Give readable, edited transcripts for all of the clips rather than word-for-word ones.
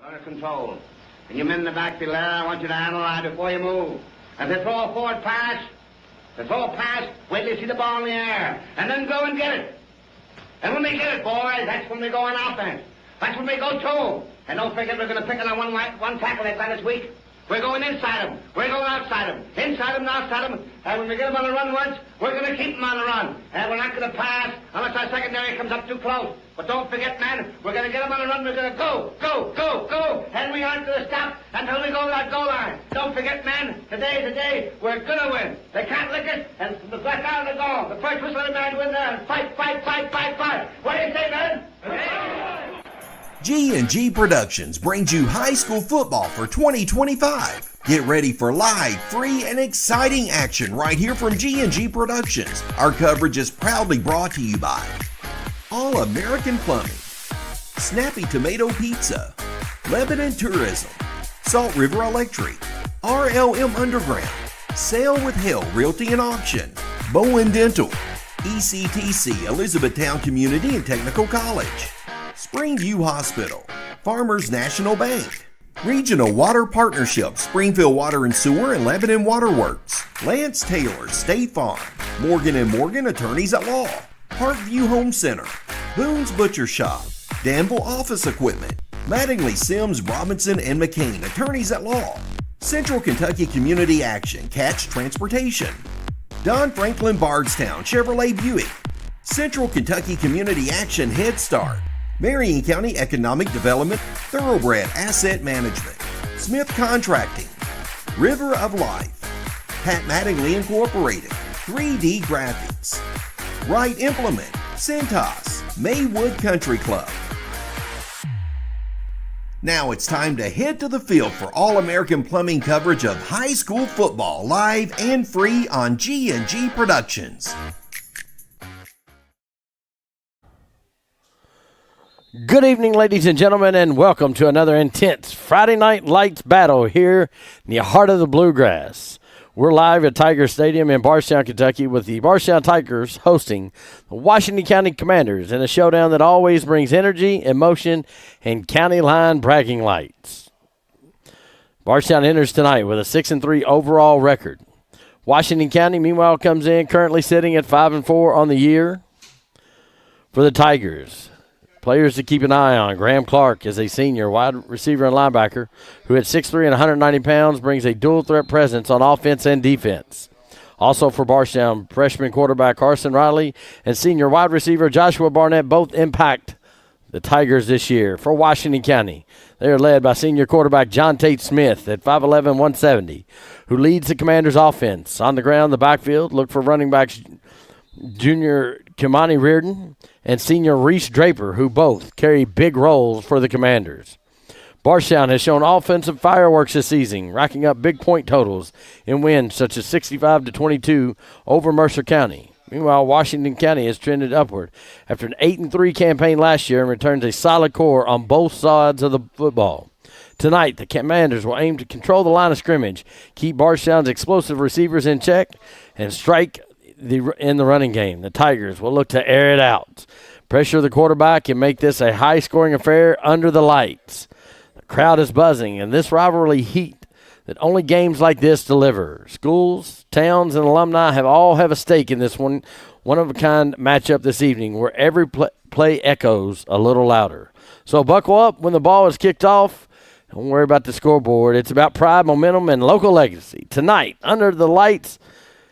Under control. And you men in the back below, I want you to analyze before you move. If they throw a forward pass, wait till you see the ball in the air, and then go and get it. And when they get it, boys, that's when we go on offense. That's when we go two. And don't forget, we're going to pick on one tackle they play this week. We're going inside them. We're going outside them. Inside them and outside them. And when we get them on the run once, we're going to keep them on the run. And we're not going to pass unless our secondary comes up too close. But don't forget, man, we're going to get them on the run. We're going to go, go, go, go. And we aren't going to stop until we go to that goal line. Don't forget, man, today's the day we're going to win. They can't lick it, and the black out of the goal. The first whistle of the man win there and fight, fight, fight, fight, fight. What do you say, man? G&G Productions brings you high school football for 2025. Get ready for live, free, and exciting action right here from G&G Productions. Our coverage is proudly brought to you by All American Plumbing, Snappy Tomato Pizza, Lebanon Tourism, Salt River Electric, RLM Underground, Sail with Hell Realty and Auction, Bowen Dental, ECTC Elizabethtown Community and Technical College, Springview Hospital, Farmers National Bank, Regional Water Partnership, Springfield Water and Sewer and Lebanon Waterworks, Lance Taylor, State Farm, Morgan & Morgan Attorneys at Law, Parkview Home Center, Boone's Butcher Shop, Danville Office Equipment, Mattingly Sims, Robinson and McCain Attorneys at Law, Central Kentucky Community Action, Catch Transportation, Don Franklin Bardstown, Chevrolet Buick, Central Kentucky Community Action, Head Start, Marion County Economic Development, Thoroughbred Asset Management, Smith Contracting, River of Life, Pat Mattingly Incorporated, 3D Graphics, Wright Implement, Centos, Maywood Country Club. Now it's time to head to the field for All-American Plumbing coverage of high school football, live and free on G&G Productions. Good evening, ladies and gentlemen, and welcome to another intense Friday Night Lights battle here in the heart of the Bluegrass. We're live at Tiger Stadium in Bardstown, Kentucky, with the Bardstown Tigers hosting the Washington County Commanders in a showdown that always brings energy, emotion, and county line bragging rights. Bardstown enters tonight with a 6-3 overall record. Washington County, meanwhile, comes in currently sitting at 5-4 on the year. For the Tigers, players to keep an eye on: Graham Clark is a senior wide receiver and linebacker who at 6'3" and 190 pounds brings a dual threat presence on offense and defense. Also for Bardstown, freshman quarterback Carson Riley and senior wide receiver Joshua Barnett both impact the Tigers this year. For Washington County, they are led by senior quarterback John Tate Smith at 5'11", 170, who leads the Commanders' offense. On the ground, the backfield, look for running backs junior Kimani Reardon and senior Reese Draper, who both carry big roles for the Commanders. Bardstown has shown offensive fireworks this season, racking up big point totals in wins such as 65-22 over Mercer County. Meanwhile, Washington County has trended upward after an 8-3 campaign last year and returns a solid core on both sides of the football. Tonight, the Commanders will aim to control the line of scrimmage, keep Bardstown's explosive receivers in check, and strike in the running game. The Tigers will look to air it out, pressure the quarterback, and make this a high-scoring affair under the lights. The crowd is buzzing, and this rivalry heat that only games like this deliver. Schools, towns, and alumni have a stake in this one-of-a-kind matchup this evening, where every play echoes a little louder. So buckle up when the ball is kicked off. Don't worry about the scoreboard. It's about pride, momentum, and local legacy. Tonight, under the lights,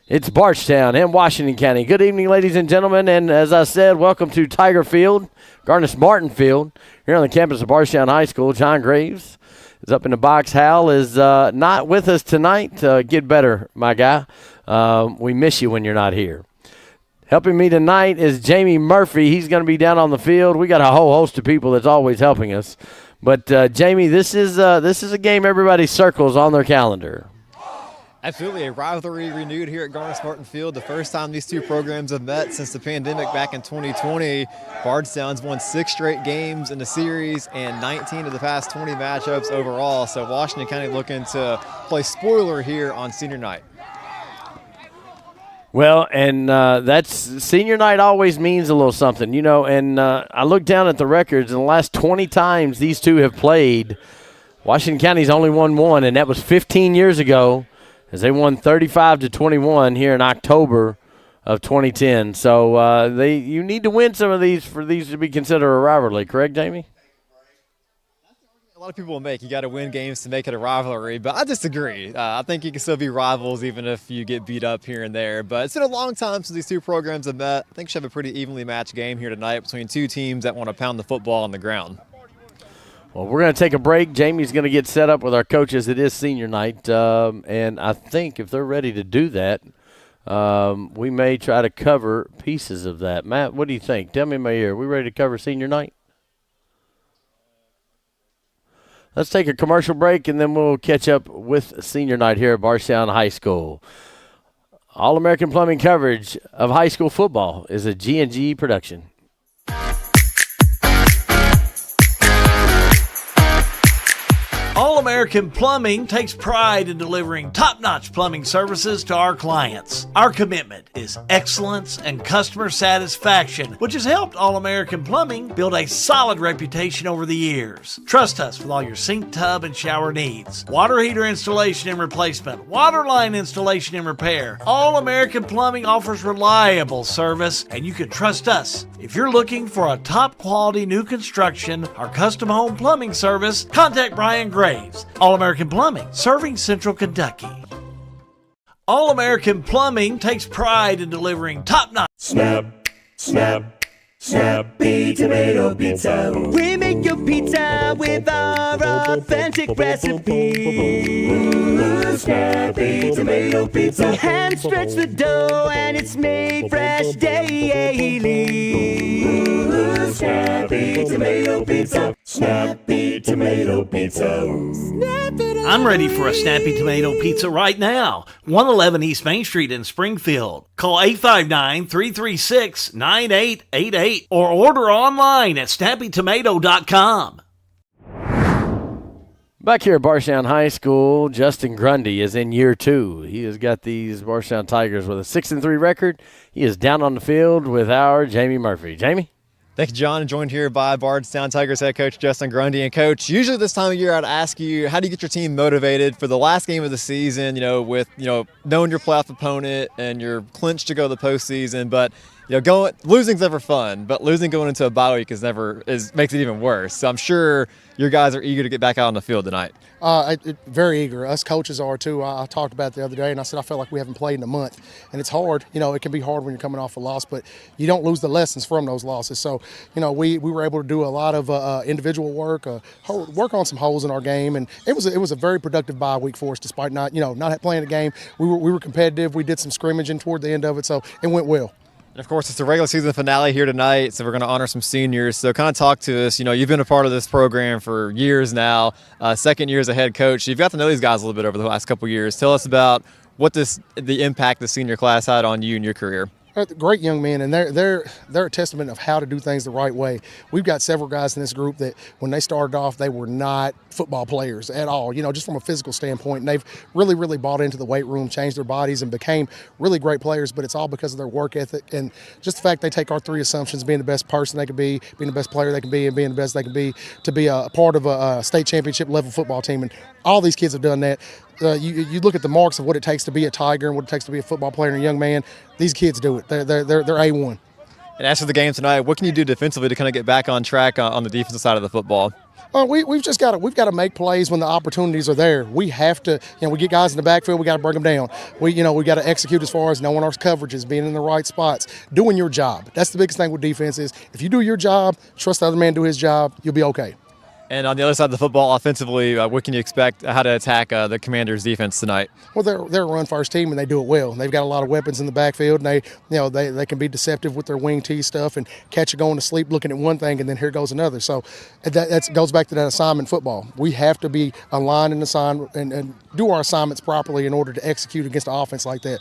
it's Bardstown and Washington County. Good evening, ladies and gentlemen, and as I said, welcome to Tiger Field, Garnis Martin Field, here on the campus of Bardstown High School. John Graves is up in the box. Hal is not with us tonight. Get better, my guy. We miss you when you're not here. Helping me tonight is Jamie Murphy. He's going to be down on the field. We got a whole host of people that's always helping us. But, Jamie, this is a game everybody circles on their calendar. Absolutely, a rivalry renewed here at Garnis Martin Field. The first time these two programs have met since the pandemic back in 2020. Bardstown's won 6 straight games in the series and 19 of the past 20 matchups overall. So Washington County looking to play spoiler here on senior night. Well, and that's senior night always means a little something, you know. And I look down at the records, and the last 20 times these two have played, Washington County's only won one, and that was 15 years ago, as they won 35-21 here in October of 2010. So you need to win some of these for these to be considered a rivalry, correct, Jamie? A lot of people will make you got to win games to make it a rivalry, but I disagree. I think you can still be rivals even if you get beat up here and there. But it's been a long time since these two programs have met. I think we should have a pretty evenly matched game here tonight between two teams that want to pound the football on the ground. Well, we're going to take a break. Jamie's going to get set up with our coaches. It is senior night, and I think if they're ready to do that, we may try to cover pieces of that. Matt, what do you think? Tell me in my ear. Are we ready to cover senior night? Let's take a commercial break, and then we'll catch up with senior night here at Bardstown High School. All-American Plumbing coverage of high school football is a G&G production. All-American Plumbing takes pride in delivering top-notch plumbing services to our clients. Our commitment is excellence and customer satisfaction, which has helped All-American Plumbing build a solid reputation over the years. Trust us with all your sink, tub, and shower needs. Water heater installation and replacement, water line installation and repair. All-American Plumbing offers reliable service, and you can trust us. If you're looking for a top-quality new construction or custom home plumbing service, contact Brian Graves. All-American Plumbing, serving Central Kentucky. All-American Plumbing takes pride in delivering top-notch. Snappy Tomato Pizza. We make your pizza with our authentic recipe. Snappy Tomato Pizza. Hand stretch the dough and it's made fresh daily. Snappy Tomato Pizza. Snappy Tomato Pizza. I'm ready for a Snappy Tomato Pizza right now. 111 East Main Street in Springfield. Call 859-336-9888 or order online at snappytomato.com. Back here at Bardstown High School, Justin Grundy is in year 2. He has got these Bardstown Tigers with a 6-3 record. He is down on the field with our Jamie Murphy. Jamie? Thank you, John. Joined here by Bardstown Tigers head coach Justin Grundy. And coach, usually this time of year I'd ask you, how do you get your team motivated for the last game of the season, with knowing your playoff opponent and you're clinched to go to the postseason, but losing's never fun, but losing going into a bye week makes it even worse. So I'm sure your guys are eager to get back out on the field tonight. Very eager. Us coaches are too. I talked about it the other day, and I said I felt like we haven't played in a month, and it's hard. It can be hard when you're coming off a loss, but you don't lose the lessons from those losses. So, we were able to do a lot of individual work, work on some holes in our game, and it was a very productive bye week for us, despite not playing the game. We were competitive. We did some scrimmaging toward the end of it, so it went well. And of course, it's the regular season finale here tonight, so we're going to honor some seniors. So kind of talk to us. You've been a part of this program for years now, second year as a head coach. You've got to know these guys a little bit over the last couple of years. Tell us about the impact the senior class had on you and your career. Great young men, and they're a testament of how to do things the right way. We've got several guys in this group that when they started off, they were not football players at all, just from a physical standpoint. And they've really, really bought into the weight room, changed their bodies, and became really great players. But it's all because of their work ethic and just the fact they take our 3 assumptions: being the best person they can be, being the best player they can be, and being the best they can be to be a part of a state championship level football team. And all these kids have done that. You look at the marks of what it takes to be a Tiger and what it takes to be a football player and a young man. These kids do it. They're A1. And as for the game tonight, what can you do defensively to kind of get back on track on the defensive side of the football? We've got to make plays when the opportunities are there. We have to, we get guys in the backfield, we got to bring them down. We got to execute as far as knowing our coverages, being in the right spots, doing your job. That's the biggest thing with defense is if you do your job, trust the other man to do his job, you'll be okay. And on the other side of the football, offensively, what can you expect how to attack the Commanders' defense tonight? Well, they're a run-first team, and they do it well. They've got a lot of weapons in the backfield, and they can be deceptive with their wing tee stuff and catch you going to sleep looking at one thing, and then here goes another. So that goes back to that assignment football. We have to be aligned and assigned and do our assignments properly in order to execute against an offense like that.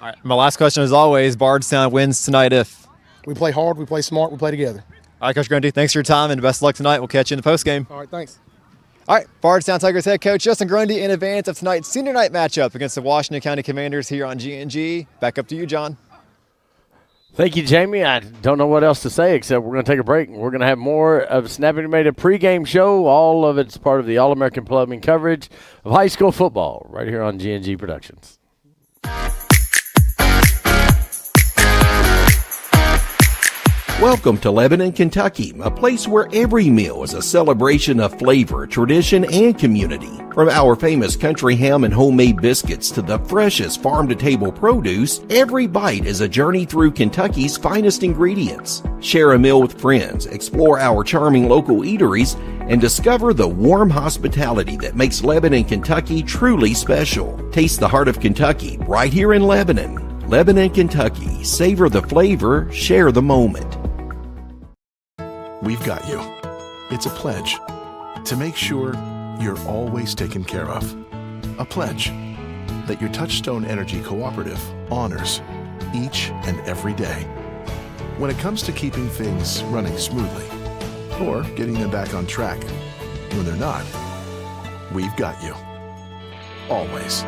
All right, my last question, as always, Bardstown wins tonight if? We play hard, we play smart, we play together. All right, Coach Grundy, thanks for your time and best of luck tonight. We'll catch you in the postgame. All right, thanks. All right, Bardstown Tigers head coach Justin Grundy in advance of tonight's senior night matchup against the Washington County Commanders here on G&G. Back up to you, John. Thank you, Jamie. I don't know what else to say except we're going to take a break. We're going to have more of Snappy Tomato Pre-Game Show. All of it's part of the All-American Plumbing coverage of high school football right here on G&G Productions. Welcome to Lebanon, Kentucky, a place where every meal is a celebration of flavor, tradition, and community. From our famous country ham and homemade biscuits to the freshest farm-to-table produce, every bite is a journey through Kentucky's finest ingredients. Share a meal with friends, explore our charming local eateries, and discover the warm hospitality that makes Lebanon, Kentucky truly special. Taste the heart of Kentucky right here in Lebanon. Lebanon, Kentucky. Savor the flavor, share the moment. We've got you. It's a pledge to make sure you're always taken care of. A pledge that your Touchstone Energy Cooperative honors each and every day. When it comes to keeping things running smoothly or getting them back on track when they're not, we've got you. Always.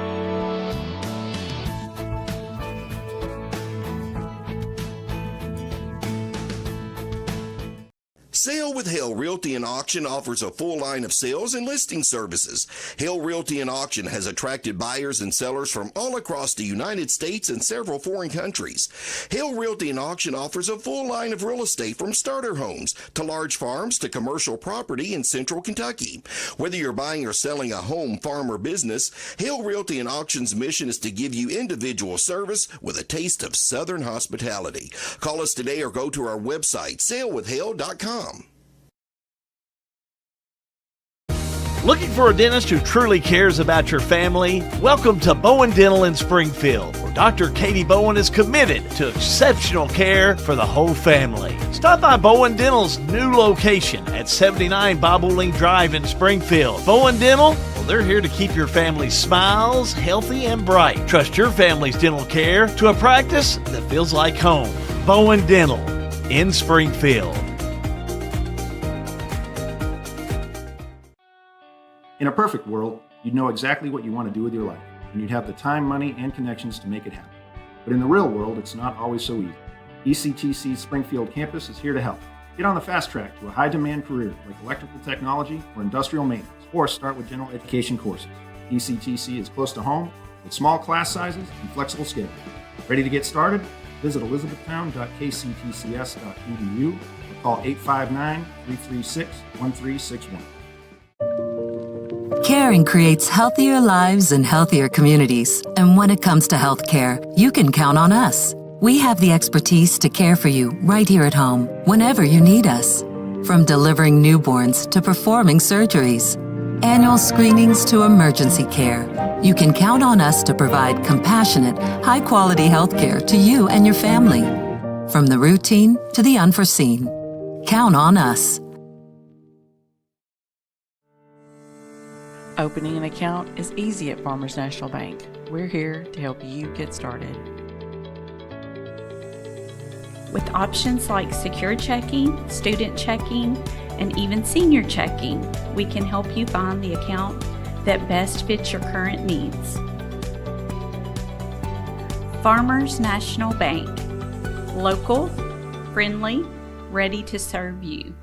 Sale with Hale Realty and Auction offers a full line of sales and listing services. Hale Realty and Auction has attracted buyers and sellers from all across the United States and several foreign countries. Hale Realty and Auction offers a full line of real estate from starter homes to large farms to commercial property in central Kentucky. Whether you're buying or selling a home, farm, or business, Hale Realty and Auction's mission is to give you individual service with a taste of Southern hospitality. Call us today or go to our website, salewithhale.com. Looking for a dentist who truly cares about your family? Welcome to Bowen Dental in Springfield, where Dr. Katie Bowen is committed to exceptional care for the whole family. Stop by Bowen Dental's new location at 79 Bobolink Drive in Springfield. Bowen Dental, well, they're here to keep your family's smiles healthy and bright. Trust your family's dental care to a practice that feels like home. Bowen Dental in Springfield. In a perfect world, you'd know exactly what you want to do with your life, and you'd have the time, money, and connections to make it happen. But in the real world, it's not always so easy. ECTC's Springfield campus is here to help. Get on the fast track to a high-demand career like electrical technology or industrial maintenance, or start with general education courses. ECTC is close to home with small class sizes and flexible schedules. Ready to get started? Visit elizabethtown.kctcs.edu or call 859-336-1361. Caring creates healthier lives and healthier communities. And when it comes to healthcare, you can count on us. We have the expertise to care for you right here at home, whenever you need us. From delivering newborns to performing surgeries, annual screenings to emergency care, you can count on us to provide compassionate, high-quality healthcare to you and your family. From the routine to the unforeseen. Count on us. Opening an account is easy at Farmers National Bank. We're here to help you get started. With options like secure checking, student checking, and even senior checking, we can help you find the account that best fits your current needs. Farmers National Bank. Local, friendly, ready to serve you.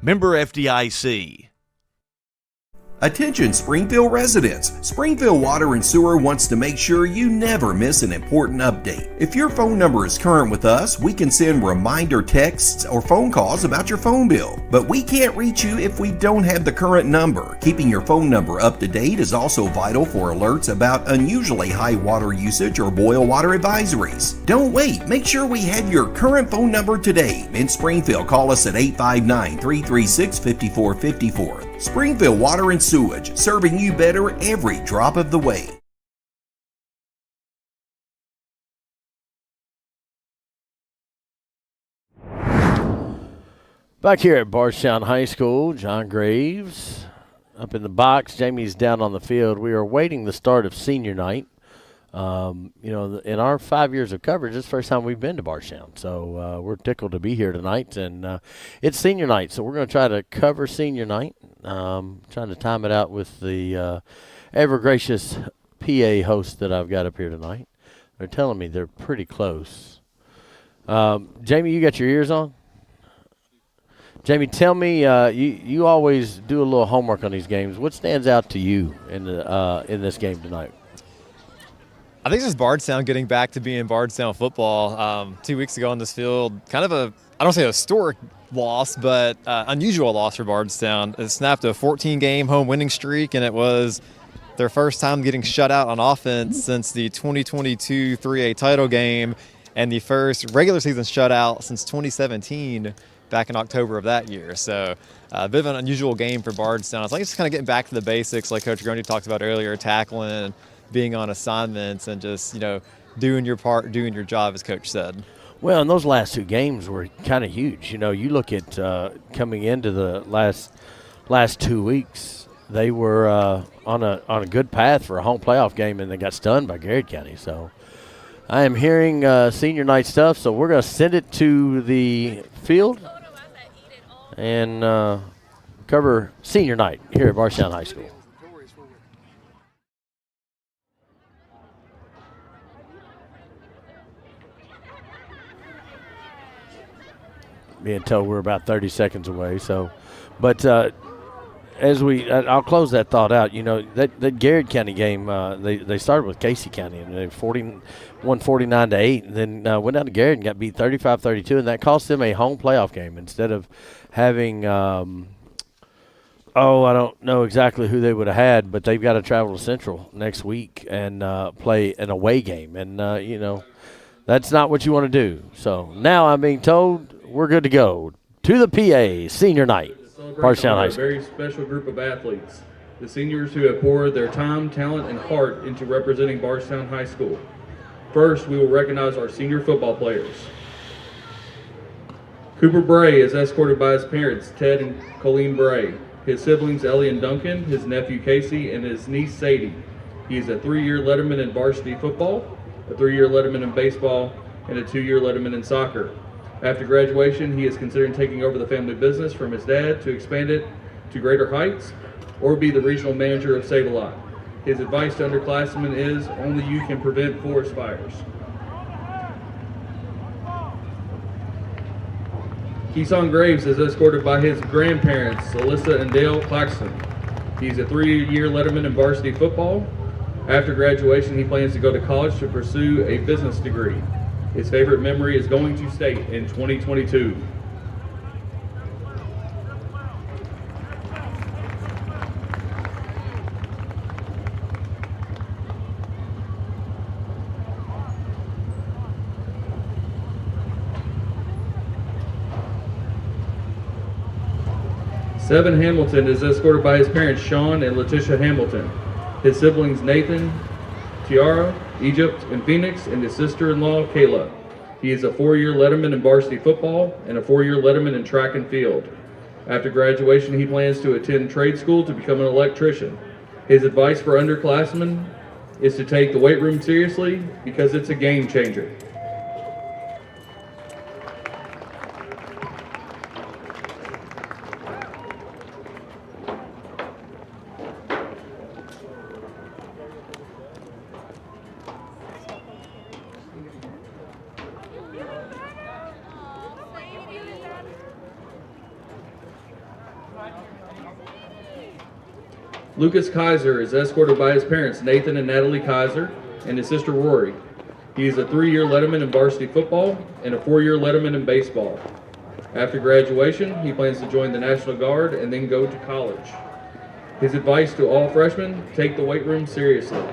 Member FDIC. Attention Springfield residents, Springfield Water and Sewer wants to make sure you never miss an important update. If your phone number is current with us, we can send reminder texts or phone calls about your phone bill. But we can't reach you if we don't have the current number. Keeping your phone number up to date is also vital for alerts about unusually high water usage or boil water advisories. Don't wait, make sure we have your current phone number today. In Springfield, call us at 859-336-5454. Springfield Water and Sewage, serving you better every drop of the way. Back here at Bardstown High School, John Graves up in the box. Jamie's down on the field. We are awaiting the start of senior night. In our 5 years of coverage, it's the first time we've been to Bardstown. So we're tickled to be here tonight. And it's senior night, so we're going to try to cover senior night. Trying to time it out with the ever gracious PA host that I've got up here tonight. They're telling me they're pretty close. Jamie, you got your ears on? Jamie, tell me, you always do a little homework on these games. What stands out to you in this game tonight? I think it's just Bardstown getting back to being Bardstown football. 2 weeks ago on this field, kind of I don't say a historic loss, but unusual loss for Bardstown. It snapped a 14-game home winning streak, and it was their first time getting shut out on offense since the 2022 3A title game and the first regular season shutout since 2017 back in October of that year. So a bit of an unusual game for Bardstown. It's like it's kind of getting back to the basics like Coach Grundy talked about earlier, tackling, being on assignments, and just, doing your part, doing your job, as Coach said. Well, and those last 2 games were kind of huge. You look at coming into the last 2 weeks, they were on a good path for a home playoff game, and they got stunned by Garrett County. So I am hearing senior night stuff, so we're going to send it to the field and cover senior night here at Bardstown High School. Being told we're about 30 seconds away. So, but I'll close that thought out. That Garrett County game, they started with Casey County and they won 49-8, and then went down to Garrett and got beat 35-32, and that cost them a home playoff game instead of having. I don't know exactly who they would have had, but they've got to travel to Central next week and play an away game, and that's not what you want to do. So now I'm being told we're good to go to the PA senior night. Bardstown High School. A very special group of athletes, the seniors who have poured their time, talent, and heart into representing Bardstown High School. First, we will recognize our senior football players. Cooper Bray is escorted by his parents, Ted and Colleen Bray, his siblings Ellie and Duncan, his nephew Casey, and his niece Sadie. He is a 3-year letterman in varsity football, a 3-year letterman in baseball, and a 2-year letterman in soccer. After graduation, he is considering taking over the family business from his dad to expand it to greater heights or be the regional manager of Save-A-Lot. His advice to underclassmen is, only you can prevent forest fires. Keeson Graves is escorted by his grandparents, Alyssa and Dale Claxton. He's a 3-year letterman in varsity football. After graduation, he plans to go to college to pursue a business degree. His favorite memory is going to state in 2022. Seven Hamilton is escorted by his parents, Sean and Letitia Hamilton, his siblings, Nathan, Tiara, Egypt, and Phoenix, and his sister-in-law, Kayla. He is a 4-year letterman in varsity football and a 4-year letterman in track and field. After graduation, he plans to attend trade school to become an electrician. His advice for underclassmen is to take the weight room seriously because it's a game changer. Lucas Kaiser is escorted by his parents, Nathan and Natalie Kaiser, and his sister, Rory. He is a 3-year letterman in varsity football and a 4-year letterman in baseball. After graduation, he plans to join the National Guard and then go to college. His advice to all freshmen, take the weight room seriously.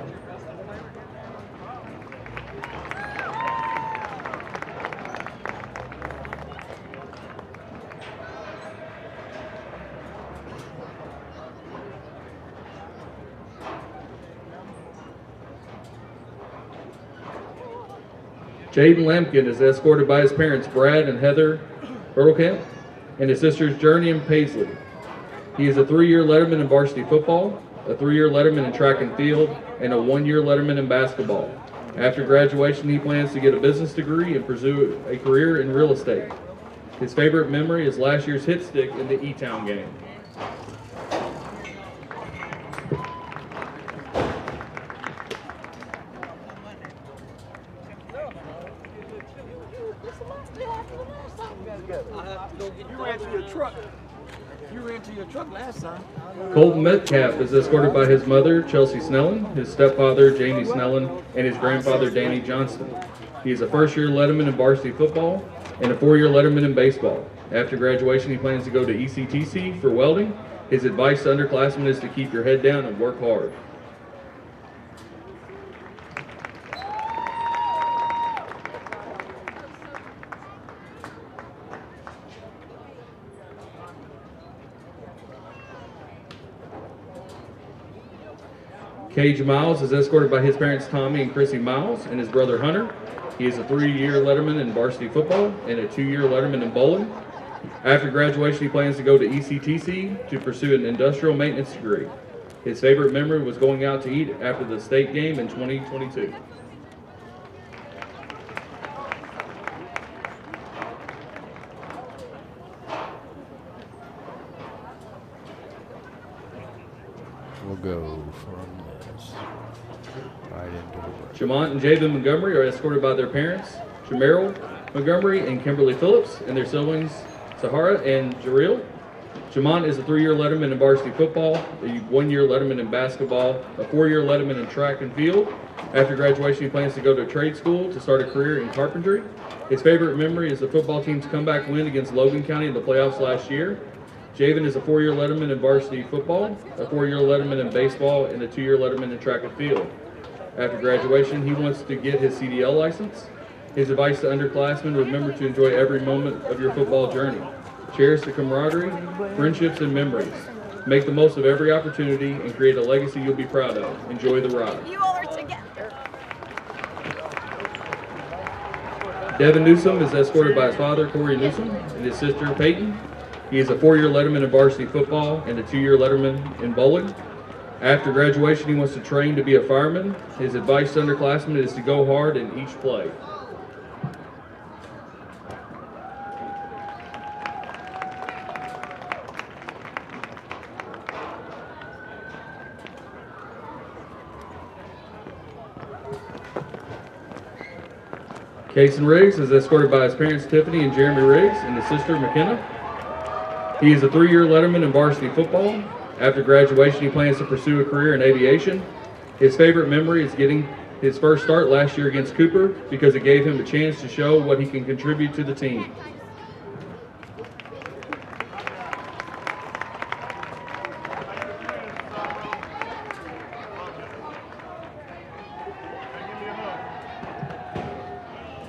Jaden Lampkin is escorted by his parents, Brad and Heather Bertelkamp, and his sisters, Journey and Paisley. He is a 3-year letterman in varsity football, a 3-year letterman in track and field, and a 1-year letterman in basketball. After graduation, he plans to get a business degree and pursue a career in real estate. His favorite memory is last year's hit stick in the E-Town game. Colton Metcalf is escorted by his mother, Chelsea Snellen, his stepfather, Jamie Snellen, and his grandfather, Danny Johnston. He is a first-year letterman in varsity football and a 4-year letterman in baseball. After graduation, he plans to go to ECTC for welding. His advice to underclassmen is to keep your head down and work hard. Cage Miles is escorted by his parents Tommy and Chrissy Miles and his brother Hunter. He is a 3-year letterman in varsity football and a 2-year letterman in bowling. After graduation, he plans to go to ECTC to pursue an industrial maintenance degree. His favorite memory was going out to eat after the state game in 2022. We'll go from this right into the break. Jamont and Javen Montgomery are escorted by their parents, Jameryl Montgomery and Kimberly Phillips, and their siblings, Sahara and Jareel. Jamont is a 3-year letterman in varsity football, a 1-year letterman in basketball, a 4-year letterman in track and field. After graduation, he plans to go to trade school to start a career in carpentry. His favorite memory is the football team's comeback win against Logan County in the playoffs last year. Javen is a 4-year letterman in varsity football, a 4-year letterman in baseball, and a 2-year letterman in track and field. After graduation, he wants to get his CDL license. His advice to underclassmen: remember to enjoy every moment of your football journey. Cherish the camaraderie, friendships, and memories. Make the most of every opportunity and create a legacy you'll be proud of. Enjoy the ride. You all are together. Devin Newsom is escorted by his father, Corey Newsom, and his sister, Peyton. He is a 4-year letterman in varsity football and a 2-year letterman in bowling. After graduation, he wants to train to be a fireman. His advice to underclassmen is to go hard in each play. Cason Riggs is escorted by his parents, Tiffany and Jeremy Riggs, and his sister, McKenna. He is a 3-year letterman in varsity football. After graduation, he plans to pursue a career in aviation. His favorite memory is getting his first start last year against Cooper because it gave him a chance to show what he can contribute to the team.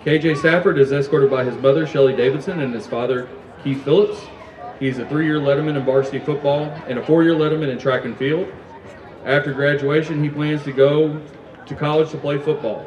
KJ Safford is escorted by his mother, Shelly Davidson, and his father, Keith Phillips. He's a 3-year letterman in varsity football and a 4-year letterman in track and field. After graduation, he plans to go to college to play football.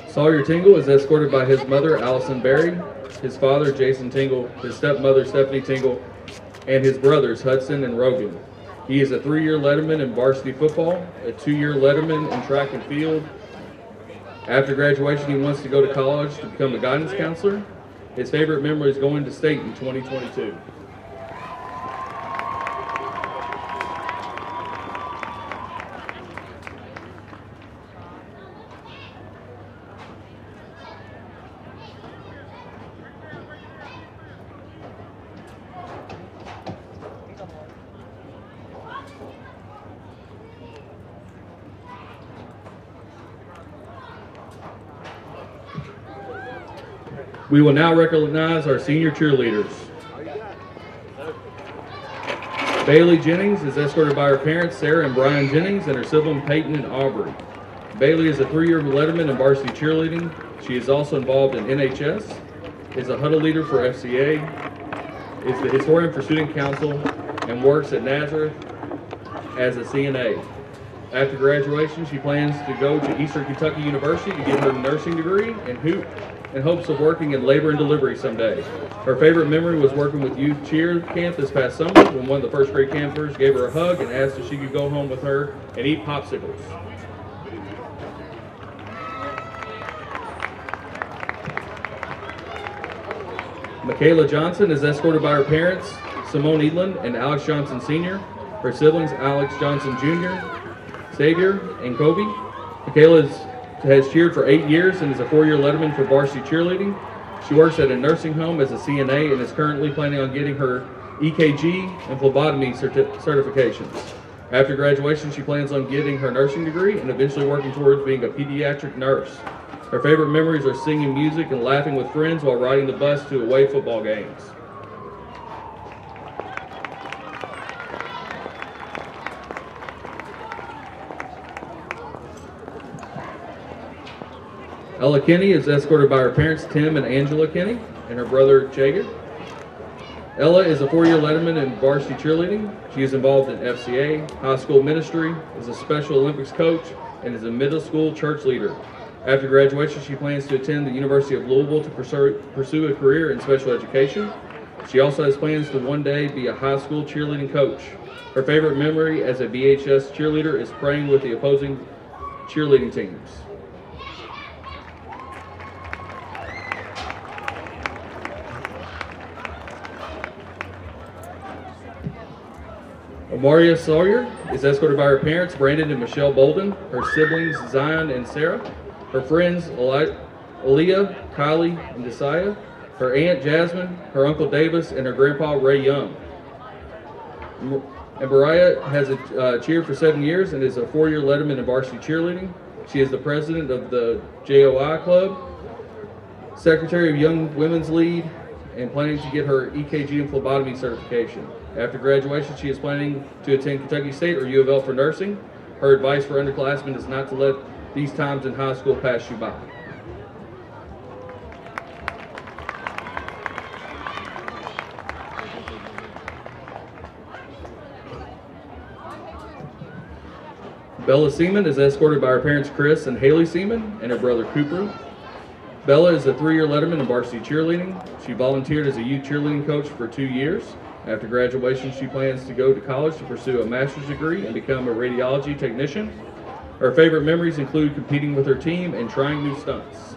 Sawyer Tingle is escorted by his mother, Allison Berry, his father, Jason Tingle, his stepmother, Stephanie Tingle, and his brothers, Hudson and Rogan. He is a 3-year letterman in varsity football, a 2-year letterman in track and field. After graduation, he wants to go to college to become a guidance counselor. His favorite memory is going to state in 2022. We will now recognize our senior cheerleaders. Bailey Jennings is escorted by her parents, Sarah and Brian Jennings, and her sibling Peyton and Aubrey. Bailey is a 3-year letterman in varsity cheerleading. She is also involved in NHS, is a huddle leader for FCA, is the historian for student council, and works at Nazareth as a CNA. After graduation, she plans to go to Eastern Kentucky University to get her nursing degree in hopes of working in labor and delivery someday. Her favorite memory was working with youth cheer camp this past summer when one of the first grade campers gave her a hug and asked if she could go home with her and eat popsicles. Michaela Johnson is escorted by her parents, Simone Edlin and Alex Johnson Sr., her siblings, Alex Johnson Jr., Xavier, and Kobe. Michaela has cheered for 8 years and is a 4-year letterman for varsity cheerleading. She works at a nursing home as a CNA and is currently planning on getting her EKG and phlebotomy certifications. After graduation, she plans on getting her nursing degree and eventually working towards being a pediatric nurse. Her favorite memories are singing music and laughing with friends while riding the bus to away football games. Ella Kinney is escorted by her parents, Tim and Angela Kinney, and her brother, Jager. Ella is a 4-year letterman in varsity cheerleading. She is involved in FCA, high school ministry, is a Special Olympics coach, and is a middle school church leader. After graduation, she plans to attend the University of Louisville to pursue a career in special education. She also has plans to one day be a high school cheerleading coach. Her favorite memory as a BHS cheerleader is praying with the opposing cheerleading teams. Amaria Sawyer is escorted by her parents, Brandon and Michelle Bolden, her siblings, Zion and Sarah, her friends, Aaliyah, Kylie, and Desaya, her aunt, Jasmine, her uncle, Davis, and her grandpa, Ray Young. And Mariah has cheered for 7 years and is a 4-year letterman in varsity cheerleading. She is the president of the JOI Club, secretary of Young Women's League, and planning to get her EKG and phlebotomy certification. After graduation, she is planning to attend Kentucky State or U of L for nursing. Her advice for underclassmen is not to let these times in high school pass you by. Bella Seaman is escorted by her parents Chris and Haley Seaman and her brother Cooper. Bella is a 3-year letterman in varsity cheerleading. She volunteered as a youth cheerleading coach for 2 years. After graduation, she plans to go to college to pursue a master's degree and become a radiology technician. Her favorite memories include competing with her team and trying new stunts.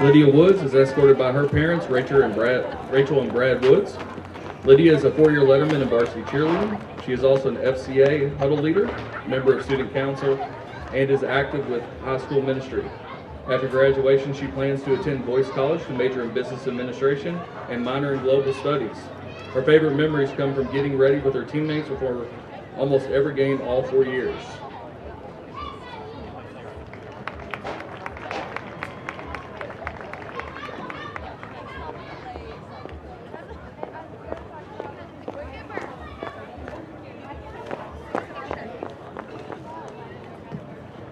Lydia Woods is escorted by her parents, Rachel and Brad Woods. Lydia is a 4-year letterman in varsity cheerleading. She is also an FCA huddle leader, member of student council, and is active with high school ministry. After graduation, she plans to attend Boyce College to major in business administration and minor in global studies. Her favorite memories come from getting ready with her teammates before almost every game all 4 years.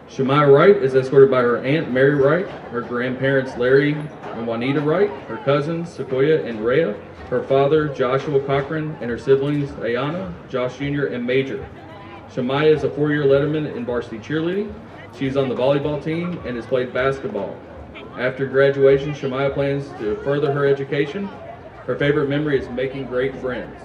Shemaya Wright is escorted by her aunt Mary Wright, her grandparents Larry and Juanita Wright, her cousins Sequoia and Rhea, her father Joshua Cochran, and her siblings Ayana, Josh Jr., and Major. Shemaya is a 4-year letterman in varsity cheerleading. She's on the volleyball team and has played basketball. After graduation, Shemaya plans to further her education. Her favorite memory is making great friends.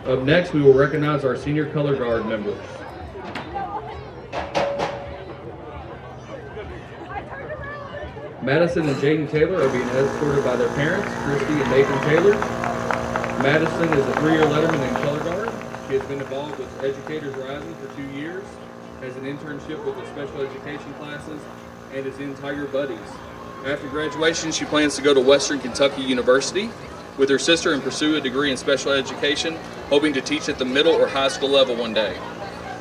Up next, we will recognize our senior color guard members. Madison and Jaden Taylor are being escorted by their parents, Christy and Nathan Taylor. Madison is a 3-year letterman in color guard. She has been involved with Educators Rising for 2 years, has an internship with the special education classes, and is in Tiger Buddies. After graduation, she plans to go to Western Kentucky University with her sister and pursue a degree in special education, hoping to teach at the middle or high school level one day.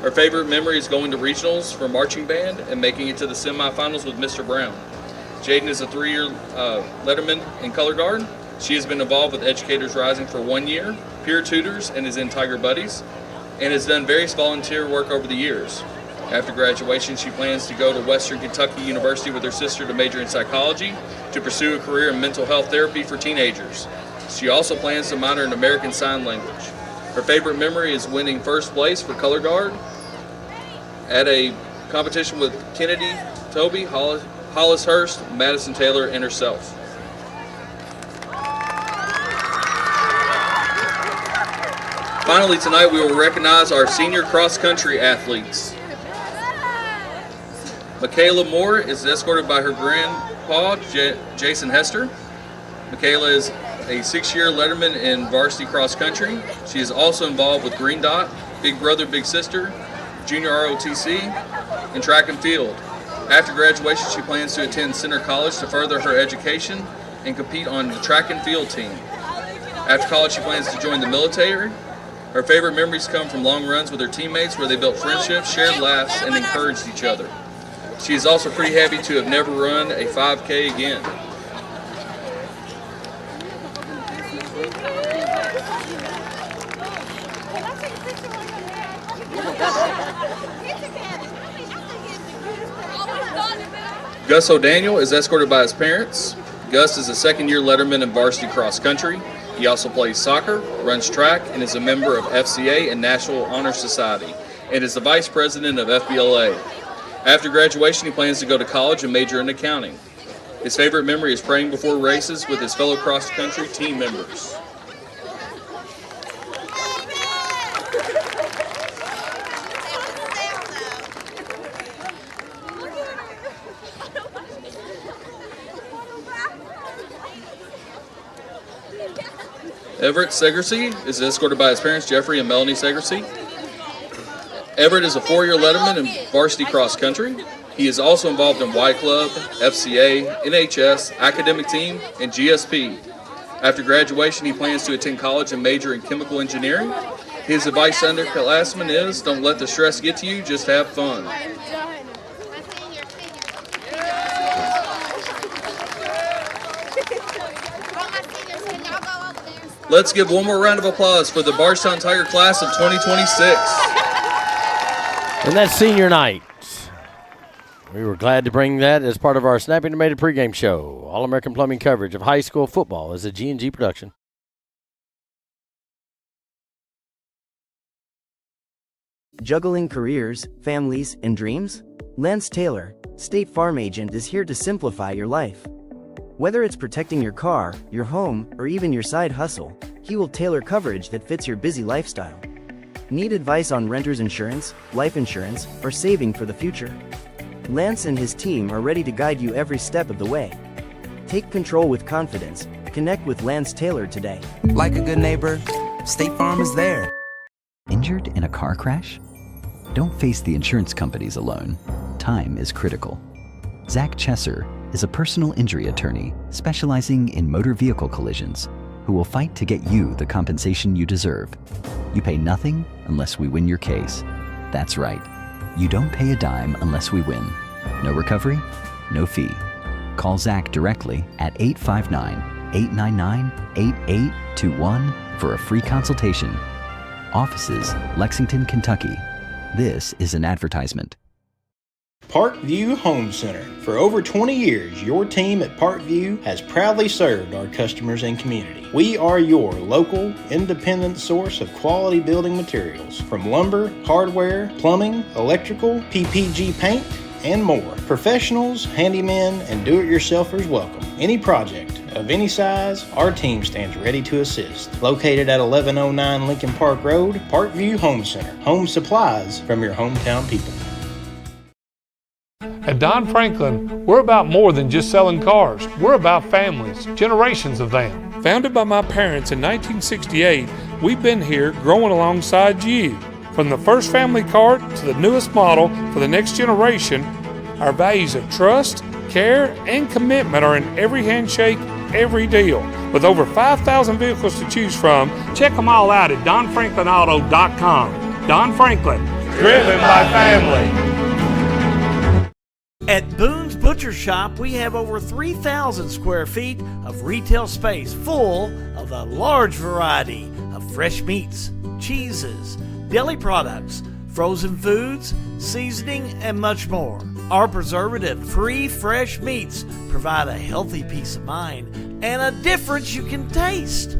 Her favorite memory is going to regionals for marching band and making it to the semifinals with Mr. Brown. Jaden is a 3-year letterman in color guard. She has been involved with Educators Rising for 1 year, peer tutors, and is in Tiger Buddies, and has done various volunteer work over the years. After graduation, she plans to go to Western Kentucky University with her sister to major in psychology to pursue a career in mental health therapy for teenagers. She also plans to minor in American Sign Language. Her favorite memory is winning first place for color guard at a competition with Kennedy, Toby, Hollis Hurst, Madison Taylor, and herself. Finally, tonight we will recognize our senior cross-country athletes. Michaela Moore is escorted by her grandpa, Jason Hester. Michaela is a 6-year letterman in varsity cross-country. She is also involved with Green Dot, Big Brother, Big Sister, Junior ROTC, and track and field. After graduation, she plans to attend Center College to further her education and compete on the track and field team. After college, she plans to join the military. Her favorite memories come from long runs with her teammates where they built friendships, shared laughs, and encouraged each other. She is also pretty happy to have never run a 5K again. Gus O'Daniel is escorted by his parents. Gus is a 2nd-year letterman in varsity cross country. He also plays soccer, runs track, and is a member of FCA and National Honor Society, and is the vice president of FBLA. After graduation, he plans to go to college and major in accounting. His favorite memory is praying before races with his fellow cross-country team members. Everett Segersey is escorted by his parents, Jeffrey and Melanie Segersey. Everett is a 4-year letterman in varsity cross country. He is also involved in Y Club, FCA, NHS, academic team, and GSP. After graduation, he plans to attend college and major in chemical engineering. His advice to underclassmen is, don't let the stress get to you, just have fun. Let's give one more round of applause for the Bardstown Tiger class of 2026. And that's senior night. We were glad to bring that as part of our Snappy Tomato Pre-Game show. All-American Plumbing coverage of high school football is a G&G production. Juggling careers, families, and dreams? Lance Taylor, State Farm Agent, is here to simplify your life. Whether it's protecting your car, your home, or even your side hustle, he will tailor coverage that fits your busy lifestyle. Need advice on renter's insurance, life insurance, or saving for the future? Lance and his team are ready to guide you every step of the way. Take control with confidence. Connect with Lance Taylor today. Like a good neighbor, State Farm is there. Injured in a car crash? Don't face the insurance companies alone. Time is critical. Zach Chesser is a personal injury attorney specializing in motor vehicle collisions who will fight to get you the compensation you deserve. You pay nothing unless we win your case. That's right. You don't pay a dime unless we win. No recovery, no fee. Call Zach directly at 859-899-8821 for a free consultation. Offices, Lexington, Kentucky. This is an advertisement. Parkview Home Center. For over 20 years, your team at Parkview has proudly served our customers and community. We are your local, independent source of quality building materials, from lumber, hardware, plumbing, electrical, PPG paint, and more. Professionals, handymen, and do-it-yourselfers welcome. Any project of any size, our team stands ready to assist. Located at 1109 Lincoln Park Road, Parkview Home Center. Home supplies from your hometown people. At Don Franklin, we're about more than just selling cars. We're about families, generations of them. Founded by my parents in 1968, we've been here growing alongside you. From the first family car to the newest model for the next generation, our values of trust, care, and commitment are in every handshake, every deal. With over 5,000 vehicles to choose from, check them all out at DonFranklinAuto.com. Don Franklin, driven by family. At Boone's Butcher Shop, we have over 3,000 square feet of retail space full of a large variety of fresh meats, cheeses, deli products, frozen foods, seasoning, and much more. Our preservative-free fresh meats provide a healthy peace of mind and a difference you can taste.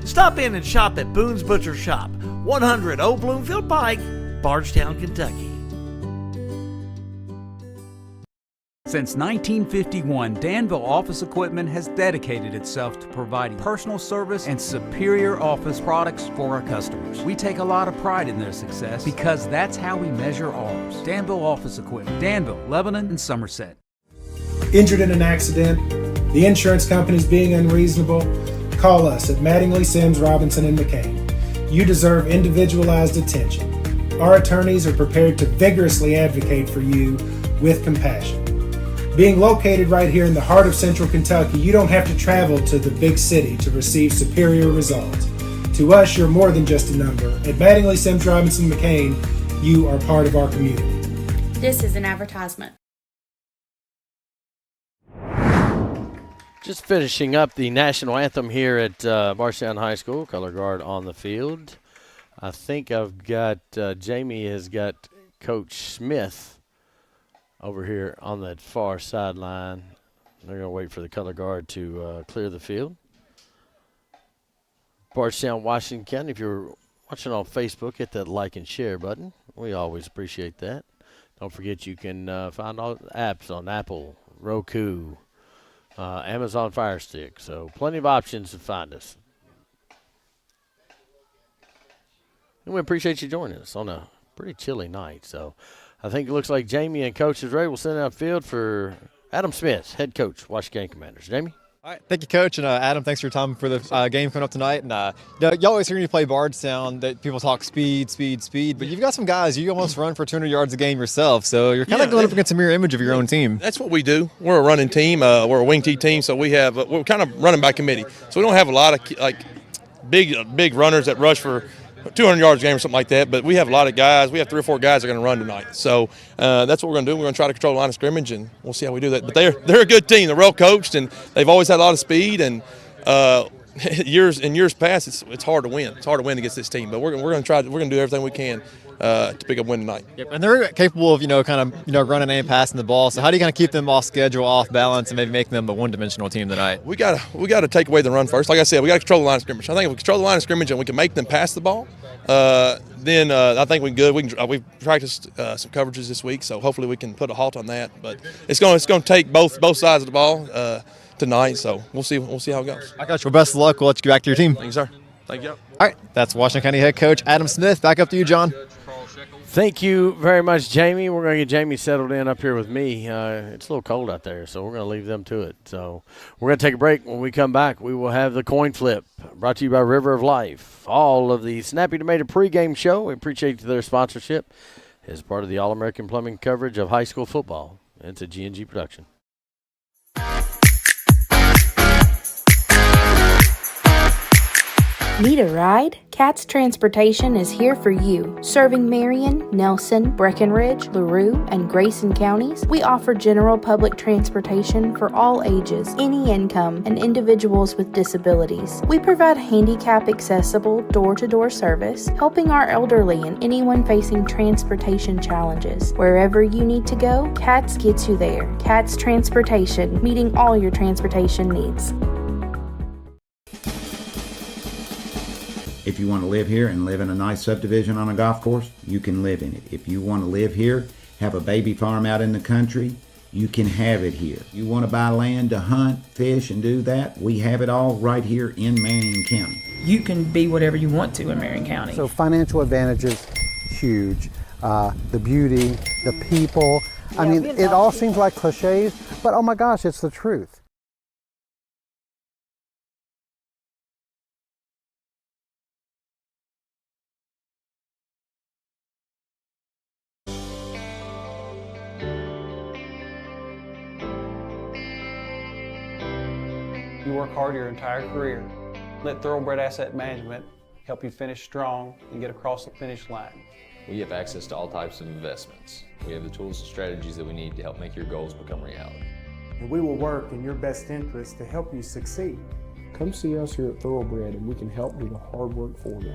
Stop in and shop at Boone's Butcher Shop, 100 Old Bloomfield Pike, Bardstown, Kentucky. Since 1951, Danville Office Equipment has dedicated itself to providing personal service and superior office products for our customers. We take a lot of pride in their success because that's how we measure ours. Danville Office Equipment, Danville, Lebanon, and Somerset. Injured in an accident, the insurance company's being unreasonable, call us at Mattingly, Sims, Robinson, and McCain. You deserve individualized attention. Our attorneys are prepared to vigorously advocate for you with compassion. Being located right here in the heart of Central Kentucky, you don't have to travel to the big city to receive superior results. To us, you're more than just a number. At Mattingly, Sims, Robinson, McCain, you are part of our community. This is an advertisement. Just finishing up the national anthem here at Bardstown High School, color guard on the field. I think I've got, Jamie has got Coach Smith over here on that far sideline. They're going to wait for the color guard to clear the field. Bardstown, Washington County, if you're watching on Facebook, hit that like and share button. We always appreciate that. Don't forget you can find all the apps on Apple, Roku, Amazon Fire Stick. So plenty of options to find us. And we appreciate you joining us on a pretty chilly night. So I think it looks like Jamie and Coach is ready. We'll send out field for Adam Smith, head coach, Washington County Commanders. Jamie? All right, thank you, Coach. And Adam, thanks for your time for the game coming up tonight. And you always hear when you play Bardstown that people talk speed, but you've got some guys, you almost run for 200 yards a game yourself. So you're kind of going up against a mirror image of your own team. That's what we do. We're a running team. We're a wing T team, so we're kind of running by committee. So we don't have a lot of big runners that rush for 200 yards a game or something like that, but we have a lot of guys. We have 3 or 4 guys that are going to run tonight. So that's what we're going to do. We're going to try to control the line of scrimmage, and we'll see how we do that. But they're a good team. They're well coached, and they've always had a lot of speed. And in years past, it's hard to win. It's hard to win against this team. But we're going to try. We're going to do everything we can to pick up a win tonight. Yep. And they're capable of running and passing the ball. So how do you kind of keep them off schedule, off balance, and maybe make them a one-dimensional team tonight? We got to take away the run first. Like I said, we got to control the line of scrimmage. I think if we control the line of scrimmage and we can make them pass the ball, then I think we're good. We've practiced some coverages this week, so hopefully we can put a halt on that. But it's going to take both sides of the ball tonight. So we'll see how it goes. I got you. Well, best of luck. We'll let you get back to your team. Thank you, sir. Thank you. All right, that's Washington County head coach Adam Smith. Back up to you, John. Thank you very much, Jamie. We're going to get Jamie settled in up here with me. It's a little cold out there, so we're going to leave them to it. So we're going to take a break. When we come back, we will have the coin flip brought to you by River of Life. All of the Snappy Tomato Pre-Game show, we appreciate their sponsorship as part of the All-American Plumbing coverage of high school football. It's a G&G production. Need a ride? Cat's Transportation is here for you. Serving Marion, Nelson, Breckenridge, LaRue, and Grayson counties, we offer general public transportation for all ages, any income, and individuals with disabilities. We provide handicap-accessible, door-to-door service, helping our elderly and anyone facing transportation challenges. Wherever you need to go, Cat's gets you there. Cat's Transportation, meeting all your transportation needs. If you want to live here and live in a nice subdivision on a golf course, you can live in it. If you want to live here, have a baby farm out in the country, you can have it here. You want to buy land to hunt, fish, and do that, we have it all right here in Marion County. You can be whatever you want to in Marion County. So financial advantages, huge. The beauty, the people. I mean, it all seems like cliches, but oh my gosh, it's the truth. You work hard your entire career. Let Thoroughbred Asset Management help you finish strong and get across the finish line. We have access to all types of investments. We have the tools and strategies that we need to help make your goals become reality. And we will work in your best interest to help you succeed. Come see us here at Thoroughbred and we can help do the hard work for you.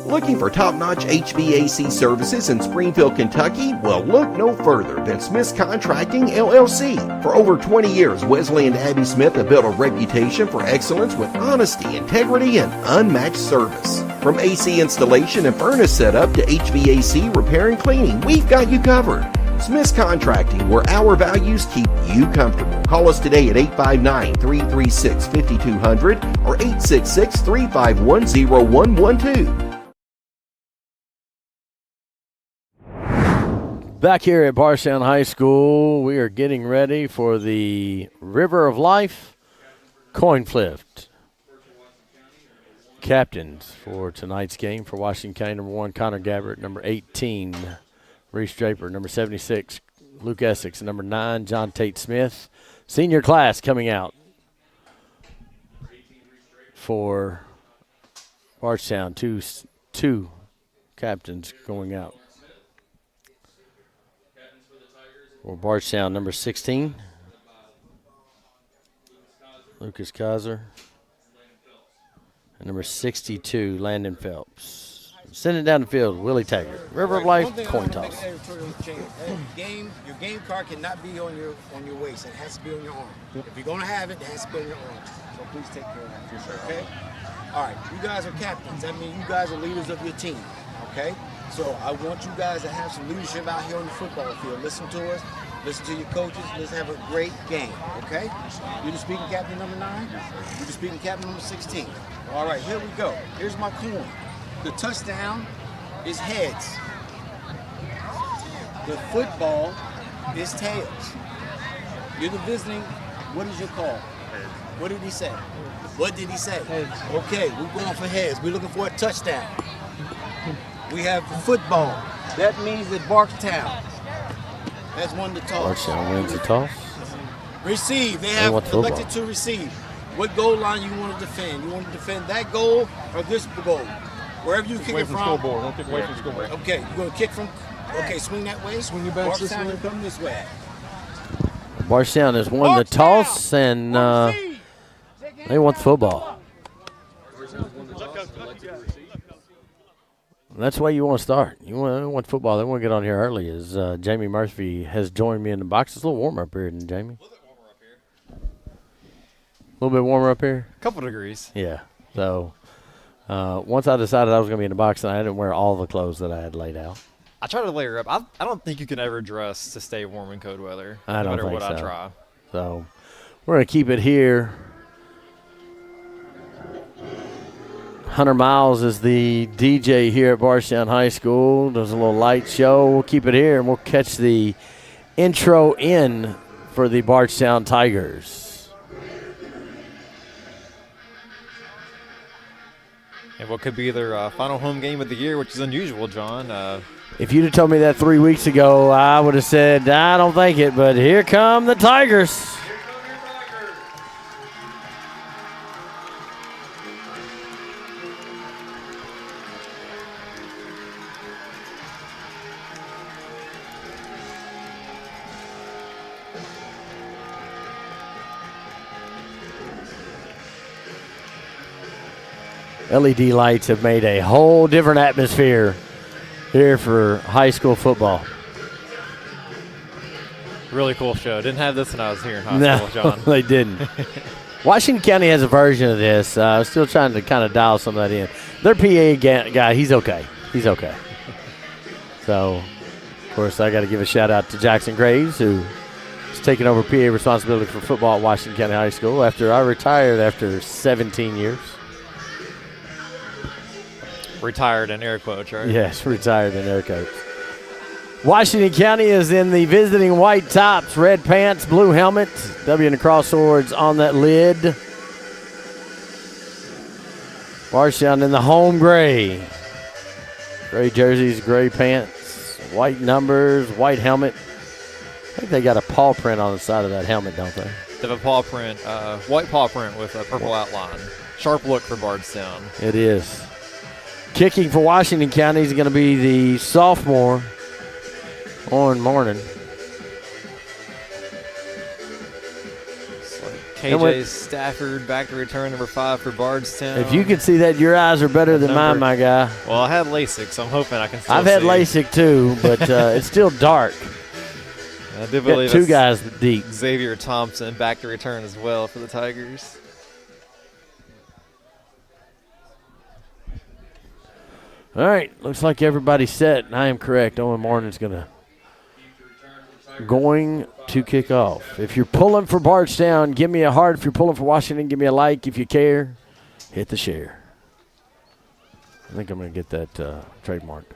Looking for top-notch HVAC services in Springfield, Kentucky? Well, look no further than Smith's Contracting, LLC. For over 20 years, Wesley and Abby Smith have built a reputation for excellence with honesty, integrity, and unmatched service. From AC installation and furnace setup to HVAC repair and cleaning, we've got you covered. Smith's Contracting, where our values keep you comfortable. Call us today at 859-336-5200 or 866-351-0112. Back here at Bardstown High School, we are getting ready for the River of Life coin flip. Captains for tonight's game for Washington County, number 1, Connor Gabbert, number 18, Reese Draper, number 76, Luke Essex, number 9, John Tate Smith. Senior class coming out for Bardstown, two captains going out. For Bardstown, number 16, Lucas Kaiser, and number 62, Landon Phelps. Send it down the field, Willie Taggart. River of Life, coin toss. Your game card cannot be on your waist. It has to be on your arm. If you're going to have it, it has to be on your arm. So please take care of that. Okay? All right, you guys are captains. That means you guys are leaders of your team. Okay? So I want you guys to have some leadership out here on the football field. Listen to us. Listen to your coaches. Let's have a great game, okay? You're the speaking captain number 9. You're the speaking captain number 16. All right, here we go. Here's my coin. The touchdown is heads. The football is tails. You're the visiting. What is your call? Heads. What did he say? What did he say? Heads. Okay, we're going for heads. We're looking for a touchdown. We have the football. That means that Bardstown has won the toss. Bardstown wins the toss. Receive. They have elected to receive. What goal line you want to defend? You want to defend that goal or this goal? Wherever you kick it from. Scoreboard. Don't kick away from the scoreboard. Okay, you're going to kick from. Okay, swing that way. Swing your back this way. Come this way. Bardstown has won the toss, and they want the football. That's the way you want to start. You want football. They want to get on here early. As Jamie Murphy has joined me in the box. It's a little warmer up here, isn't it, Jamie? A little bit warmer up here? A couple degrees. Yeah. So once I decided I was going to be in the box, and I didn't wear all the clothes that I had laid out. I try to layer up. I don't think you can ever dress to stay warm in cold weather. I don't no matter think what so. I try. So we're going to keep it here. Hunter Miles is the DJ here at Bardstown High School. Does a little light show. We'll keep it here, and we'll catch the intro in for the Bardstown Tigers. And what could be their final home game of the year, which is unusual, John. If you'd have told me that 3 weeks ago, I would have said, I don't think it, but here come the Tigers. LED lights have made a whole different atmosphere here for high school football. Really cool show. Didn't have this when I was here in high school, John. They didn't. Washington County has a version of this. Still trying to kind of dial some of that in. Their PA guy, he's okay. He's okay. So, of course, I got to give a shout-out to Jackson Graves, who is taking over PA responsibility for football at Washington County High School after I retired after 17 years. Retired in air quotes, right? Yes, retired in air quotes. Washington County is in the visiting white tops, red pants, blue helmet, W and the cross swords on that lid. Bardstown in the home gray. Gray jerseys, gray pants, white numbers, white helmet. I think they got a paw print on the side of that helmet, don't they? They have a paw print, white paw print with a purple outline. Sharp look for Bardstown. It is. Kicking for Washington County is going to be the sophomore, Owen Morning. KJ Stafford back to return, number 5 for Bardstown. If you can see that, your eyes are better than mine, my guy. Well, I had LASIK, so I'm hoping I can still I've had see. LASIK too, but it's still dark. I do believe two guys deep. Xavier Thompson back to return as well for the Tigers. All right, looks like everybody's set, and I am correct. Owen Morning is going to kick off. If you're pulling for Bardstown, give me a heart. If you're pulling for Washington, give me a like. If you care, hit the share. I think I'm going to get that trademarked.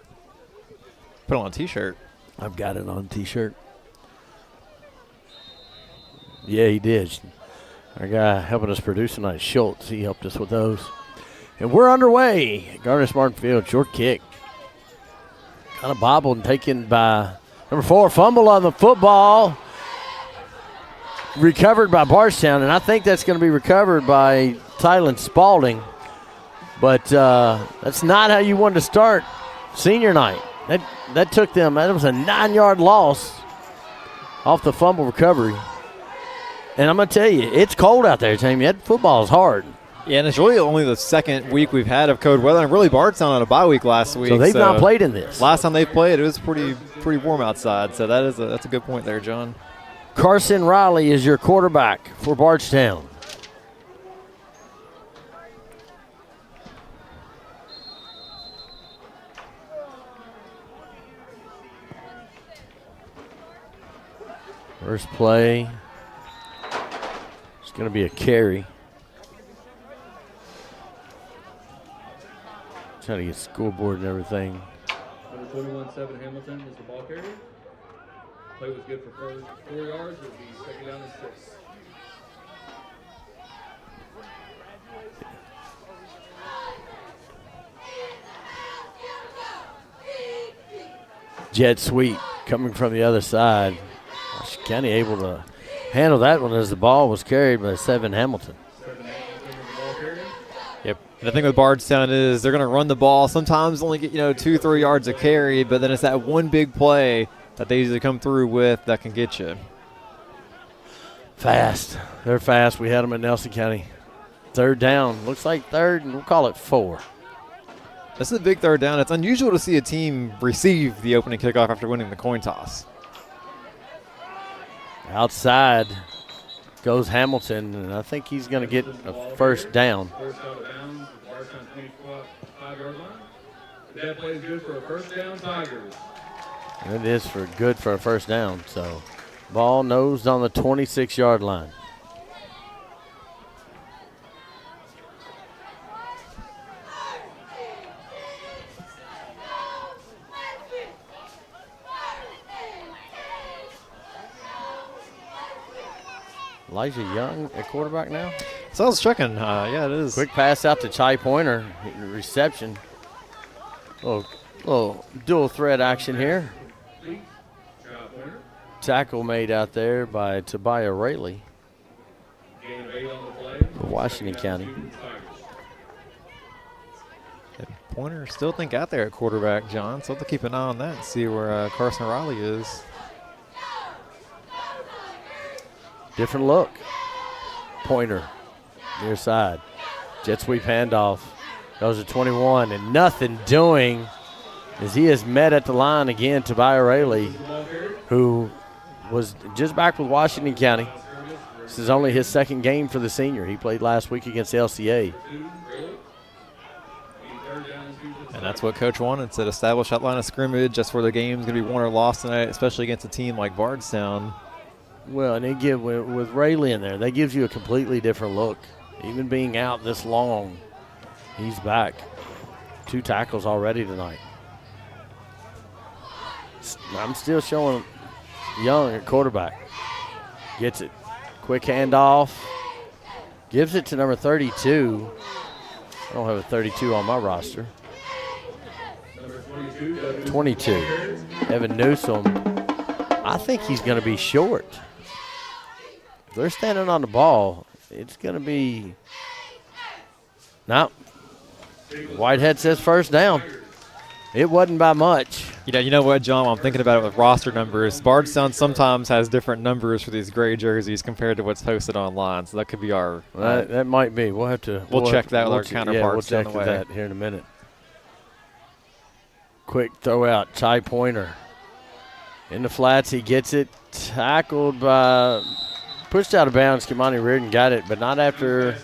Put it on a T-shirt. I've got it on a T-shirt. Yeah, he did. Our guy helping us produce tonight, Schultz, he helped us with those. And we're underway. Garnis Martin Field, short kick. Kind of bobbled and taken by number 4. Fumble on the football. Recovered by Bardstown, and I think that's going to be recovered by Tylen Spalding. But that's not how you wanted to start senior night. That took them, that was a 9-yard loss off the fumble recovery. And I'm going to tell you, it's cold out there, Tammy. That football is hard. Yeah, and it's really only the second week we've had of cold weather. And really, Bardstown on a bye week last week. So they've not played in this. Last time they played, it was pretty warm outside. So that's a good point there, John. Carson Riley is your quarterback for Bardstown. First play. It's going to be a carry. Trying to get scoreboard and everything. Number 21-7 Hamilton is the ball carrier. Play was good for 4 yards. It would be second down and 6. Jet sweep coming from the other side. County able to handle that one as the ball was carried by 7 Hamilton. Yep. And the thing with Bardstown is they're going to run the ball. Sometimes only get 2-3 yards of carry, but then it's that one big play that they usually come through with that can get you. Fast. They're fast. We had them in Nelson County. Third down. Looks like third, and we'll call it 4. This is a big third down. It's unusual to see a team receive the opening kickoff after winning the coin toss. Outside goes Hamilton, and I think he's going to get a first down. First out of bounds, Bardstown 25-yard line. That play is good for a first down, Tigers. It is good for a first down. So ball nosed on the 26-yard line. Elijah Young at quarterback now. So I was checking. Yeah, it is. Quick pass out to Chai Pointer. Reception. Little dual threat action here. Tackle made out there by Tobiah Rayleigh for Washington County. Pointer still think out there at quarterback, John. So we'll have to keep an eye on that and see where Carson Riley is. Different look. Pointer, near side. Jet sweep handoff. Goes to 21, and nothing doing as he is met at the line again. Tobiah Rayleigh, who was just back with Washington County. This is only his second game for the senior. He played last week against LCA. And that's what Coach wanted, to establish that line of scrimmage just where the game's going to be won or lost tonight, especially against a team like Bardstown. Well, and they give with Rayleigh in there, that gives you a completely different look. Even being out this long, he's back. 2 tackles already tonight. I'm still showing Young at quarterback. Gets it. Quick handoff. Gives it to number 32. I don't have a 32 on my roster. 22. Evan Newsom. I think he's going to be short. If they're standing on the ball, it's going to be – no. Whitehead says first down. It wasn't by much. You know what, John? I'm thinking about it with roster numbers. Bardstown sometimes has different numbers for these gray jerseys compared to what's posted online, so that could be our. That might be. We'll have to. We'll check that with our counterparts. Yeah, we'll check that here in a minute. Quick throw out, Chai Pointer in the flats. He gets it tackled by, pushed out of bounds. Kimani Reardon got it, but not after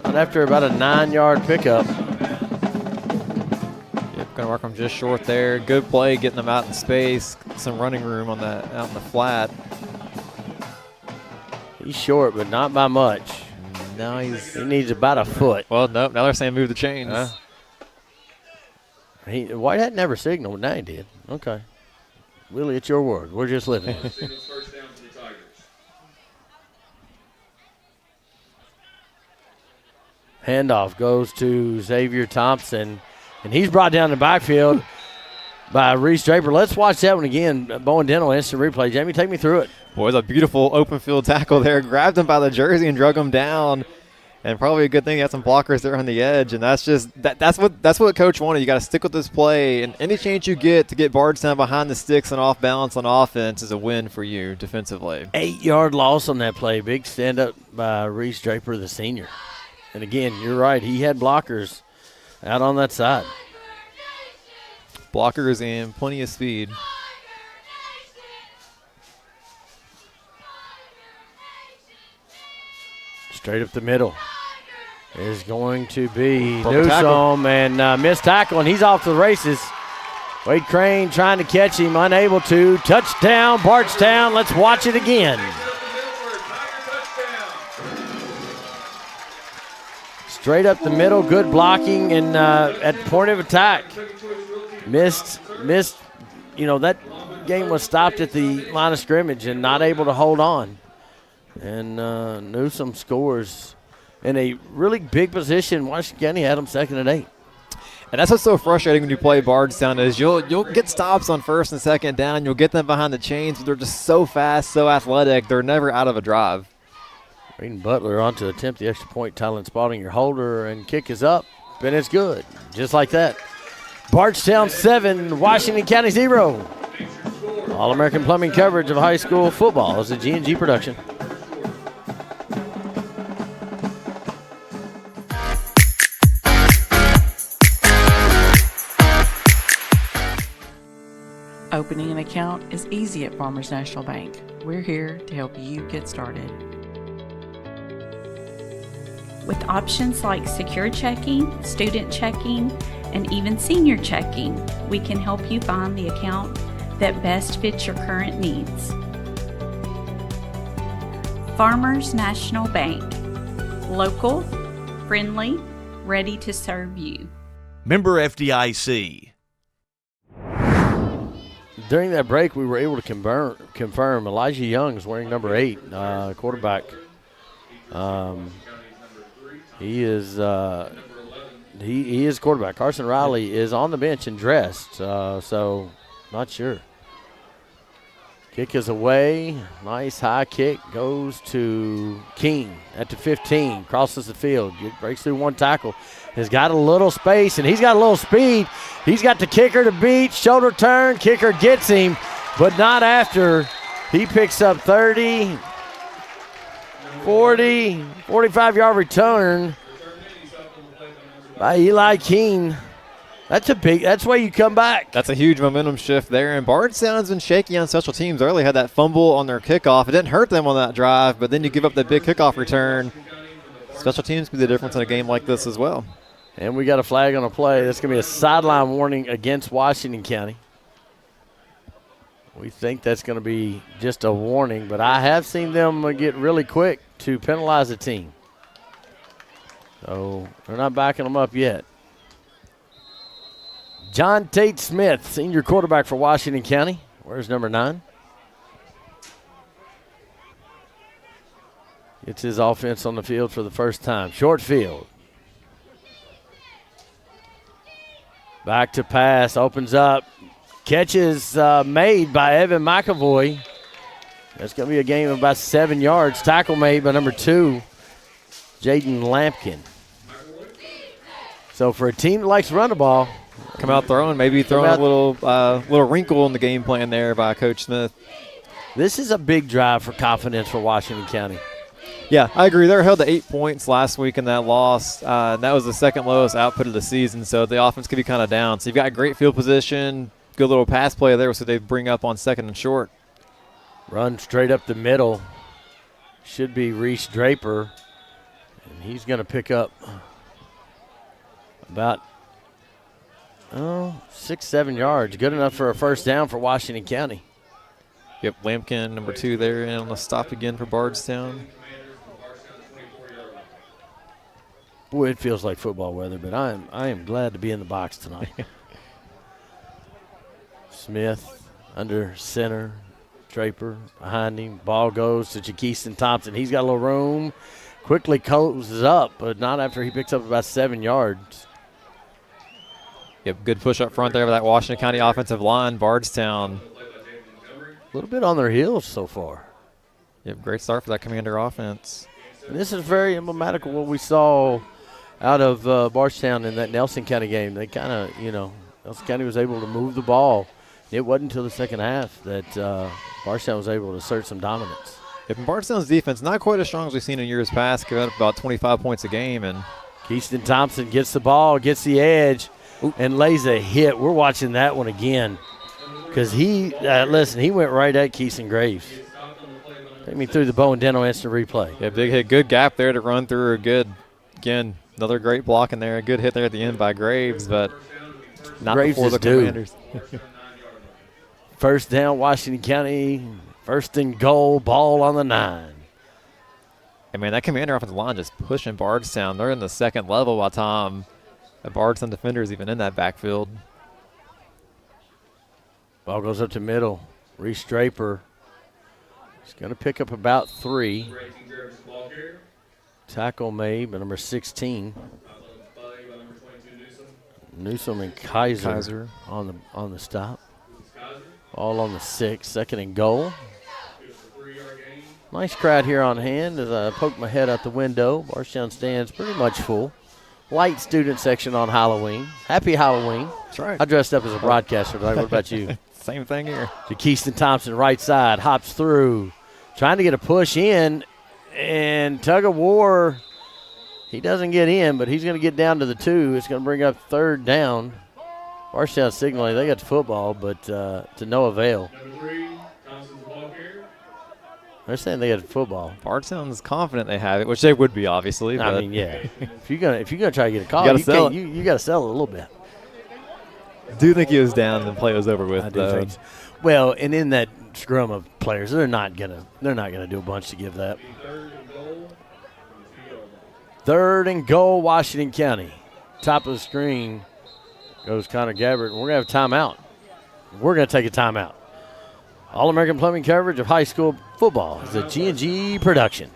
about a 9-yard pickup. Going to work them just short there. Good play, getting them out in space. Some running room on that out in the flat. He's short, but not by much. No, he needs about a foot. Well, no, now they're saying move the chains. Whitehead never signaled. Now he did. Okay. Willie, it's your word. We're just living. Handoff goes to Xavier Thompson. And he's brought down the backfield by Reese Draper. Let's watch that one again. Bowen Dental instant replay. Jamie, take me through it. Boy, it's a beautiful open field tackle there. Grabbed him by the jersey and drug him down. And probably a good thing he had some blockers there on the edge. And that's just that's what Coach wanted. You got to stick with this play. And any chance you get to get Bardstown behind the sticks and off balance on offense is a win for you defensively. 8-yard loss on that play. Big stand up by Reese Draper, the senior. And again, you're right. He had blockers out on that side. Blockers and plenty of speed. Straight up the middle is going to be Newsome, and missed tackle, and he's off to the races. Wade Crane trying to catch him, unable to. Touchdown, Bardstown. Let's watch it again. Straight up the middle, good blocking, and at point of attack. Missed. That game was stopped at the line of scrimmage and not able to hold on. And Newsome scores in a really big position. Washington County had them 2nd and 8. And that's what's so frustrating when you play Bardstown is you'll get stops on 1st and 2nd down. You'll get them behind the chains, but they're just so fast, so athletic. They're never out of a drive. Reed Butler on to attempt the extra point. Tylen Spalding, your holder, and kick is up, and it's good. Just like that. Bardstown 7, Washington County 0. All-American Plumbing coverage of high school football is a G&G production. Opening an account is easy at Farmers National Bank. We're here to help you get started. With options like secure checking, student checking, and even senior checking, we can help you find the account that best fits your current needs. Farmers National Bank. Local, friendly, ready to serve you. Member FDIC. During that break, we were able to confirm Elijah Young's wearing number 8, quarterback. He is quarterback. Carson Riley is on the bench and dressed, so not sure. Kick is away. Nice high kick goes to King at the 15. Crosses the field. Breaks through one tackle. Has got a little space, and he's got a little speed. He's got the kicker to beat. Shoulder turn. Kicker gets him, but not after. He picks up 30, 40, 45-yard return by Eli King. That's why you come back. That's a huge momentum shift there. And Bardstown's been shaky on special teams early. Had that fumble on their kickoff. It didn't hurt them on that drive, but then you give up that big kickoff return. Special teams can be the difference in a game like this as well. And we got a flag on a play. That's going to be a sideline warning against Washington County. We think that's going to be just a warning, but I have seen them get really quick to penalize a team. So they're not backing them up yet. John Tate Smith, senior quarterback for Washington County. Where's number 9? Gets his offense on the field for the first time. Short field. Back to pass, opens up. Catch is made by Evan McAvoy. It's going to be a game of about 7 yards. Tackle made by number 2, Jaden Lampkin. So for a team that likes to run the ball, come out throwing, maybe throwing a little wrinkle in the game plan there by Coach Smith. This is a big drive for confidence for Washington County. Yeah, I agree. They were held to 8 points last week in that loss. And that was the second lowest output of the season, so the offense could be kind of down. So you've got great field position, good little pass play there, so they bring up on 2nd and short. Run straight up the middle. Should be Reese Draper. And he's going to pick up about 6-7 yards. Good enough for a first down for Washington County. Yep, Lampkin, number 2 there, and on the stop again for Bardstown. Boy, it feels like football weather, but I am glad to be in the box tonight. Smith under center. Draper behind him. Ball goes to Jakeiston Thompson. He's got a little room. Quickly closes up, but not after he picks up about 7 yards. Yep, good push up front there for that Washington County offensive line. Bardstown. A little bit on their heels so far. Yep, great start for that Commander offense. And this is very emblematic of what we saw out of Bardstown in that Nelson County game. They kind of, Nelson County was able to move the ball. It wasn't until the second half that Bardstown was able to assert some dominance. Yep, and Bardstown's defense not quite as strong as we've seen in years past, giving up about 25 points a game. And Keyston Thompson gets the ball, gets the edge, and lays a hit. We're watching that one again because he went right at Keyston Graves. Take me through the Bowen Dental instant replay. Yeah, big hit, good gap there to run through. Again, another great block in there. A good hit there at the end by Graves, but not Graves before the Commanders. First down, Washington County. First and goal, ball on the 9. And, man, that Commander offensive line just pushing Bardstown. They're in the second level by the time the Bardstown defender is even in that backfield. Ball goes up to middle. Reese Draper is going to pick up about 3. Tackle made by number 16. Newsom and Kaiser. on the stop. All on the 6. Second and goal. Nice crowd here on hand as I poke my head out the window. Bardstown stands pretty much full. Light student section on Halloween. Happy Halloween. That's right. I dressed up as a broadcaster tonight. What about you? Same thing here. To Keyston Thompson, right side, hops through. Trying to get a push in, and tug of war. He doesn't get in, but he's going to get down to the 2. It's going to bring up third down. Bardstown signaling they got the football, but to no avail. They're saying they got the football. Bardstown's confident they have it, which they would be, obviously. I mean, yeah. if you're gonna try to get a call, you got to sell it a little bit. Do think he was down and the play was over with. I do think so. Well, and in that scrum of players, they're not gonna do a bunch to give that. Third and goal, Washington County. Top of the screen goes Connor Gabbert, and we're going to have a timeout. We're going to take a timeout. All-American Plumbing coverage of high school football is a G&G production.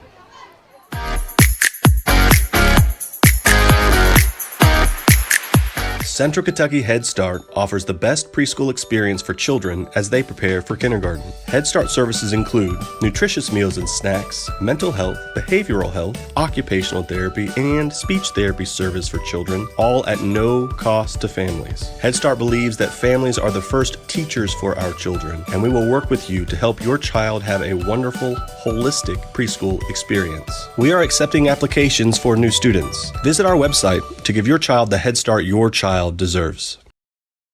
Central Kentucky Head Start offers the best preschool experience for children as they prepare for kindergarten. Head Start services include nutritious meals and snacks, mental health, behavioral health, occupational therapy, and speech therapy service for children, all at no cost to families. Head Start believes that families are the first teachers for our children, and we will work with you to help your child have a wonderful, holistic preschool experience. We are accepting applications for new students. Visit our website to give your child the Head Start your child deserves.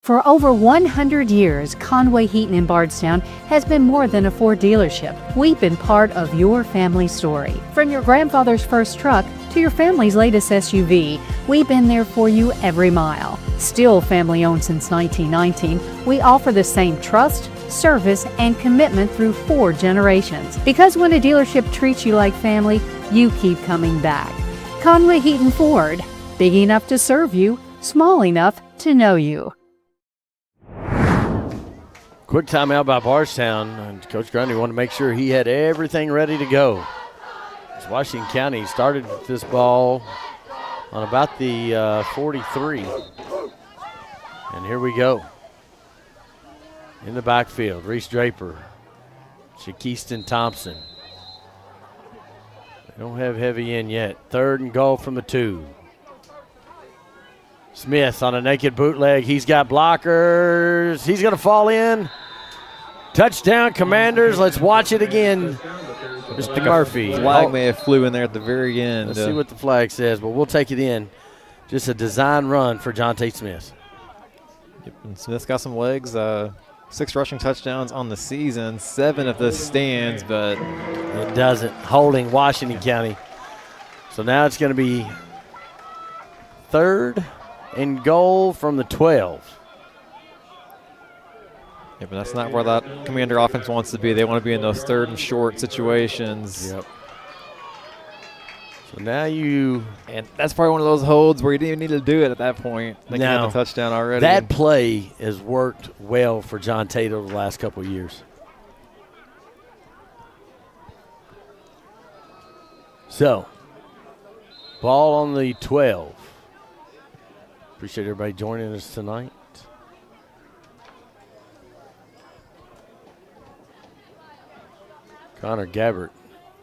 For over 100 years, Conway Heaton in Bardstown has been more than a Ford dealership. We've been part of your family story. From your grandfather's first truck to your family's latest SUV, we've been there for you every mile. Still family owned since 1919, we offer the same trust, service, and commitment through 4 generations. Because when a dealership treats you like family, you keep coming back. Conway Heaton Ford, big enough to serve you, small enough to know you. Quick timeout by Bardstown. And Coach Grundy wanted to make sure he had everything ready to go. As Washington County started with this ball on about the 43. And here we go. In the backfield, Reese Draper Shaquiston Thompson. They don't have heavy in yet. 3rd and goal from the 2. Smith on a naked bootleg. He's got blockers. He's going to fall in. Touchdown, Commanders. Let's watch it again. Mr. Murphy. Flag may have flew in there at the very end. Let's see what the flag says, but we'll take it in. Just a design run for Jonte Smith. Yep, and Smith's got some legs. 6 rushing touchdowns on the season. 7 if this stands, but it doesn't. Holding Washington County. So now it's going to be 3rd and goal from the 12. Yeah, but that's not where that Commander offense wants to be. They want to be in those 3rd and short situations. Yep. So now you... And that's probably one of those holds where you didn't even need to do it at that point. They can have the touchdown already. That play has worked well for John Tate over the last couple of years. So, ball on the 12. Appreciate everybody joining us tonight. Connor Gabbert,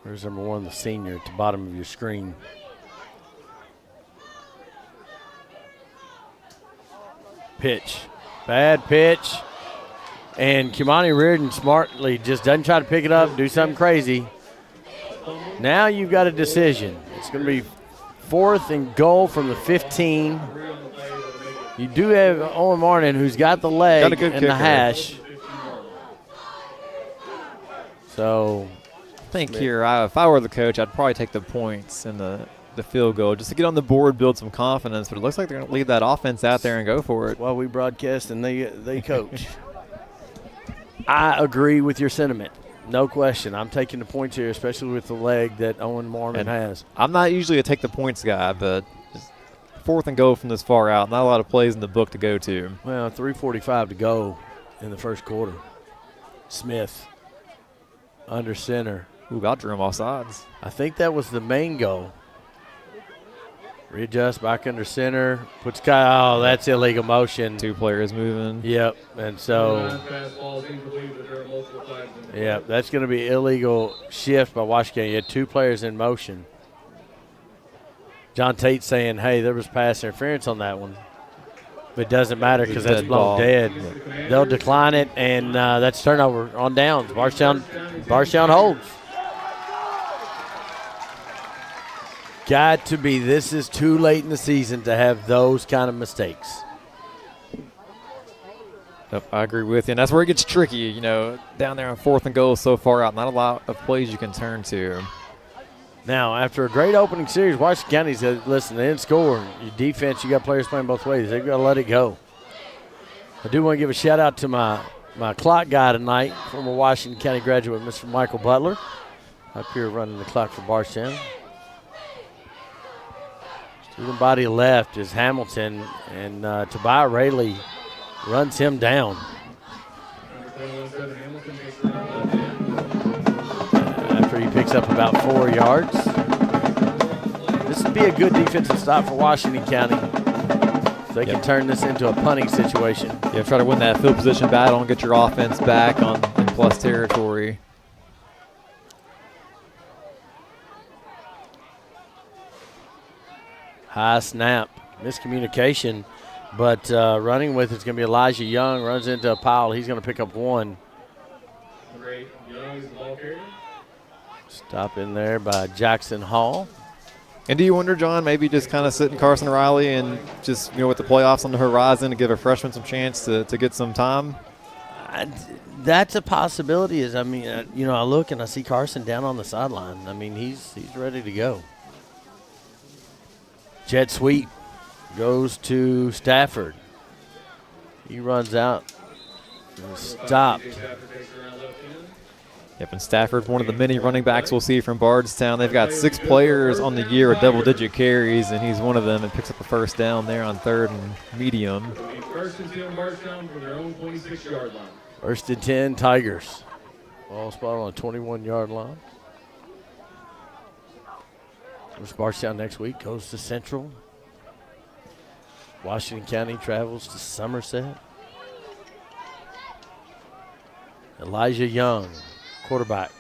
there's number 1, the senior, at the bottom of your screen. Pitch. Bad pitch. And Kimani Reardon smartly just doesn't try to pick it up, do something crazy. Now you've got a decision. It's going to be 4th and goal from the 15. You do have Owen Martin, who's got the leg and the hash. So I think here, if I were the coach, I'd probably take the points and the field goal just to get on the board, build some confidence. But it looks like they're going to leave that offense out there and go for it. Well, we broadcast and they coach. I agree with your sentiment. No question. I'm taking the points here, especially with the leg that Owen Martin has. I'm not usually a take the points guy, but 4th and goal from this far out. Not a lot of plays in the book to go to. Well, 3:45 to go in the first quarter. Smith under center. Ooh, got Jerome off sides. I think that was the main goal. Readjust back under center. Puts oh, that's illegal motion. 2 players moving. Yep, and so yep, that's going to be illegal shift by Washington. You had 2 players in motion. John Tate saying, hey, there was pass interference on that one. But it doesn't matter because that's blown dead. They'll decline it, and that's turnover on downs. Bardstown holds. Got to be. This is too late in the season to have those kind of mistakes. Yep, I agree with you, and that's where it gets tricky. You know, down there on 4th and goal so far out, not a lot of plays you can turn to. Now, after a great opening series, Washington County said, listen, they didn't score. Your defense, you got players playing both ways. They've got to let it go. I do want to give a shout-out to my clock guy tonight, former Washington County graduate, Mr. Michael Butler, up here running the clock for Bardstown. Student body left is Hamilton, and Tobiah Rayleigh runs him down. After he picks up about 4 yards. This would be a good defensive stop for Washington County. So they can turn this into a punting situation. Yeah, try to win that field position battle and get your offense back in plus territory. High snap. Miscommunication. But running with it's going to be Elijah Young. Runs into a pile. He's going to pick up 1. Stop in there by Jackson Hall. And do you wonder, John, maybe just kind of sitting Carson Riley and just, with the playoffs on the horizon to give a freshman some chance to get some time? That's a possibility. I look and I see Carson down on the sideline. I mean, he's ready to go. Jet sweep goes to Stafford. He runs out and stopped. Yep, and Stafford, one of the many running backs we'll see from Bardstown. They've got 6 players on the year with double-digit carries, and he's one of them and picks up a first down there on 3rd and medium. First and 10 Bardstown from their own 26-yard line. First and 10, Tigers. Ball spot on a 21-yard line. Bardstown next week goes to Central. Washington County travels to Somerset. Elijah Young, Quarterback.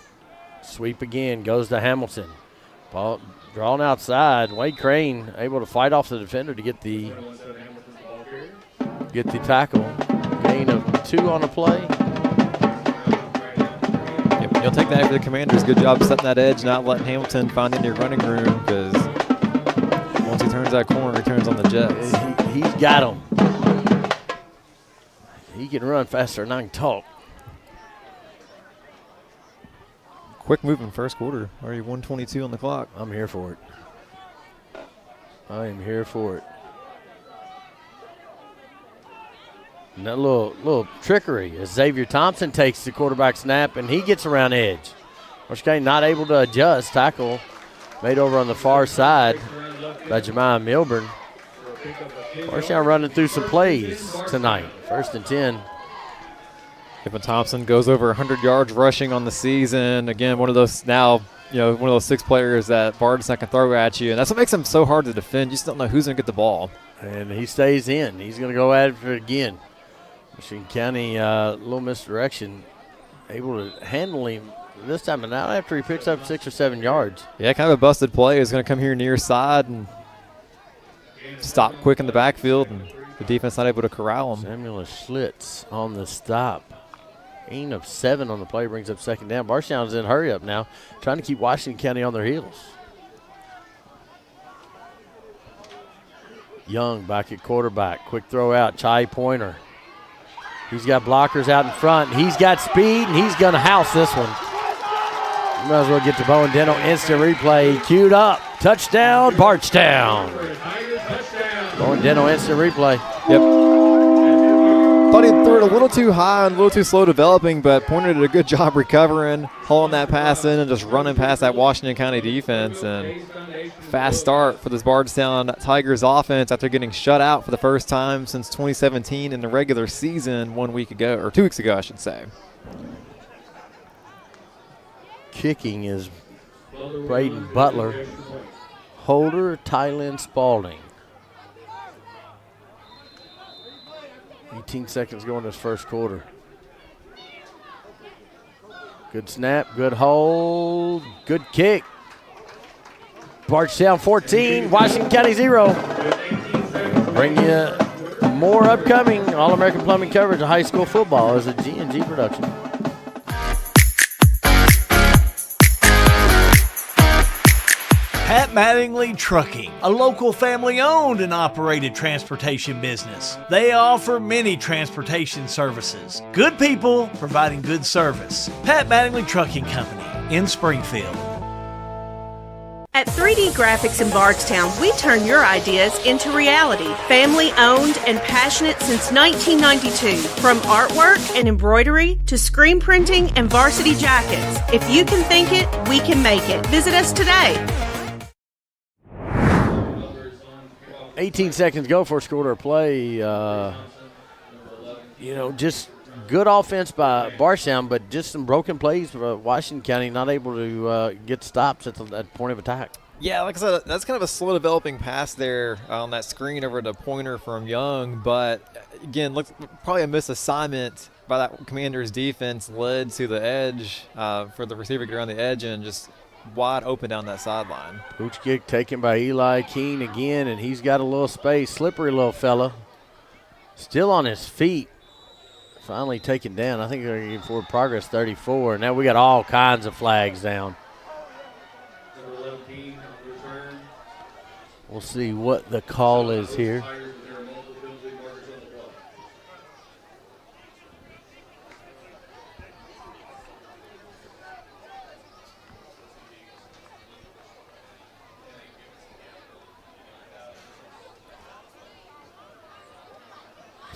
Sweep again, goes to Hamilton. Ball drawn outside. Wade Crane able to fight off the defender to get the tackle. Gain of 2 on the play. Yep, you'll take that for the Commanders. Good job setting that edge, not letting Hamilton find any running room, because once he turns that corner, he turns on the Jets. He's got him. He can run faster than I can talk. Quick moving first quarter. Already 1:22 on the clock. I'm here for it. I am here for it. And that little trickery as Xavier Thompson takes the quarterback snap and he gets around edge. Washington not able to adjust. Tackle made over on the far side by Jemiah Milburn. Washington running through some plays tonight. 1st and 10. Kevin Thompson goes over 100 yards rushing on the season. Again, one of those now, one of those 6 players that Bardstown can throw at you. And that's what makes him so hard to defend. You just don't know who's going to get the ball. And he stays in. He's going to go at it again. Michigan County, little misdirection, able to handle him this time. And now after he picks up 6 or 7 yards. Yeah, kind of a busted play. Is going to come here near side and stop quick in the backfield. And the defense not able to corral him. Samuel Schlitz on the stop. Gain of 7 on the play brings up 2nd down. Bardstown's in hurry up now, trying to keep Washington County on their heels. Young back at quarterback. Quick throw out. Chai Pointer. He's got blockers out in front. He's got speed, and he's going to house this one. You might as well get to Bowen Dental. Instant replay queued up. Touchdown, Bardstown. Bowen Dental instant replay. Yep. Thought he threw it a little too high and a little too slow developing, but Pointer did a good job recovering, hauling that pass in, and just running past that Washington County defense. And fast start for this Bardstown Tigers offense after getting shut out for the first time since 2017 in the regular season 1 week ago, or 2 weeks ago, I should say. Kicking is Braden Butler. Holder, Tylen Spalding. 18 seconds going this first quarter. Good snap, good hold, good kick. Bardstown 14, Washington County 0. Bring you more upcoming All-American Plumbing coverage of high school football as a G&G production. Pat Mattingly Trucking, a local family-owned and operated transportation business. They offer many transportation services. Good people providing good service. Pat Mattingly Trucking Company in Springfield. At 3D Graphics in Bardstown, we turn your ideas into reality. Family-owned and passionate since 1992. From artwork and embroidery to screen printing and varsity jackets. If you can think it, we can make it. Visit us today. 18 seconds go for a quarter of play. Just good offense by Bardstown, but just some broken plays for Washington County, not able to get stops at the point of attack. Yeah, like I said, that's kind of a slow developing pass there on that screen over to Pointer from Young. But, again, probably a misassignment by that Commanders defense led to the edge for the receiver to get around the edge and just wide open down that sideline. Pooch kick taken by Eli Keene again, and he's got a little space. Slippery little fella. Still on his feet. Finally taken down. I think they're going to give forward progress 34. Now we got all kinds of flags down. We'll see what the call is here.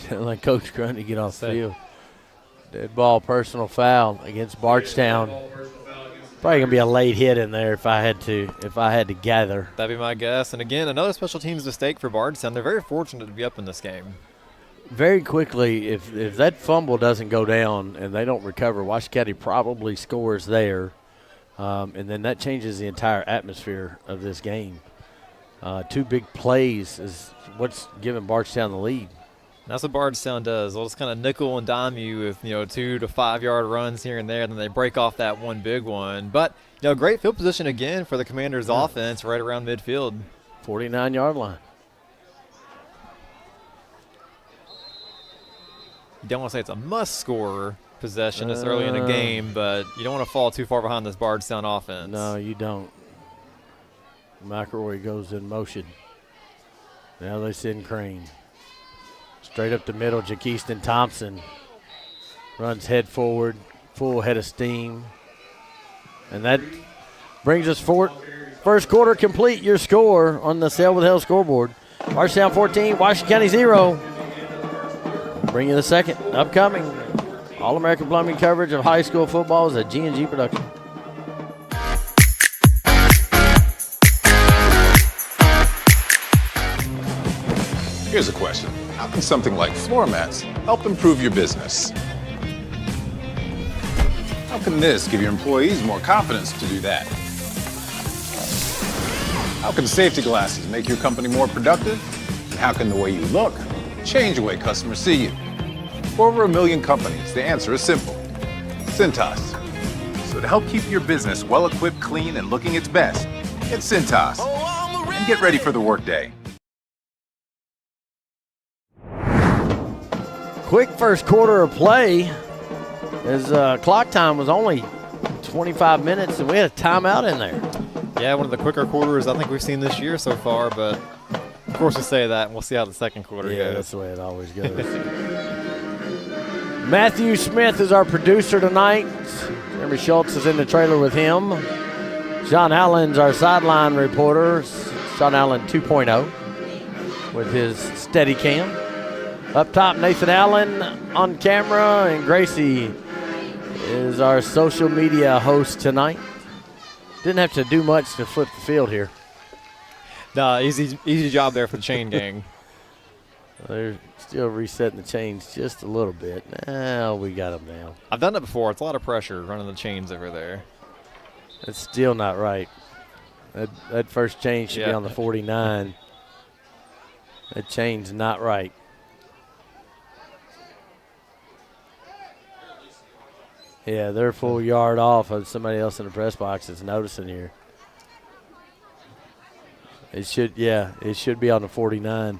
Like Coach Grundy get off the field. Dead ball, personal foul against Bardstown. Probably gonna be a late hit in there if I had to gather. That'd be my guess. And again, another special teams mistake for Bardstown. They're very fortunate to be up in this game. Very quickly, if that fumble doesn't go down and they don't recover, Washington County probably scores there, and then that changes the entire atmosphere of this game. 2 big plays is what's giving Bardstown the lead. That's what Bardstown does. They'll just kind of nickel and dime you with 2 to 5 yard runs here and there, and then they break off that one big one. But great field position again for the Commanders' offense, right around midfield, 49-yard line. You don't want to say it's a must-score possession this early in the game, but you don't want to fall too far behind this Bardstown offense. No, you don't. McElroy goes in motion. Now they send Crane. Straight up the middle, Jakeiston Thompson runs head forward, full head of steam. And that brings us forward. First quarter complete. Your score on the Sail with Hell scoreboard. Bardstown 14, Washington County 0. Bring you the second. Upcoming All-American Plumbing coverage of high school football is a G&G production. Here's a question. How can something like floor mats help improve your business? How can this give your employees more confidence to do that? How can safety glasses make your company more productive? And how can the way you look change the way customers see you? For over 1 million companies, the answer is simple. Cintas. So to help keep your business well-equipped, clean, and looking its best, get Cintas. And get ready for the workday. Quick first quarter of play as clock time was only 25 minutes and we had a timeout in there. Yeah, one of the quicker quarters I think we've seen this year so far, but of course we say that and we'll see how the second quarter goes. Yeah, that's the way it always goes. Matthew Smith is our producer tonight. Jeremy Schultz is in the trailer with him. Sean Allen's our sideline reporter. Sean Allen 2.0 with his steady cam. Up top, Nathan Allen on camera, and Gracie is our social media host tonight. Didn't have to do much to flip the field here. Nah, easy job there for the chain gang. They're still resetting the chains just a little bit. Now we got them now. I've done it before. It's a lot of pressure running the chains over there. It's still not right. That first chain should be on the 49. That chain's not right. Yeah, they're a full yard off of somebody else in the press box that's noticing here. It should be on the 49.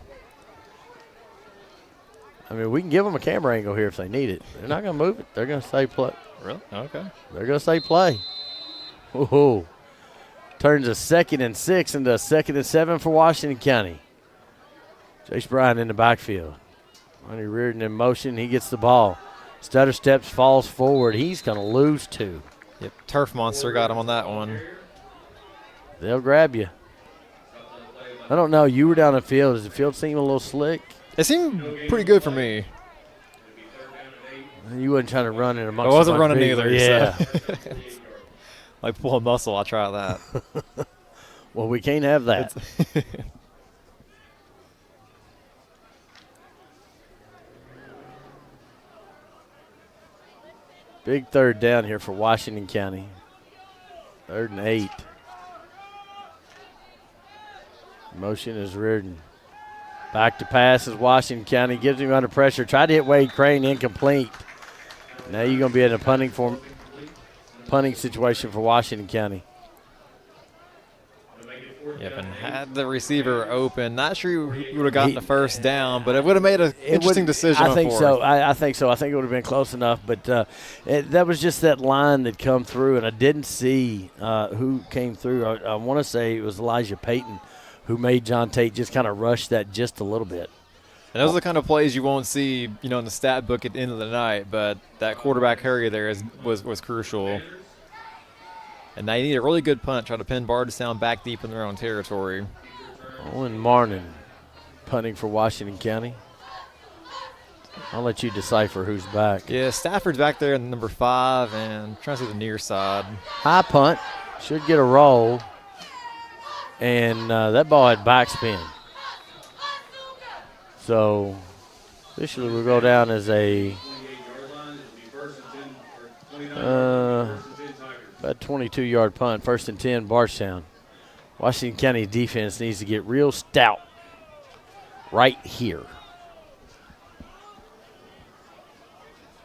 I mean, we can give them a camera angle here if they need it. They're not going to move it. They're going to say play. Really? Okay. They're going to say play. Ooh. Turns a 2nd and 6 into a 2nd and 7 for Washington County. Chase Bryan in the backfield. Ronnie Reardon in motion. He gets the ball. Stutter steps, falls forward. He's going to lose 2. Yep, Turf Monster got him on that one. They'll grab you. I don't know. You were down the field. Does the field seem a little slick? It seemed pretty good for me. You wasn't trying to run in amongst. I wasn't running either. Yeah. So. Like pull a muscle, I'll try that. Well, we can't have that. Big third down here for Washington County. 3rd and 8. Motion is Reardon. Back to pass is Washington County. Gives him under pressure. Tried to hit Wade Crane, incomplete. Now you're going to be in a punting situation for Washington County. Yep, and had the receiver open. Not sure he would have gotten the first down, but it would have made an interesting decision. I think so. I think so. I think it would have been close enough, but that was just that line that come through, and I didn't see who came through. I want to say it was Elijah Payton who made John Tate just kind of rush that just a little bit. And those are the kind of plays you won't see, in the stat book at the end of the night, but that quarterback hurry there was crucial. And they need a really good punt, try to pin Bardstown back deep in their own territory. Owen Marnin punting for Washington County. I'll let you decipher who's back. Yeah, Stafford's back there in number 5 and trying to see the near side. High punt, should get a roll. And that ball had backspin. So officially we'll go down as a about 22-yard punt, 1st and 10, Bardstown. Washington County defense needs to get real stout right here.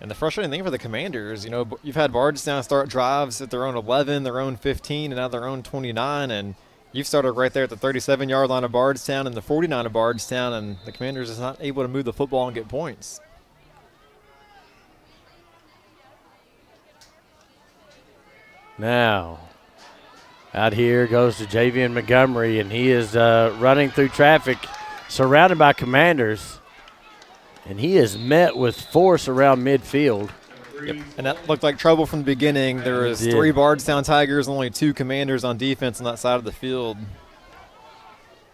And the frustrating thing for the Commanders, you know, you've had Bardstown start drives at their own 11, their own 15, and now their own 29, and you've started right there at the 37-yard line of Bardstown and the 49 of Bardstown, and the Commanders is not able to move the football and get points. Now, out here goes to Javian Montgomery, and he is running through traffic, surrounded by Commanders, and he is met with force around midfield. Yep. And that looked like trouble from the beginning. There was 3 Bardstown Tigers, only 2 Commanders on defense on that side of the field.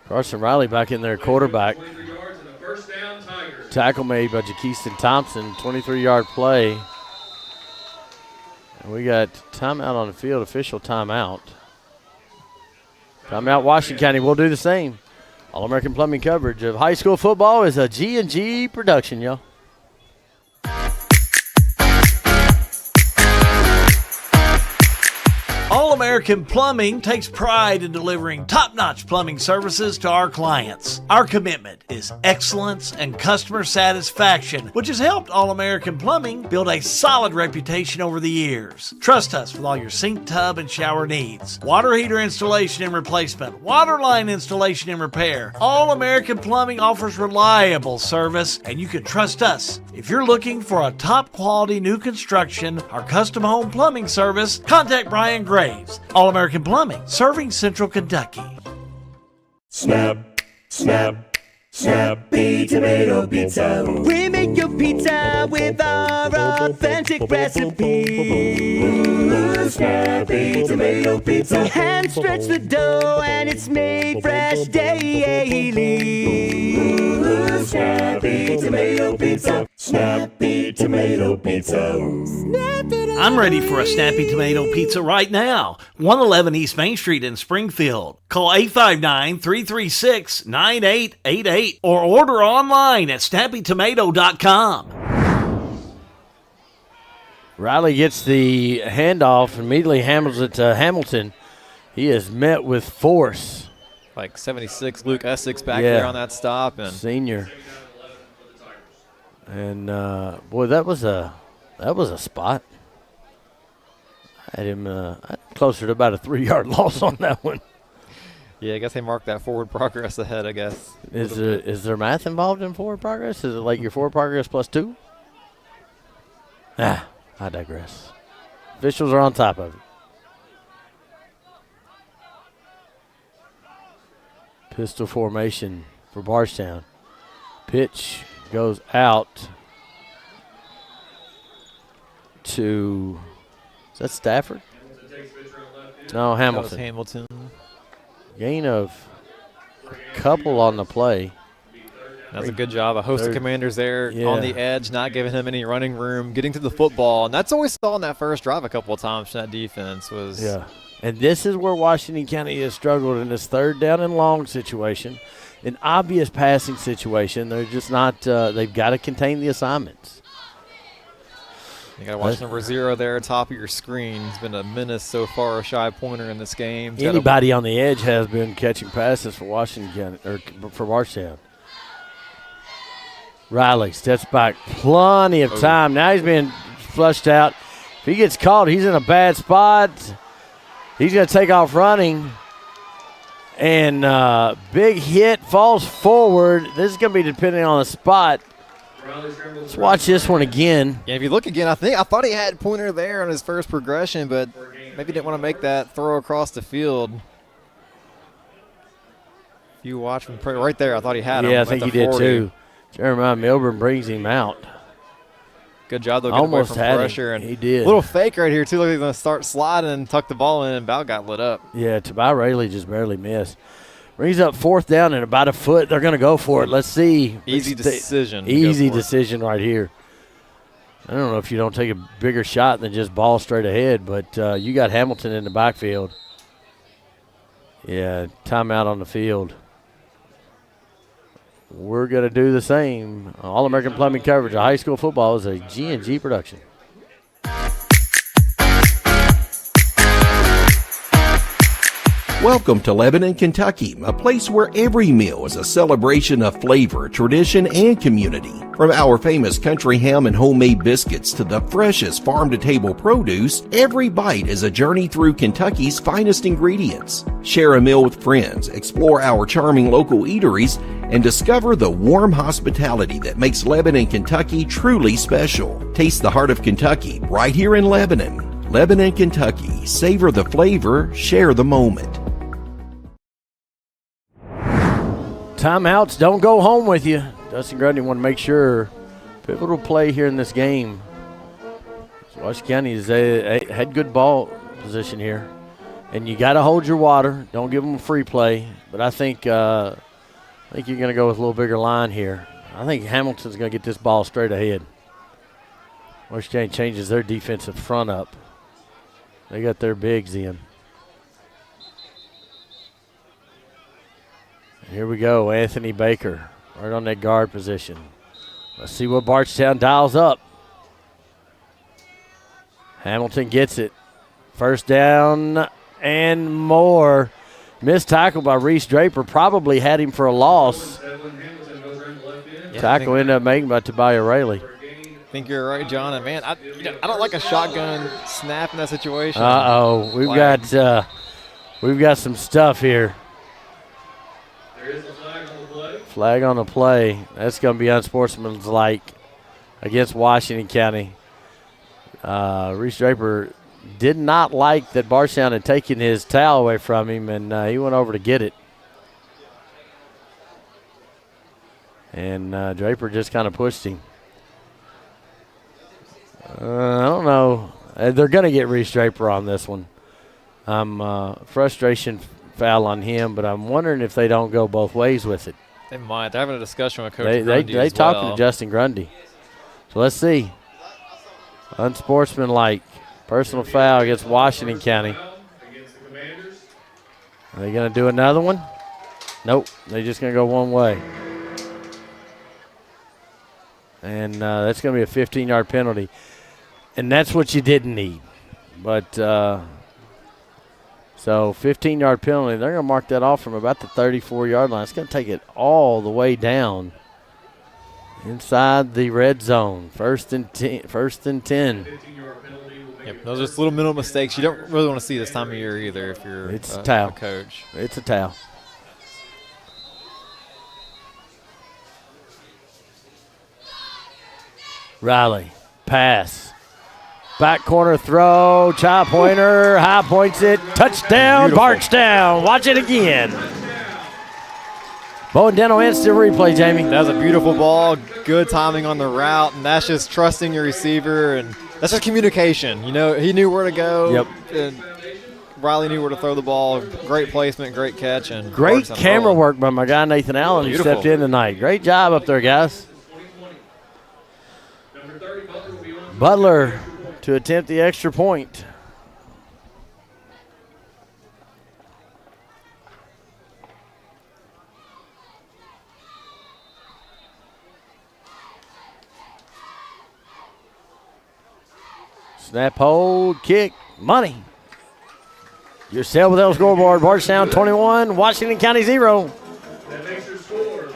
Carson Riley back in there, quarterback. Tackle made by Jakeiston Thompson, 23-yard play. And we got timeout on the field, official timeout. Timeout Washington County. We'll do the same. All-American Plumbing coverage of high school football is a G&G production, y'all. All-American Plumbing takes pride in delivering top-notch plumbing services to our clients. Our commitment is excellence and customer satisfaction, which has helped All-American Plumbing build a solid reputation over the years. Trust us with all your sink, tub, and shower needs. Water heater installation and replacement, water line installation and repair. All-American Plumbing offers reliable service, and you can trust us. If you're looking for a top-quality new construction or custom home plumbing service, contact Brian Graves. All-American Plumbing, serving Central Kentucky. Snap, snap, Snappy Tomato Pizza. We make your pizza with our authentic recipe. Snappy Tomato Pizza. We hand stretch the dough and it's made fresh daily. Snappy Tomato Pizza. Snappy Tomato Pizza. I'm ready for a Snappy Tomato Pizza right now. 111 East Main Street in Springfield. Call 859-336-9888 or order online at snappytomato.com. Riley gets the handoff, immediately handles it to Hamilton. He is met with force. Like 76 Luke Essex back there on that stop. And senior. And, boy, that was a spot. I had him closer to about a 3-yard loss on that one. Yeah, I guess they marked that forward progress ahead, I guess. Is there math involved in forward progress? Is it like your forward progress plus 2? I digress. Officials are on top of it. Pistol formation for Bardstown. Pitch goes out to, is that Stafford? No, Hamilton. That was Hamilton. Gain of a couple on the play. That's a good job. A host of Commanders there on the edge, not giving him any running room, getting to the football. And that's always saw in that first drive a couple of times from that defense was. Yeah. And this is where Washington County has struggled in this 3rd down and long situation. An obvious passing situation. They're just not, they've got to contain the assignments. You got to watch number 0 there, top of your screen. He's been a menace so far, a shy pointer in this game. Anybody on the edge has been catching passes for Washington County, or for Bardstown. Riley steps back, plenty of time. Now he's being flushed out. If he gets caught, he's in a bad spot. He's going to take off running. And big hit, falls forward. This is going to be depending on the spot. Let's watch this one again. Yeah, if you look again, I thought he had pointer there on his first progression, but maybe didn't want to make that throw across the field. If you watch from right there, I thought he had him. Yeah, I think he did too. Jeremiah Milburn brings him out. Good job, though, getting away from pressure. And he did. A little fake right here, too. Look like he's going to start sliding and tuck the ball in, and Bow got lit up. Yeah, Tobias Rayleigh just barely missed. Brings up 4th down and about a foot. They're going to go for it. Let's see. Easy decision. Easy decision right here. I don't know if you don't take a bigger shot than just ball straight ahead, but you got Hamilton in the backfield. Yeah, timeout on the field. We're going to do the same. All-American Plumbing coverage of high school football is a G&G production. Welcome to Lebanon, Kentucky, a place where every meal is a celebration of flavor, tradition, and community. From our famous country ham and homemade biscuits to the freshest farm-to-table produce, every bite is a journey through Kentucky's finest ingredients. Share a meal with friends, explore our charming local eateries, and discover the warm hospitality that makes Lebanon, Kentucky truly special. Taste the heart of Kentucky right here in Lebanon. Lebanon, Kentucky. Savor the flavor, share the moment. Timeouts don't go home with you. Dustin Grundy want to make sure pivotal play here in this game. Washington County has had good ball position here. And you got to hold your water. Don't give them a free play. But I think you're going to go with a little bigger line here. I think Hamilton's going to get this ball straight ahead. Washington County changes their defensive front up. They got their bigs in. Here we go, Anthony Baker, right on that guard position. Let's see what Bardstown dials up. Hamilton gets it. First down and more. Missed tackle by Reese Draper. Probably had him for a loss. Tackle ended up making by Tobiah Rayleigh. I think you're right, John. And, man, I don't like a shotgun snap in that situation. Uh-oh. We've got some stuff here. There is a flag on the play. Flag on the play. That's going to be unsportsmanlike against Washington County. Reese Draper did not like that Bardstown had taken his towel away from him, and he went over to get it. And Draper just kind of pushed him. I don't know. They're going to get Reese Draper on this one. Frustration foul on him, but I'm wondering if they don't go both ways with it. They might. They're having a discussion with Coach Grundy They talking to Justin Grundy. So let's see. Unsportsmanlike. Personal foul against Washington County. Are they going to do another one? Nope. They're just going to go one way. And that's going to be a 15-yard penalty. And that's what you didn't need. But so 15-yard penalty. They're going to mark that off from about the 34-yard line. It's going to take it all the way down inside the red zone. First and 10. Yep, those are just little mental mistakes you don't really want to see this time of year either if you're a coach. It's a towel. Riley, pass. Back corner throw, child pointer, high points it, touchdown, Bardstown. Watch it again. Bowen Dental instant replay, Jamie. That was a beautiful ball, good timing on the route, and that's just trusting your receiver, and that's just communication. You know, he knew where to go. Yep. And Riley knew where to throw the ball. Great placement, great catch, and great camera work by my guy Nathan Allen, who stepped in tonight. Great job up there, guys. Butler to attempt the extra point. Snap, hold, kick, money. Your Selvedale scoreboard, Bardstown 21, Washington County 0.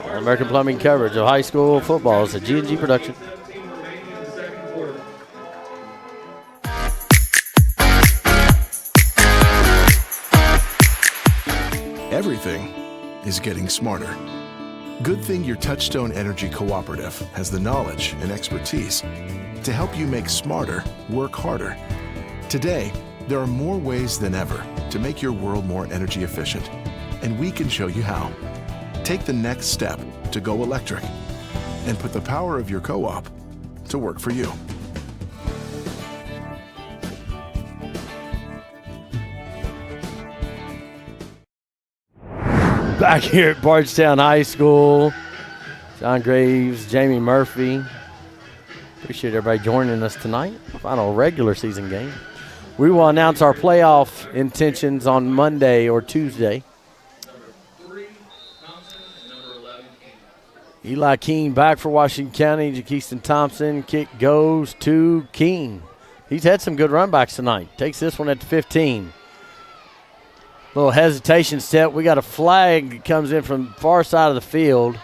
All-American Plumbing coverage of high school football is a G&G production. Everything is getting smarter. Good thing your Touchstone Energy Cooperative has the knowledge and expertise to help you make smarter work harder. Today, there are more ways than ever to make your world more energy efficient, and we can show you how. Take the next step to go electric and put the power of your co-op to work for you. Back here at Bardstown High School, John Graves, Jamie Murphy. Appreciate everybody joining us tonight. Final regular season game. We will announce our playoff intentions on Monday or Tuesday. Eli Keene back for Washington County. Jakeiston Thompson. Kick goes to Keene. He's had some good run backs tonight. Takes this one at the 15. Little hesitation step. We got a flag that comes in from far side of the field.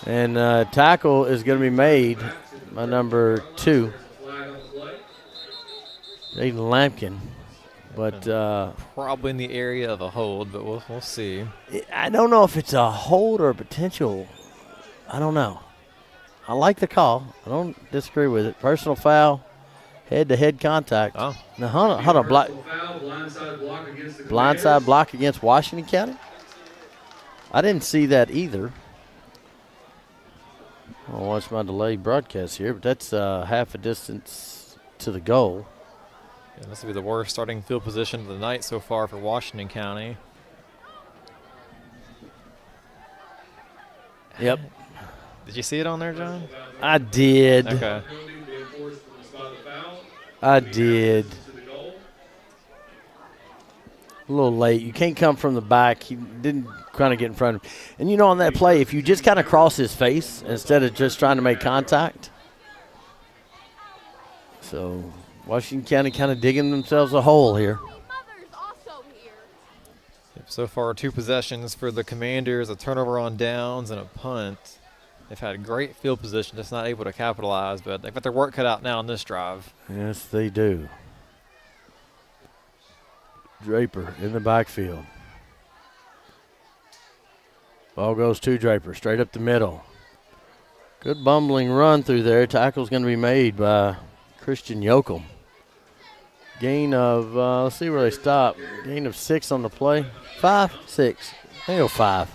And tackle is going to be made by number 2, Jaden Lampkin. But probably in the area of a hold, but we'll see. I don't know if it's a hold or a potential. I don't know. I like the call. I don't disagree with it. Personal foul, head-to-head contact. Oh. Now, hold on. Blindside block against Washington County? I didn't see that either. I'll watch my delayed broadcast here, but that's half a distance to the goal. Yeah, this will be the worst starting field position of the night so far for Washington County. Yep. Did you see it on there, John? I did. Okay. I did. A little late. You can't come from the back. He didn't kind of get in front of him. And, you know, on that play, if you just kind of cross his face instead of just trying to make contact. So Washington County kind of digging themselves a hole here. So far, 2 possessions for the Commanders, a turnover on downs and a punt. They've had great field position, just not able to capitalize, but they've got their work cut out now on this drive. Yes, they do. Draper in the backfield. Ball goes to Draper, straight up the middle. Good bumbling run through there. Tackle's going to be made by Christian Yoakum. Gain of, let's see where they stop. Gain of 6 on the play. 5, 6. They go 5.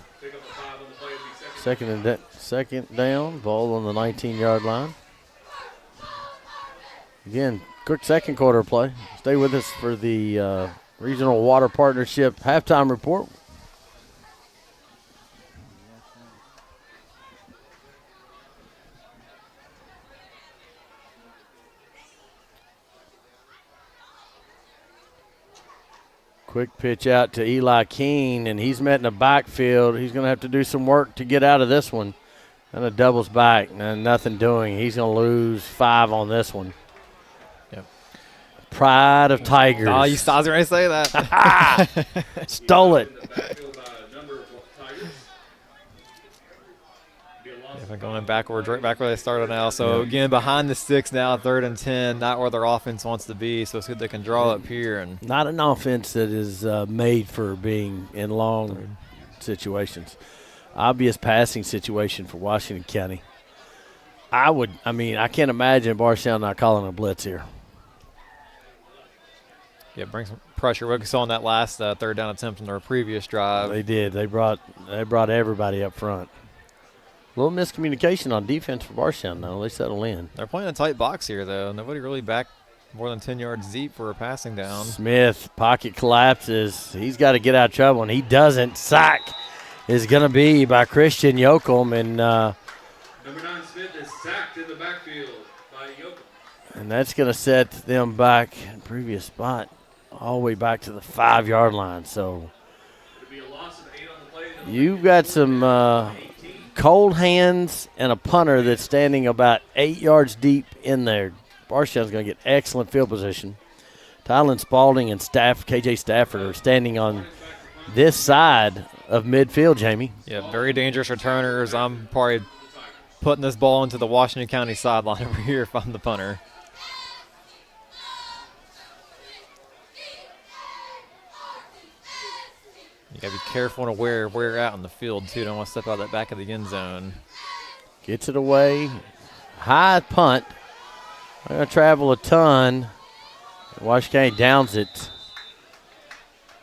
Second down. Ball on the 19-yard line. Again, quick second quarter play. Stay with us for the Regional Water Partnership halftime report. Quick pitch out to Eli Keene, and he's met in the backfield. He's going to have to do some work to get out of this one. And it doubles back, and nothing doing. He's going to lose 5 on this one. Yep. Pride of Tigers. Oh, I was going to say that. Stole it. Going backwards, right back where they started now. So, again, behind the 6 now, 3rd and 10, not where their offense wants to be. So, see if they can draw up here. And not an offense that is made for being in long situations. Obvious passing situation for Washington County. I can't imagine Bardstown not calling a blitz here. Yeah, bring some pressure. We saw on that last 3rd down attempt in their previous drive. They did. They brought everybody up front. A little miscommunication on defense for Bardstown, though. They settle in. They're playing a tight box here, though. Nobody really back more than 10 yards deep for a passing down. Smith, pocket collapses. He's got to get out of trouble, and he doesn't. Sack is going to be by Christian Yoakum. And number 9 Smith is sacked in the backfield by Yoakum. And that's going to set them back in previous spot all the way back to the 5-yard line. So It'll be a loss of 8 on the play. you've got some cold hands and a punter that's standing about 8 yards deep in there. Bardstown's going to get excellent field position. Tylen Spalding and KJ Stafford are standing on this side of midfield, Jamie. Yeah, very dangerous returners. I'm probably putting this ball into the Washington County sideline over here if I'm the punter. You got to be careful to wear out in the field, too. Don't want to step out of that back of the end zone. Gets it away. High punt. They're going to travel a ton. Washington County downs it.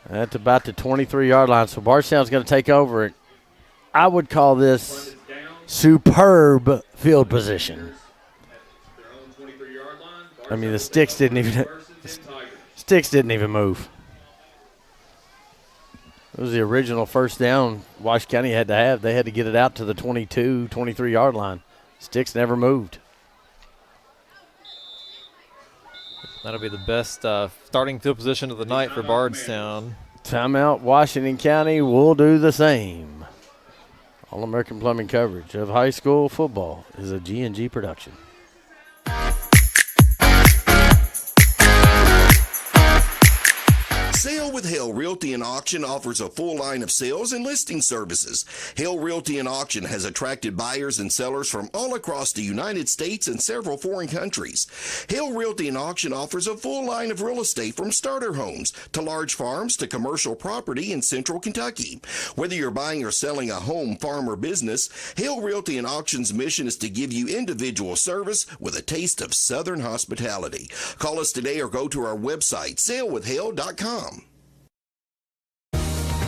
That's about the 23-yard line. So Bardstown's going to take over it. I would call this superb field position. I mean, the sticks didn't even move. It was the original first down Washington County had to have. They had to get it out to the 22, 23-yard line. Sticks never moved. That'll be the best starting field position of the night for Bardstown. Timeout. Washington County will do the same. All-American Plumbing coverage of high school football is a G&G production. Sale with Hale Realty and Auction offers a full line of sales and listing services. Hale Realty and Auction has attracted buyers and sellers from all across the United States and several foreign countries. Hale Realty and Auction offers a full line of real estate from starter homes to large farms to commercial property in central Kentucky. Whether you're buying or selling a home, farm, or business, Hale Realty and Auction's mission is to give you individual service with a taste of Southern hospitality. Call us today or go to our website, salewithhale.com.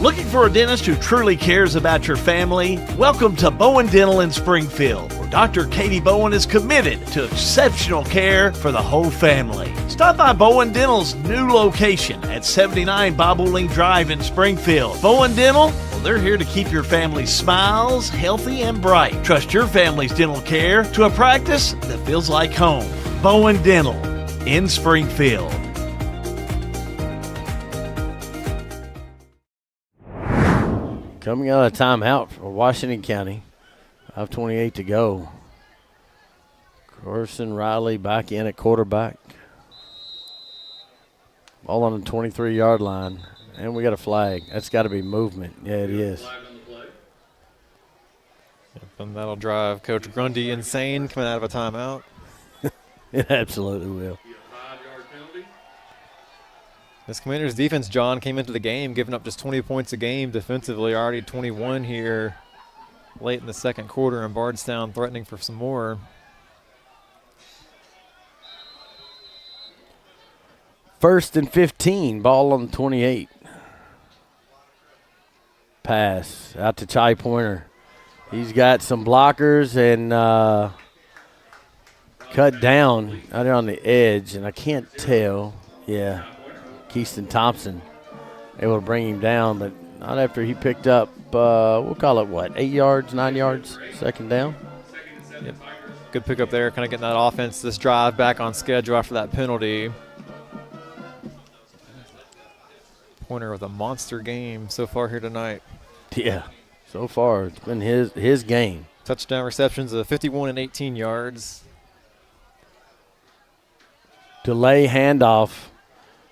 Looking for a dentist who truly cares about your family? Welcome to Bowen Dental in Springfield, where Dr. Katie Bowen is committed to exceptional care for the whole family. Stop by Bowen Dental's new location at 79 Bobolink Drive in Springfield. Bowen Dental, well, they're here to keep your family's smiles healthy and bright. Trust your family's dental care to a practice that feels like home. Bowen Dental in Springfield. Coming out of timeout for Washington County. 5:28 to go. Carson Riley back in at quarterback. Ball on the 23-yard line. And we got a flag. That's got to be movement. Yeah, it is. And that'll drive Coach Grundy insane coming out of a timeout. It absolutely will. This Commanders defense, John, came into the game giving up just 20 points a game defensively, already 21 here late in the second quarter, and Bardstown threatening for some more. First and 15, ball on the 28. Pass out to Chai Pointer. He's got some blockers and cut down out there on the edge, and I can't tell. Yeah. Keyston Thompson able to bring him down, but not after he picked up, we'll call it what, 8 yards, 9 yards, second down? Yep. Good pickup there, kind of getting that offense, this drive back on schedule after that penalty. Pointer with a monster game so far here tonight. Yeah, so far it's been his game. Touchdown receptions of 51 and 18 yards. Delay handoff.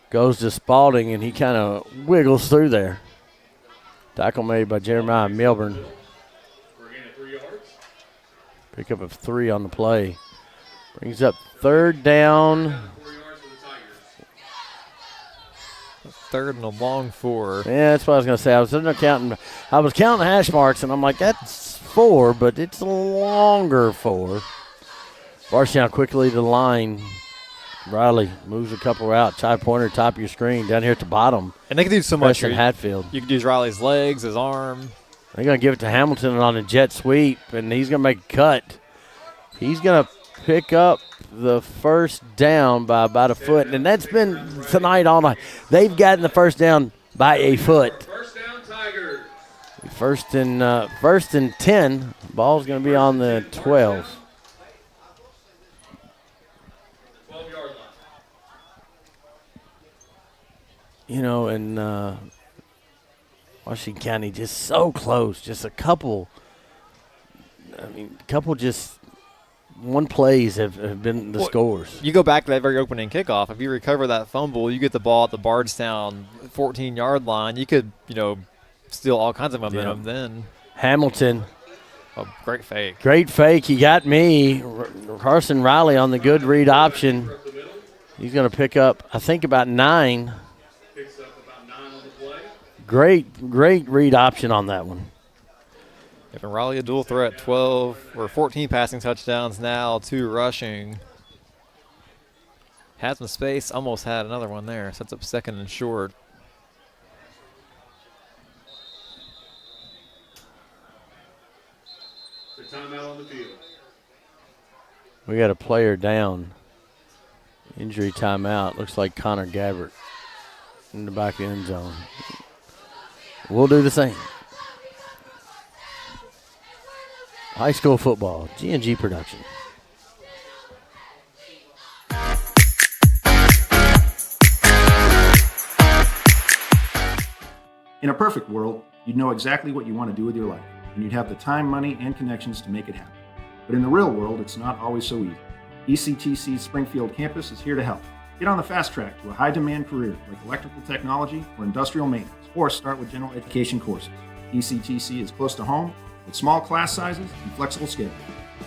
Goes to Spalding, and he kind of wiggles through there. Tackle made by Jeremiah Milburn. Pick up a 3 on the play. Brings up third down. Third and a long 4. Yeah, that's what I was going to say. I was sitting there counting. I was counting hash marks, and I'm like, that's 4, but it's a longer 4. Bardstown quickly to the line. Riley moves a couple out. Chai Pointer, top of your screen, down here at the bottom. And they can do so much here. Hatfield. You can use Riley's legs, his arm. They're going to give it to Hamilton on a jet sweep, and he's going to make a cut. He's going to pick up the first down by about a foot, and that's been tonight all night. They've gotten the first down by a foot. First down, Tigers. First and 10. Ball's going to be on the 12. You know, and Washington County just so close. Just a couple just one plays have been the scores. You go back to that very opening kickoff. If you recover that fumble, you get the ball at the Bardstown 14-yard line. You could, steal all kinds of momentum then. Hamilton. Oh, great fake. Great fake. He got me. Carson Riley on the good read option. He's going to pick up, I think, about 9. Great read option on that one. Giving Raleigh a dual threat, 14 passing touchdowns now, 2 rushing. Had some space, almost had another one there. Sets up second and short. Timeout on the field. We got a player down. Injury timeout. Looks like Connor Gabbert in the back end zone. We'll do the same. High school football, G&G production. In a perfect world, you'd know exactly what you want to do with your life, and you'd have the time, money, and connections to make it happen. But in the real world, it's not always so easy. ECTC's Springfield campus is here to help. Get on the fast track to a high-demand career like electrical technology or industrial maintenance, or start with general education courses. ECTC is close to home with small class sizes and flexible schedules.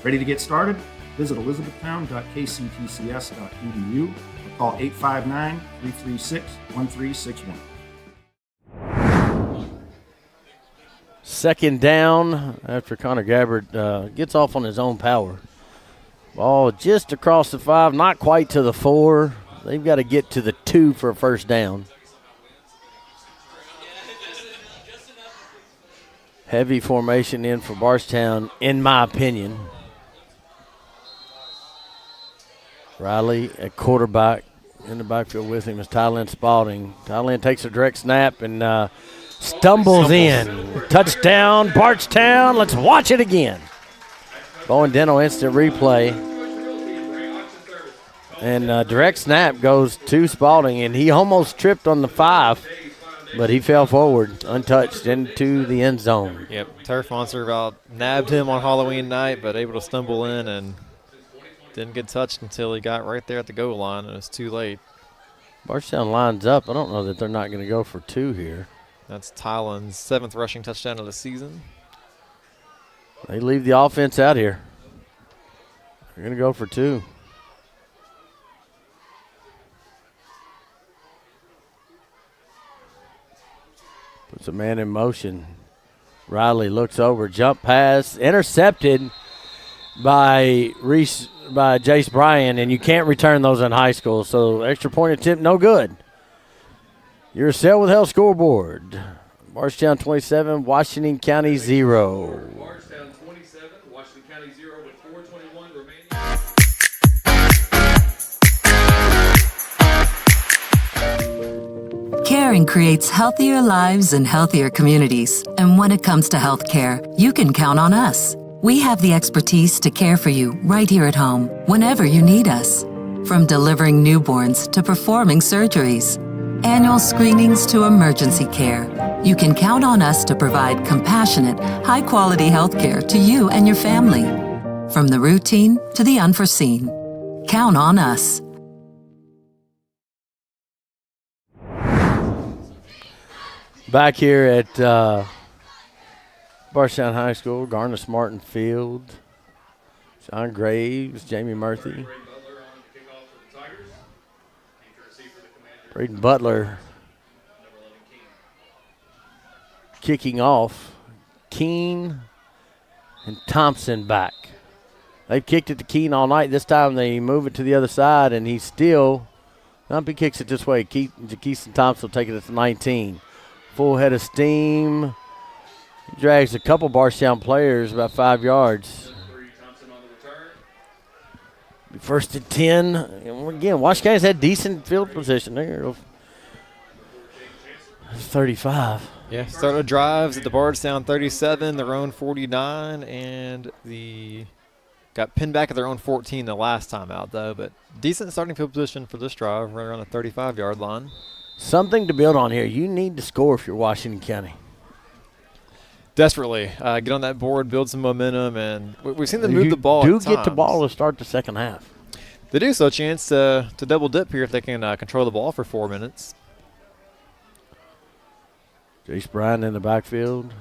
Ready to get started? Visit elizabethtown.kctcs.edu or call 859-336-1361. Second down after Connor Gabbard gets off on his own power. Ball just across the 5, not quite to the 4. They've got to get to the 2 for a first down. Heavy formation in for Bardstown, in my opinion. Riley at quarterback. In the backfield with him is Tylen Spalding. Tylen takes a direct snap and stumbles in. Touchdown, Bardstown. Let's watch it again. Bowen Dental instant replay. And direct snap goes to Spalding, and he almost tripped on the 5, but he fell forward, untouched, into the end zone. Yep, Turf Monster about nabbed him on Halloween night, but able to stumble in and didn't get touched until he got right there at the goal line, and it's too late. Bardstown lines up. I don't know that they're not going to go for 2 here. That's Tylen's 7th rushing touchdown of the season. They leave the offense out here. They're going to go for 2. Puts a man in motion. Riley looks over, jump pass, intercepted by Jace Bryan, and you can't return those in high school. So extra point attempt, no good. Your Sale with Hell scoreboard. Bardstown 27, Washington County 0. Bardstown 27, Washington County 0 with 4:21 remaining. Caring creates healthier lives and healthier communities. And when it comes to healthcare, you can count on us. We have the expertise to care for you right here at home, whenever you need us. From delivering newborns to performing surgeries, annual screenings to emergency care, you can count on us to provide compassionate, high-quality healthcare to you and your family. From the routine to the unforeseen, count on us. Back here at Bardstown High School, Garnis Martin Field, John Graves, Jamie Murphy. Braden Butler kicking off. Keene and Thompson back. They've kicked it to Keene all night. This time they move it to the other side, and he still, he kicks it this way. Keeson Thompson will take it to 19. Full head of steam. He drags a couple Bardstown players about 5 yards. First and 10. And again, Washington County's had decent field position there. 35. Yeah, started drives at the Bardstown 37, their own 49, and got pinned back at their own 14 the last time out, though. But decent starting field position for this drive, right around the 35-yard line. Something to build on here. You need to score if you're Washington County. Desperately. Get on that board, build some momentum, and we've seen them move the ball You at do get the times. ball to start the second half. They do, so a chance to double dip here if they can control the ball for 4 minutes. Jace Bryan in the backfield.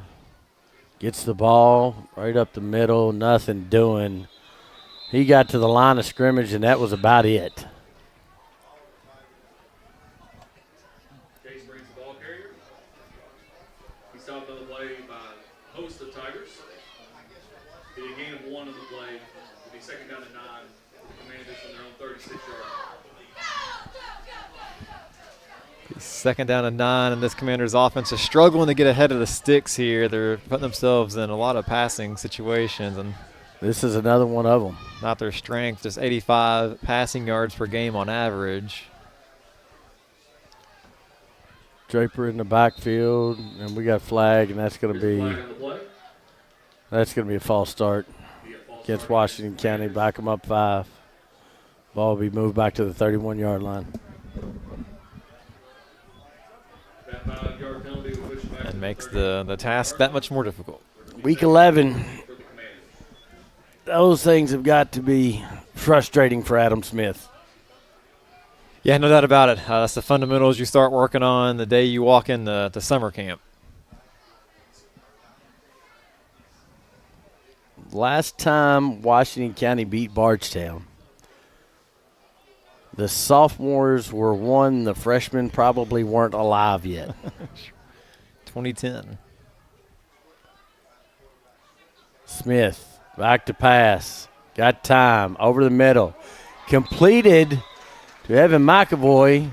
Gets the ball right up the middle, nothing doing. He got to the line of scrimmage, and that was about it. Case brings the ball carrier. He stopped on the play by a host of Tigers. Be a gain of 1 on the play. It'll be second down and 9. Commanders from their own 36-yard. Second down and 9, and this Commander's offense is struggling to get ahead of the sticks here. They're putting themselves in a lot of passing situations, and this is another one of them. Not their strength, just 85 passing yards per game on average. Draper in the backfield, and we got flag, and that's going to be a false start against Washington County. Back them up 5. Ball will be moved back to the 31-yard line. And makes the task that much more difficult. Week 11. Those things have got to be frustrating for Adam Smith. Yeah, no doubt about it. That's the fundamentals you start working on the day you walk in the summer camp. Last time Washington County beat Bardstown, the sophomores were one. The freshmen probably weren't alive yet. 2010. Smith, back to pass. Got time. Over the middle. Completed to Evan McAvoy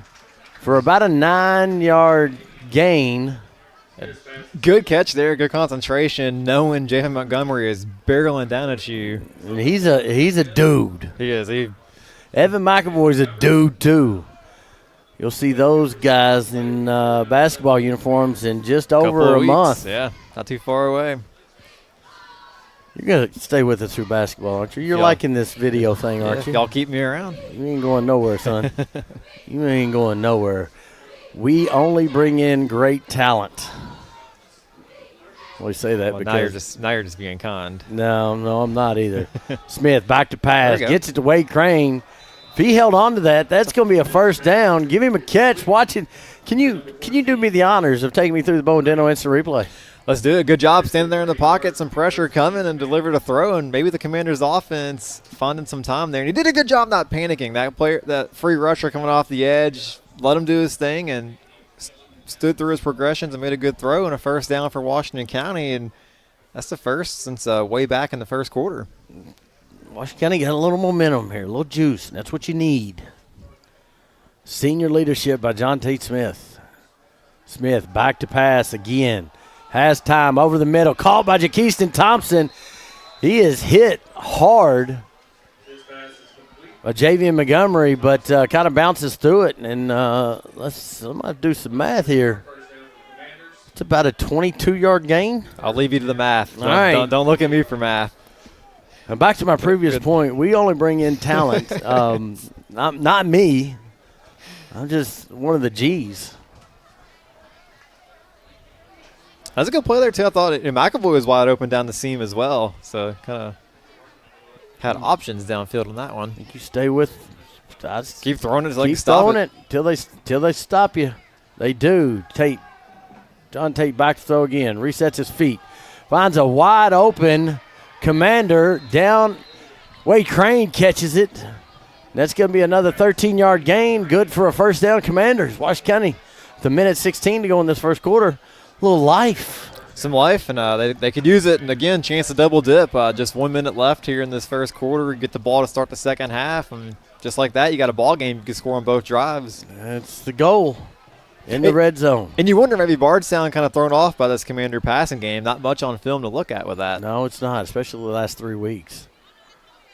for about a 9-yard gain. Good catch there. Good concentration, knowing Javen Montgomery is barreling down at you. And he's a dude. He is. Evan McAvoy's a dude, too. You'll see those guys in basketball uniforms in just over a month. Yeah, not too far away. You're going to stay with us through basketball, aren't you? You're liking this video thing, aren't you? Y'all keep me around. You ain't going nowhere, son. You ain't going nowhere. We only bring in great talent. Well, you say that because now you're just being kind. No, I'm not either. Smith back to pass, gets it to Wade Crane. If he held on to that, that's going to be a first down. Give him a catch. Watch it. Can you do me the honors of taking me through the Bone Deno instant replay? Let's do it. Good job standing there in the pocket, some pressure coming, and delivered a throw, and maybe the Commanders' offense finding some time there. And he did a good job not panicking. That free rusher coming off the edge, let him do his thing, and stood through his progressions and made a good throw and a first down for Washington County, and that's the first since way back in the first quarter. Washington County got a little momentum here, a little juice, and that's what you need. Senior leadership by John Tate Smith. Smith back to pass again. Has time over the middle. Called by Jakeiston Thompson. He is hit hard by Javian Montgomery, but kind of bounces through it. And I'm going to do some math here. It's about a 22-yard gain. I'll leave you to the math. All right. Don't look at me for math. And back to my previous point, we only bring in talent. Not me. I'm just one of the G's. That's a good play there, too. I thought McAvoy was wide open down the seam as well. So kind of had options downfield on that one. I think you stay with. Keep throwing it until keep throwing it till they stop you. They do. John Tate back to throw again. Resets his feet. Finds a wide open Commander down. Wade Crane catches it. That's going to be another 13-yard gain. Good for a first down. Commanders. Washington County. The minute 16 to go in this first quarter. A little life. Some life, and they could use it. And, again, chance to double dip. Just 1 minute left here in this first quarter. Get the ball to start the second half. And just like that, you got a ball game. You can score on both drives. That's the goal in the red zone. And you wonder maybe Bardstown kind of thrown off by this Commander passing game. Not much on film to look at with that. No, it's not, especially the last 3 weeks.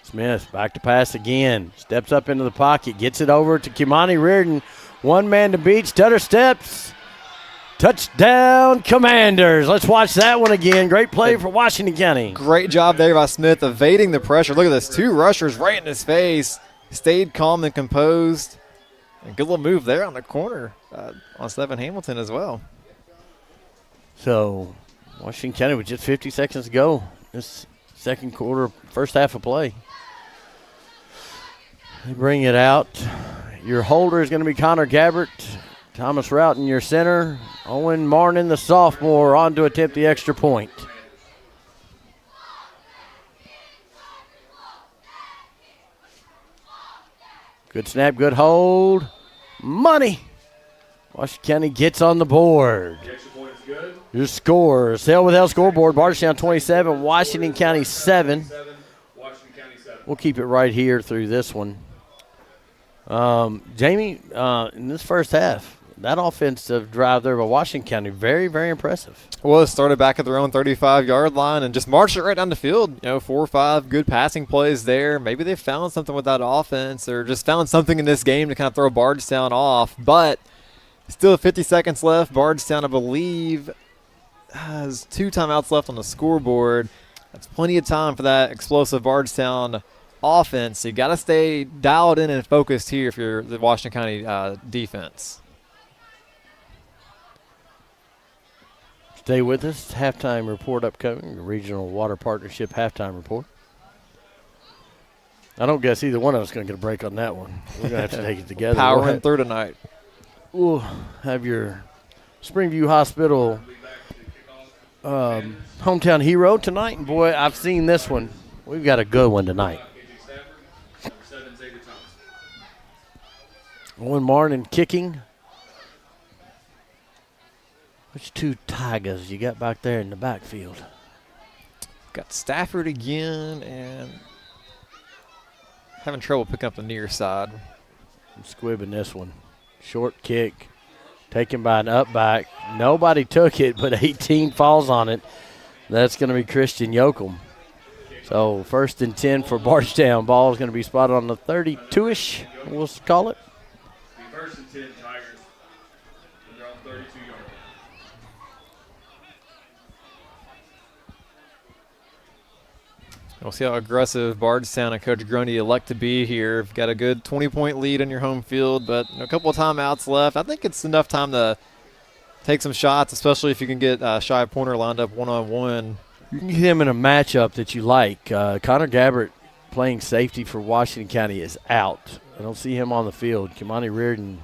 Smith back to pass again. Steps up into the pocket. Gets it over to Kimani Reardon. One man to beat. Stutter steps. Touchdown, Commanders. Let's watch that one again. Great play for Washington County. Great job there by Smith evading the pressure. Look at this. 2 rushers right in his face. Stayed calm and composed. And good little move there on the corner on Stephen Hamilton as well. So, Washington County with just 50 seconds to go. This second quarter, first half of play. They bring it out. Your holder is going to be Connor Gabbert. Thomas Routon, your center. Owen Marnin, the sophomore, on to attempt the extra point. Good snap, good hold. Money. Washington County gets on the board. The extra point is good. Your scores. Hell with Hell scoreboard. Bardstown 27, Washington County 7. Washington County 7. We'll keep it right here through this one. Jamie, in this first half, that offensive drive there by Washington County, very, very impressive. Well, it started back at their own 35-yard line and just marched it right down the field. 4 or 5 good passing plays there. Maybe they found something with that offense or just found something in this game to kind of throw Bardstown off. But still 50 seconds left. Bardstown, I believe, has 2 timeouts left on the scoreboard. That's plenty of time for that explosive Bardstown offense. So you got to stay dialed in and focused here if you're the Washington County defense. Stay with us. Halftime report upcoming. The Regional Water Partnership halftime report. I don't guess either one of us is going to get a break on that one. We're going to have to take it together. Powering through tonight. We'll have your Springview Hospital hometown hero tonight. And, boy, I've seen this one. We've got a good one tonight. Owen Martin kicking. Which two Tigers you got back there in the backfield? Got Stafford again and having trouble picking up the near side. I'm squibbing this one. Short kick, taken by an up back. Nobody took it, but 18 falls on it. That's going to be Christian Yoakum. So 1st and 10 for Bardstown. Ball is going to be spotted on the 32-ish, we'll call it. 1st and 10 Tigers. They're on 32 yards. We'll see how aggressive Bardstown and Coach Grundy elect to be here. You've got a good 20-point lead on your home field, but a couple of timeouts left. I think it's enough time to take some shots, especially if you can get Shy Pointer lined up one-on-one. You can get him in a matchup that you like. Connor Gabbert playing safety for Washington County is out. I don't see him on the field. Kimani Reardon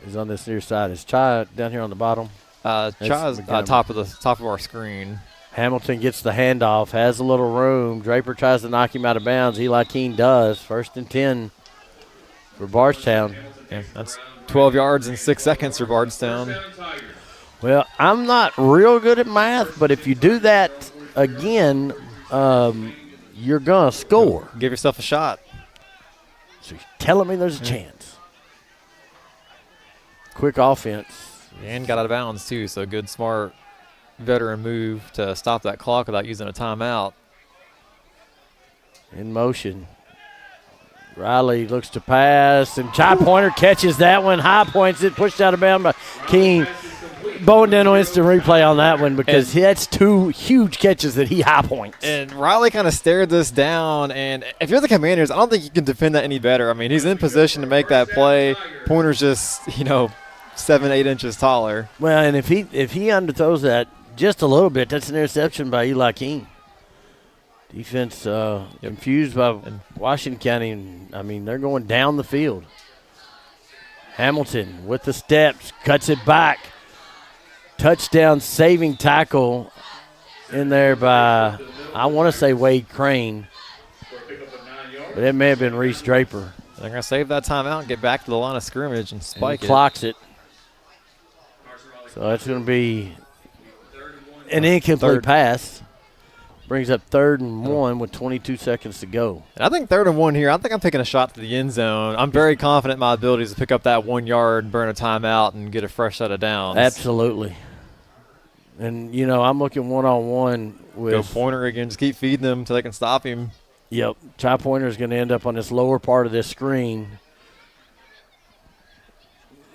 is on this near side. Is Chai down here on the bottom? Chai's top of our screen. Hamilton gets the handoff, has a little room. Draper tries to knock him out of bounds. Eli Keene does. 1st and 10 for Bardstown. Yeah, that's 12 yards in 6 seconds for Bardstown. Well, I'm not real good at math, but if you do that again, you're going to score. Give yourself a shot. So you're telling me there's a chance. Quick offense. And got out of bounds, too, so good, smart veteran move to stop that clock without using a timeout. In motion. Riley looks to pass, and Chai Pointer catches that one, high points it, pushed out of bounds by Keene. Bowen Dental instant replay on that one because that's 2 huge catches that he high points. And Riley kind of stared this down, and if you're the Commanders, I don't think you can defend that any better. I mean, he's in position to make that play. Pointer's just, 7-8 inches taller. Well, and if he underthrows that just a little bit, that's an interception by Eli Keene. Defense confused by Washington County. And, I mean, they're going down the field. Hamilton with the steps, cuts it back. Touchdown saving tackle in there by, I want to say, Wade Crane. But it may have been Reese Draper. They're going to save that timeout and get back to the line of scrimmage and spike it. Clocks it. So that's going to be an incomplete pass. Brings up 3rd and 1 with 22 seconds to go. And I think 3rd and 1 here, I think I'm taking a shot to the end zone. I'm very confident in my abilities to pick up that 1 yard, burn a timeout, and get a fresh set of downs. Absolutely. And, I'm looking one-on-one with. Go Pointer again. Just keep feeding them until they can stop him. Yep. Chai Pointer is going to end up on this lower part of this screen.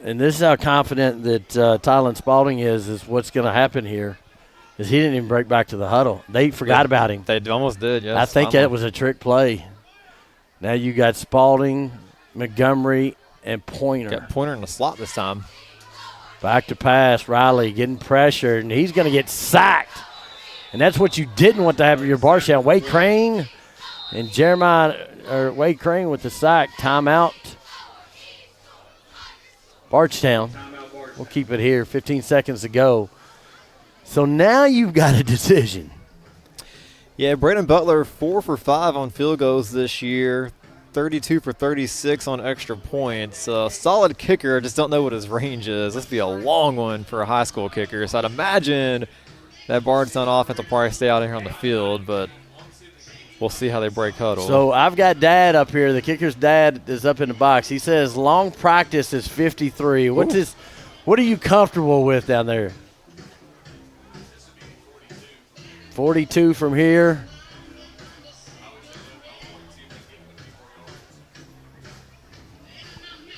And this is how confident that Tylen Spalding is what's going to happen here. Is he didn't even break back to the huddle. They forgot about him. They almost did, yes. I think that was a trick play. Now you got Spalding, Montgomery, and Pointer. Got Pointer in the slot this time. Back to pass. Riley getting pressured, and he's going to get sacked. And that's what you didn't want to have in your Bardstown. Wade Crane and Wade Crane with the sack. Timeout. Bardstown. We'll keep it here. 15 seconds to go. So now you've got a decision. Yeah, Braden Butler 4 for 5 on field goals this year, 32 for 36 on extra points. Solid kicker. I just don't know what his range is. This will be a long one for a high school kicker. So I'd imagine that Bardstown offense will probably stay out here on the field, but we'll see how they break huddle. So I've got Dad up here. The kicker's dad is up in the box. He says long practice is 53. What are you comfortable with down there? 42 from here.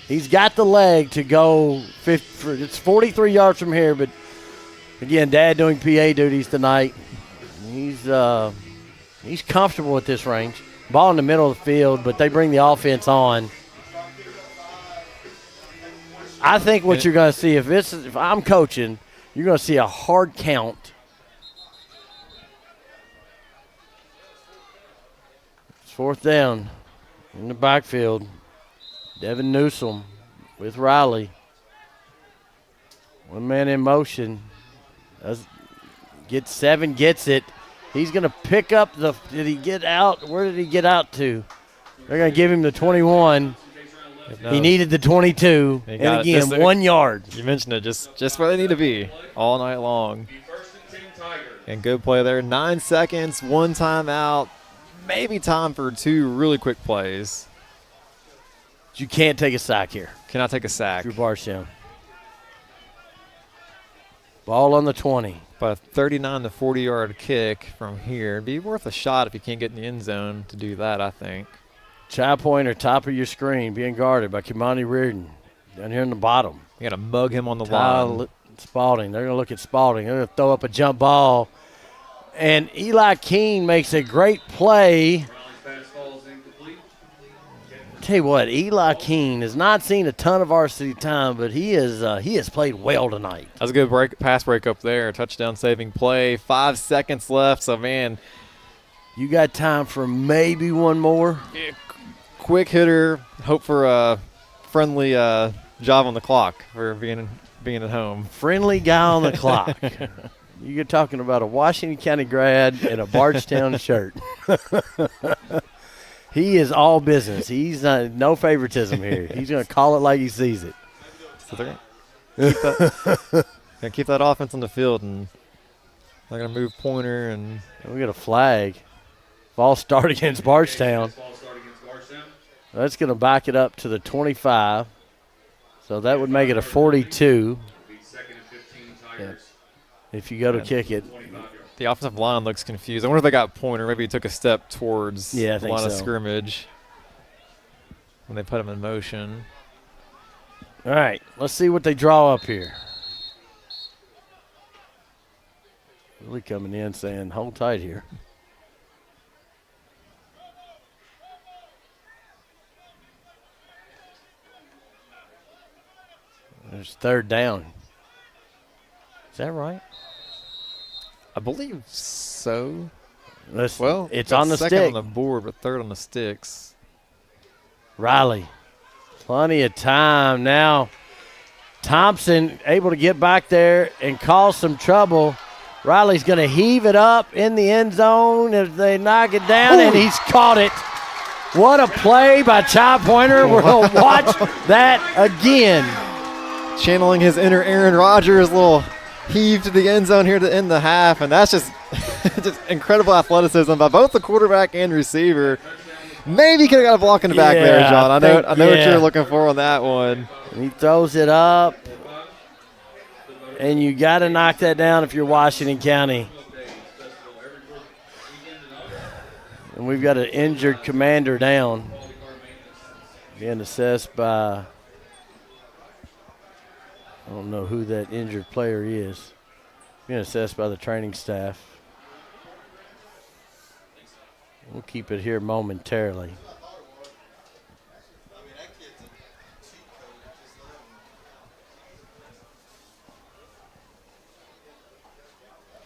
He's got the leg to go. It's 43 yards from here, but again, Dad doing PA duties tonight. He's comfortable at this range. Ball in the middle of the field, but they bring the offense on. I think what you're going to see, if I'm coaching, you're going to see a hard count. It's 4th down. In the backfield, Devin Newsom with Riley. One man in motion. Gets 7, gets it. He's going to pick up the – did he get out? Where did he get out to? They're going to give him the 21. No. He needed the 22. And again, 1 yard. You mentioned it, just where they need to be all night long. And good play there. 9 seconds, 1 timeout, maybe time for 2 really quick plays. You can't take a sack here. Cannot take a sack. Drew Bardstown. Ball on the 20. But a 39 to 40-yard kick from here. It'd be worth a shot if you can't get in the end zone to do that, I think. Chai pointer, top of your screen, being guarded by Kimani Reardon down here in the bottom. You got to mug him on the line. Spalding. They're going to look at Spalding. They're going to throw up a jump ball. And Eli Keene makes a great play. Tell you what, Eli Keene has not seen a ton of varsity time, but he has played well tonight. That's a good pass break up there. Touchdown saving play. 5 seconds left. So, man. You got time for maybe one more? Yeah, quick hitter. Hope for a friendly job on the clock for being at home. Friendly guy on the clock. You're talking about a Washington County grad in a Bardstown shirt. He is all business. He's no favoritism here. He's going to call it like he sees it. So they're going to keep that offense on the field, and they're going to move pointer. And we got a flag. Ball start against Bardstown. That's going to back it up to the 25. So that would make it a 42. Yeah. If you go to kick it. The offensive line looks confused. I wonder if they got pointer. Maybe he took a step towards the line of scrimmage when they put him in motion. All right, let's see what they draw up here. Really coming in saying, hold tight here. There's 3rd down. Is that right? I believe so. Well, it's on the stick. Second on the board, but 3rd on the sticks. Riley, plenty of time now. Thompson able to get back there and cause some trouble. Riley's going to heave it up in the end zone as they knock it down, and he's caught it. What a play by Chai Pointer. We'll watch that again. Channeling his inner Aaron Rodgers, little heave to the end zone here to end the half, and that's just incredible athleticism by both the quarterback and receiver. Maybe could have got a block in the back there, John. I know what you're looking for on that one. He throws it up, and you got to knock that down if you're Washington County. And we've got an injured commander down, being assessed by – I don't know who that injured player is. Being assessed by the training staff. We'll keep it here momentarily.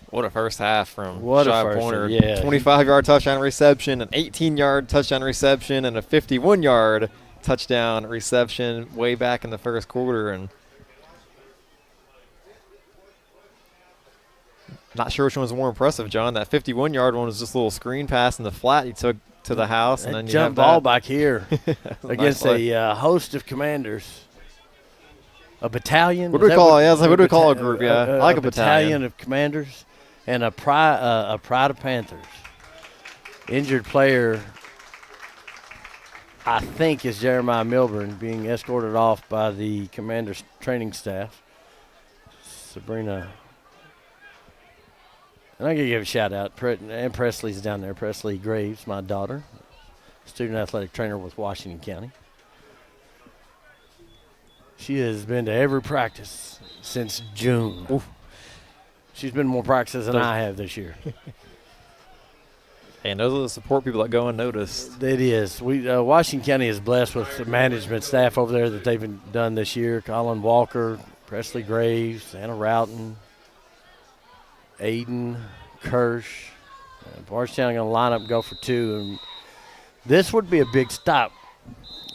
What a first half from Chai Pointer. Yeah. 25-yard touchdown reception, an 18-yard touchdown reception, and a 51-yard touchdown reception way back in the first quarter. And not sure which one was more impressive, John. That 51-yard one was just a little screen pass in the flat he took to the house. And then jump ball back here against a host of commanders. A battalion. What do we call it? What do we call a group? Yeah, I like a battalion of commanders and a pride of Panthers. Injured player, I think, is Jeremiah Milburn, being escorted off by the commander's training staff. Sabrina. And I got to give a shout out. And Presley's down there. Presley Graves, my daughter, student athletic trainer with Washington County. She has been to every practice since June. Oof. She's been more practices than I have this year. And those are the support people that go unnoticed. It is. Washington County is blessed with the management staff over there that they've done this year. Colin Walker, Presley Graves, Anna Roughton, Aiden, Kirsch. Bardstown going to line up and go for two. And This would be a big stop.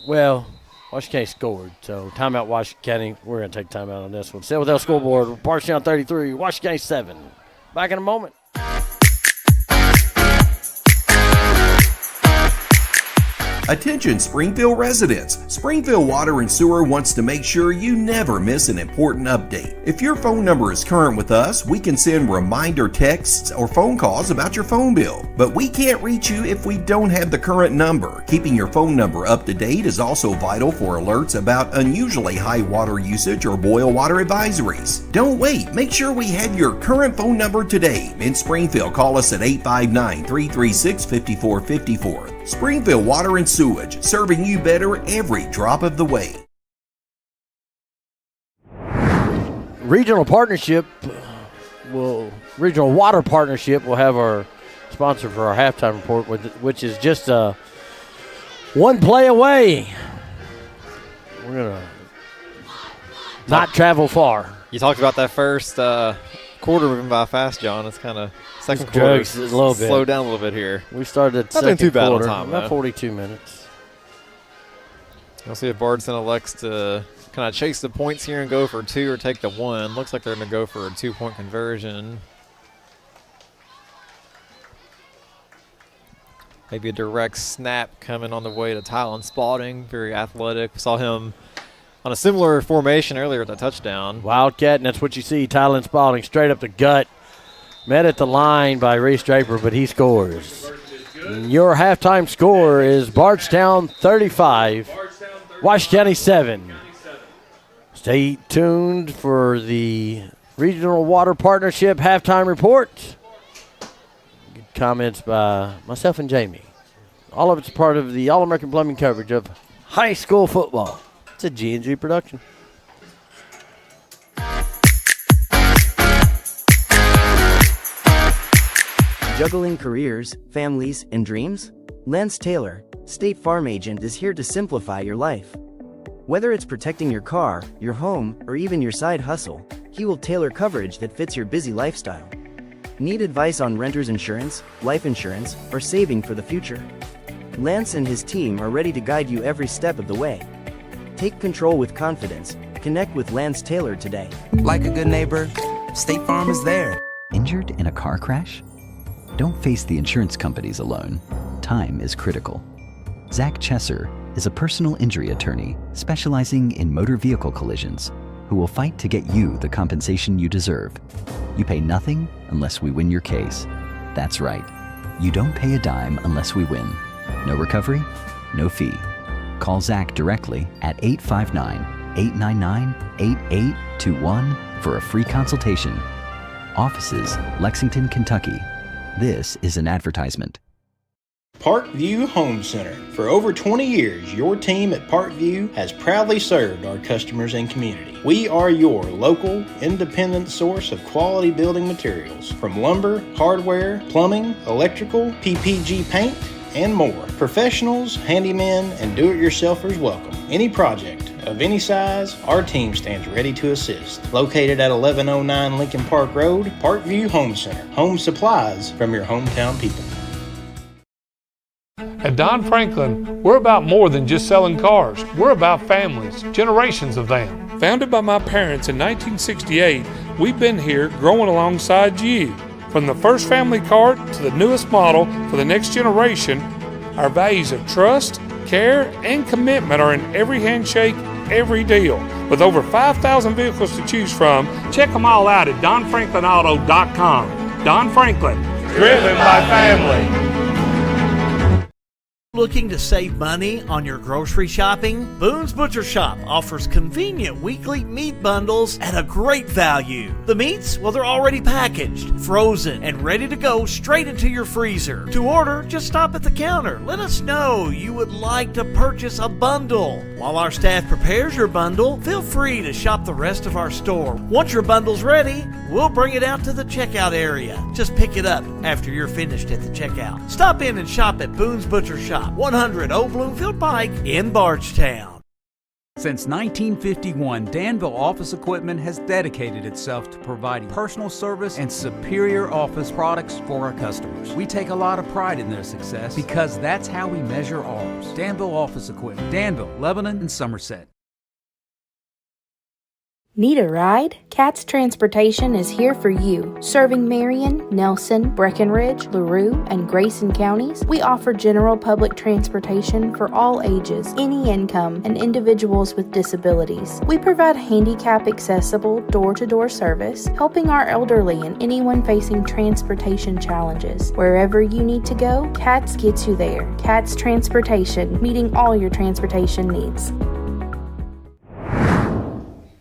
Well, Washington County scored, so timeout Washington County. We're going to take timeout on this one. Still with our scoreboard, Bardstown 33, Washington County 7. Back in a moment. Attention Springfield residents. Springfield Water and Sewer wants to make sure you never miss an important update. If your phone number is current with us, we can send reminder texts or phone calls about your phone bill. But we can't reach you if we don't have the current number. Keeping your phone number up to date is also vital for alerts about unusually high water usage or boil water advisories. Don't wait. Make sure we have your current phone number today. In Springfield, call us at 859-336-5454. Springfield Water and Sewage, serving you better every drop of the way. Regional Water Partnership will have our sponsor for our halftime report, which is just one play away. We're going to not travel far. You talked about that first quarter moving by fast, John. It's kind of second quarter. Slow down a little bit here. We started at not second been too bad quarter, on time, about man. 42 minutes. We'll see if Bardstown elects to kind of chase the points here and go for 2 or take the 1. Looks like they're going to go for a 2-point conversion. Maybe a direct snap coming on the way to Tylen Spalding. Very athletic. We saw him on a similar formation earlier at the touchdown. Wildcat, and that's what you see. Tylen Spalding straight up the gut. Met at the line by Reese Draper, but he scores. And your halftime score is Bardstown 35, Washington County 7. Stay tuned for the Regional Water Partnership halftime report. Good comments by myself and Jamie. All of it's part of the All-American Plumbing coverage of high school football. It's a G&G production. Juggling careers, families, and dreams? Lance Taylor, State Farm Agent, is here to simplify your life. Whether it's protecting your car, your home, or even your side hustle, he will tailor coverage that fits your busy lifestyle. Need advice on renter's insurance, life insurance, or saving for the future? Lance and his team are ready to guide you every step of the way. Take control with confidence. Connect with Lance Taylor today. Like a good neighbor, State Farm is there. Injured in a car crash? Don't face the insurance companies alone. Time is critical. Zach Chesser is a personal injury attorney specializing in motor vehicle collisions who will fight to get you the compensation you deserve. You pay nothing unless we win your case. That's right. You don't pay a dime unless we win. No recovery, no fee. Call Zach directly at 859-899-8821 for a free consultation. Offices, Lexington, Kentucky. This is an advertisement. Parkview Home Center. For over 20 years, your team at Parkview has proudly served our customers and community. We are your local, independent source of quality building materials, from lumber, hardware, plumbing, electrical, PPG paint, and more. Professionals, handymen, and do-it-yourselfers welcome. Any project of any size, our team stands ready to assist. Located at 1109 Lincoln Park Road, Parkview Home Center. Home supplies from your hometown people. At Don Franklin, we're about more than just selling cars. We're about families, generations of them. Founded by my parents in 1968, we've been here growing alongside you. From the first family cart to the newest model for the next generation, our values of trust, care, and commitment are in every handshake, every deal. With over 5,000 vehicles to choose from, check them all out at DonFranklinAuto.com. Don Franklin, driven by family. Looking to save money on your grocery shopping? Boone's Butcher Shop offers convenient weekly meat bundles at a great value. The meats, well, they're already packaged, frozen, and ready to go straight into your freezer. To order, just stop at the counter. Let us know you would like to purchase a bundle. While our staff prepares your bundle, feel free to shop the rest of our store. Once your bundle's ready, we'll bring it out to the checkout area. Just pick it up after you're finished at the checkout. Stop in and shop at Boone's Butcher Shop, 100 Old Bloomfield Pike in Bardstown. Since 1951, Danville Office Equipment has dedicated itself to providing personal service and superior office products for our customers. We take a lot of pride in their success because that's how we measure ours. Danville Office Equipment, Danville, Lebanon, and Somerset. Need a ride? Cat's Transportation is here for you. Serving Marion, Nelson, Breckenridge, LaRue, and Grayson counties, we offer general public transportation for all ages, any income, and individuals with disabilities. We provide handicap-accessible, door-to-door service, helping our elderly and anyone facing transportation challenges. Wherever you need to go, Cat's gets you there. Cat's Transportation, meeting all your transportation needs.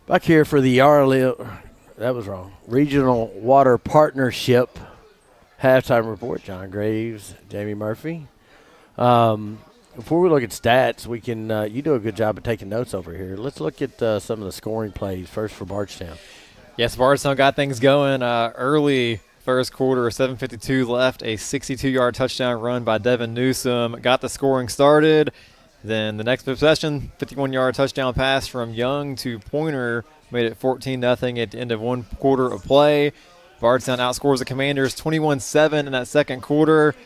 Back here for the Regional Water Partnership halftime report. John Graves, Jamie Murphy. Before we look at stats, we can. You do a good job of taking notes over here. Let's look at some of the scoring plays first for Bardstown. Yes, Bardstown got things going early. First quarter, 7:52 left. A 62-yard touchdown run by Devin Newsom got the scoring started. Then the next possession, 51-yard touchdown pass from Young to Pointer made it 14-0 at the end of one quarter of play. Bardstown outscores the Commanders 21-7 in that second quarter.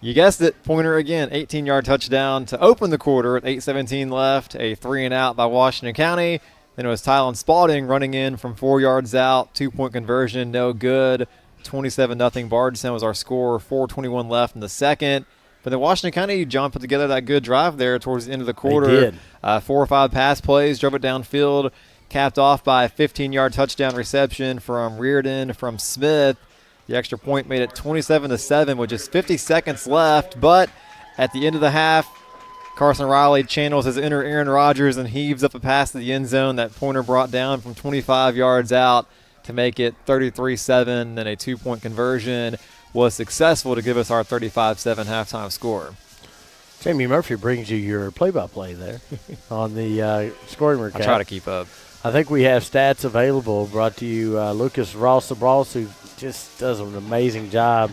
You guessed it, Pointer again, 18-yard touchdown to open the quarter with 8:17 left, a 3-and-out by Washington County. Then it was Tylen Spalding running in from 4 yards out, 2-point conversion, no good. 27-0 Bardstown was our score, 4:21 left in the second. But then Washington County, John, put together that good drive there towards the end of the quarter. They did. 4 or 5 pass plays, drove it downfield, capped off by a 15-yard touchdown reception from Reardon from Smith. The extra point made it 27-7 with just 50 seconds left. But at the end of the half, Carson Riley channels his inner Aaron Rodgers and heaves up a pass to the end zone that Pointer brought down from 25 yards out to make it 33-7, and a 2-point conversion was successful to give us our 35-7 halftime score. Jamie Murphy brings you your play-by-play there on the scoring recap. I try to keep up. I think we have stats available brought to you Lucas Ross, who just does an amazing job.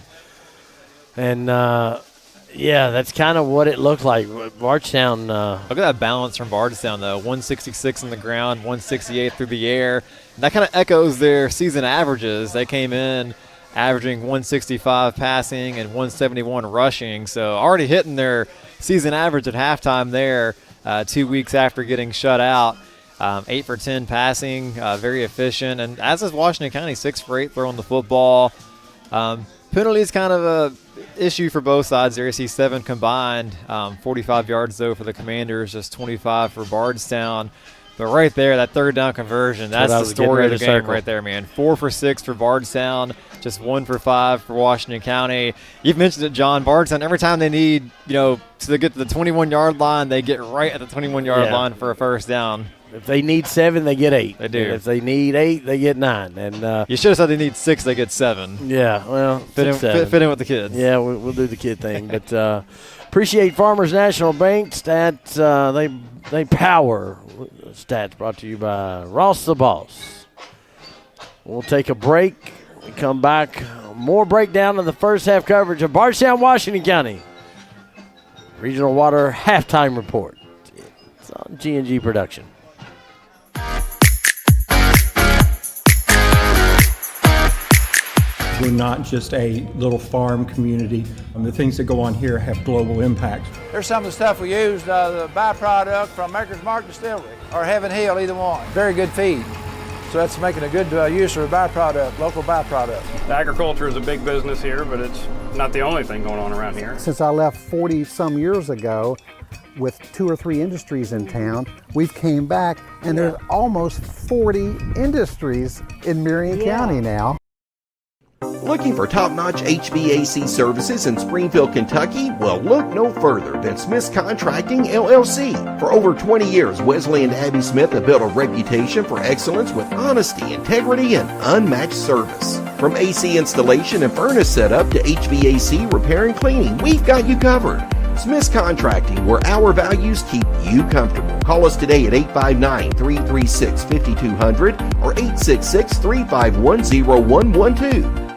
And, yeah, that's kind of what it looked like. Bardstown. Look at that balance from Bardstown, though. 166 on the ground, 168 through the air. And that kind of echoes their season averages. They came in averaging 165 passing and 171 rushing. So already hitting their season average at halftime there 2 weeks after getting shut out. 8 for 10 passing, very efficient. And as is Washington County, 6 for 8 throwing the football. Penalties kind of a issue for both sides there. You see 7 combined, 45 yards, though, for the Commanders, just 25 for Bardstown. But right there, that third down conversion, that's the story of the game right there, man. 4 for 6 for Bardstown, just 1 for 5 for Washington County. You've mentioned it, John. Bardstown, every time they need, to get to the 21-yard line, they get right at the 21-yard line for a first down. If they need 7, they get 8. They do. And if they need 8, they get 9. And you should have said they need 6, they get 7. Yeah, well, fit in with the kids. Yeah, we'll do the kid thing. But appreciate Farmers National Bank stats. They power stats brought to you by Ross the Boss. We'll take a break. We come back. More breakdown of the first half coverage of Bardstown, Washington County. Regional Water halftime report. It's on G&G Production. We're not just a little farm community. The things that go on here have global impact. There's some of the stuff we used, the byproduct from Maker's Mark Distillery or Heaven Hill, either one. Very good feed. So that's making a good use of a byproduct, local byproduct. Agriculture is a big business here, but it's not the only thing going on around here. Since I left 40-some years ago, with 2 or 3 industries in town, we've came back, and there's almost 40 industries in Marion County now. Looking for top-notch HVAC services in Springfield, Kentucky? Well, look no further than Smith's Contracting, LLC. For over 20 years, Wesley and Abby Smith have built a reputation for excellence with honesty, integrity, and unmatched service. From AC installation and furnace setup to HVAC repair and cleaning, we've got you covered. Smith's Contracting, where our values keep you comfortable. Call us today at 859-336-5200 or 866-351-0112.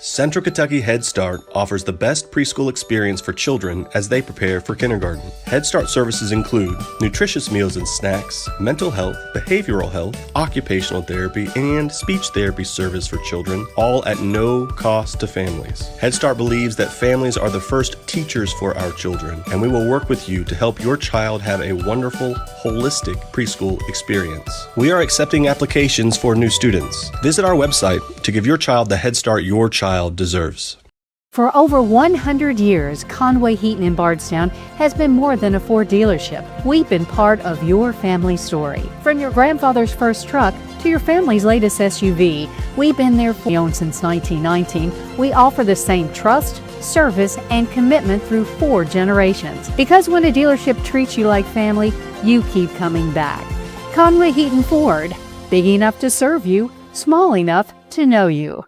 Central Kentucky Head Start offers the best preschool experience for children as they prepare for kindergarten. Head Start services include nutritious meals and snacks, mental health, behavioral health, occupational therapy, and speech therapy service for children, all at no cost to families. Head Start believes that families are the first teachers for our children, and we will work with you to help your child have a wonderful, holistic preschool experience. We are accepting applications for new students. Visit our website to give your child the Head Start your child deserves. For over 100 years, Conway Heaton in Bardstown has been more than a Ford dealership. We've been part of your family story. From your grandfather's first truck to your family's latest SUV, we've been there for you since 1919. We offer the same trust, service, and commitment through 4 generations. Because when a dealership treats you like family, you keep coming back. Conway Heaton Ford, big enough to serve you, small enough to know you.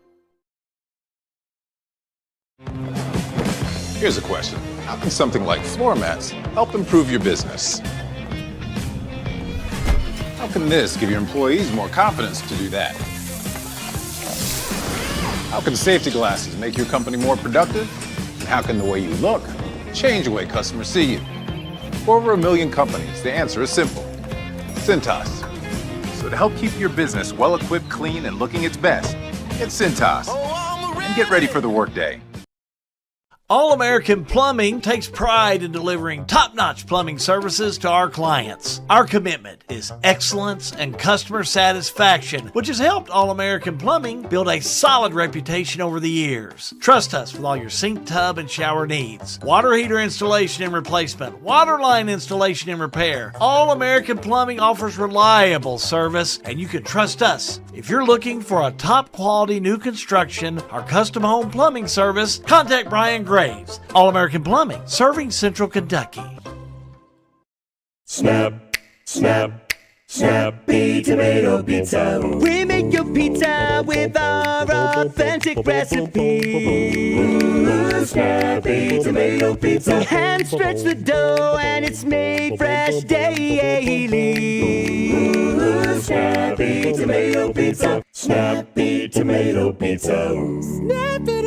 Here's a question. How can something like floor mats help improve your business? How can this give your employees more confidence to do that? How can safety glasses make your company more productive? And how can the way you look change the way customers see you? For over 1 million companies, the answer is simple. Cintas. So to help keep your business well-equipped, clean, and looking its best, get Cintas. And get ready for the workday. All-American Plumbing takes pride in delivering top-notch plumbing services to our clients. Our commitment is excellence and customer satisfaction, which has helped All-American Plumbing build a solid reputation over the years. Trust us with all your sink, tub, and shower needs. Water heater installation and replacement, water line installation and repair. All-American Plumbing offers reliable service, and you can trust us. If you're looking for a top-quality new construction or custom home plumbing service, contact Brian Gray. All-American Plumbing, serving Central Kentucky. Snap, snap, Snappy Tomato Pizza. We make your pizza with our authentic recipe. Snappy Tomato Pizza. Hand stretch the dough and it's made fresh daily. Snappy Tomato Pizza. Snappy Tomato Pizza.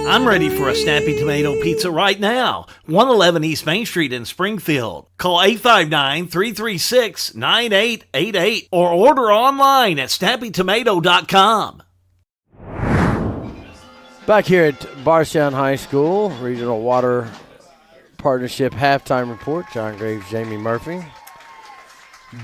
I'm ready for a Snappy Tomato Pizza right now. 111 East Main Street in Springfield. Call 859-336-9888 or order online at snappytomato.com. Back here at Bardstown High School, Regional Water Partnership Halftime Report. John Graves, Jamie Murphy.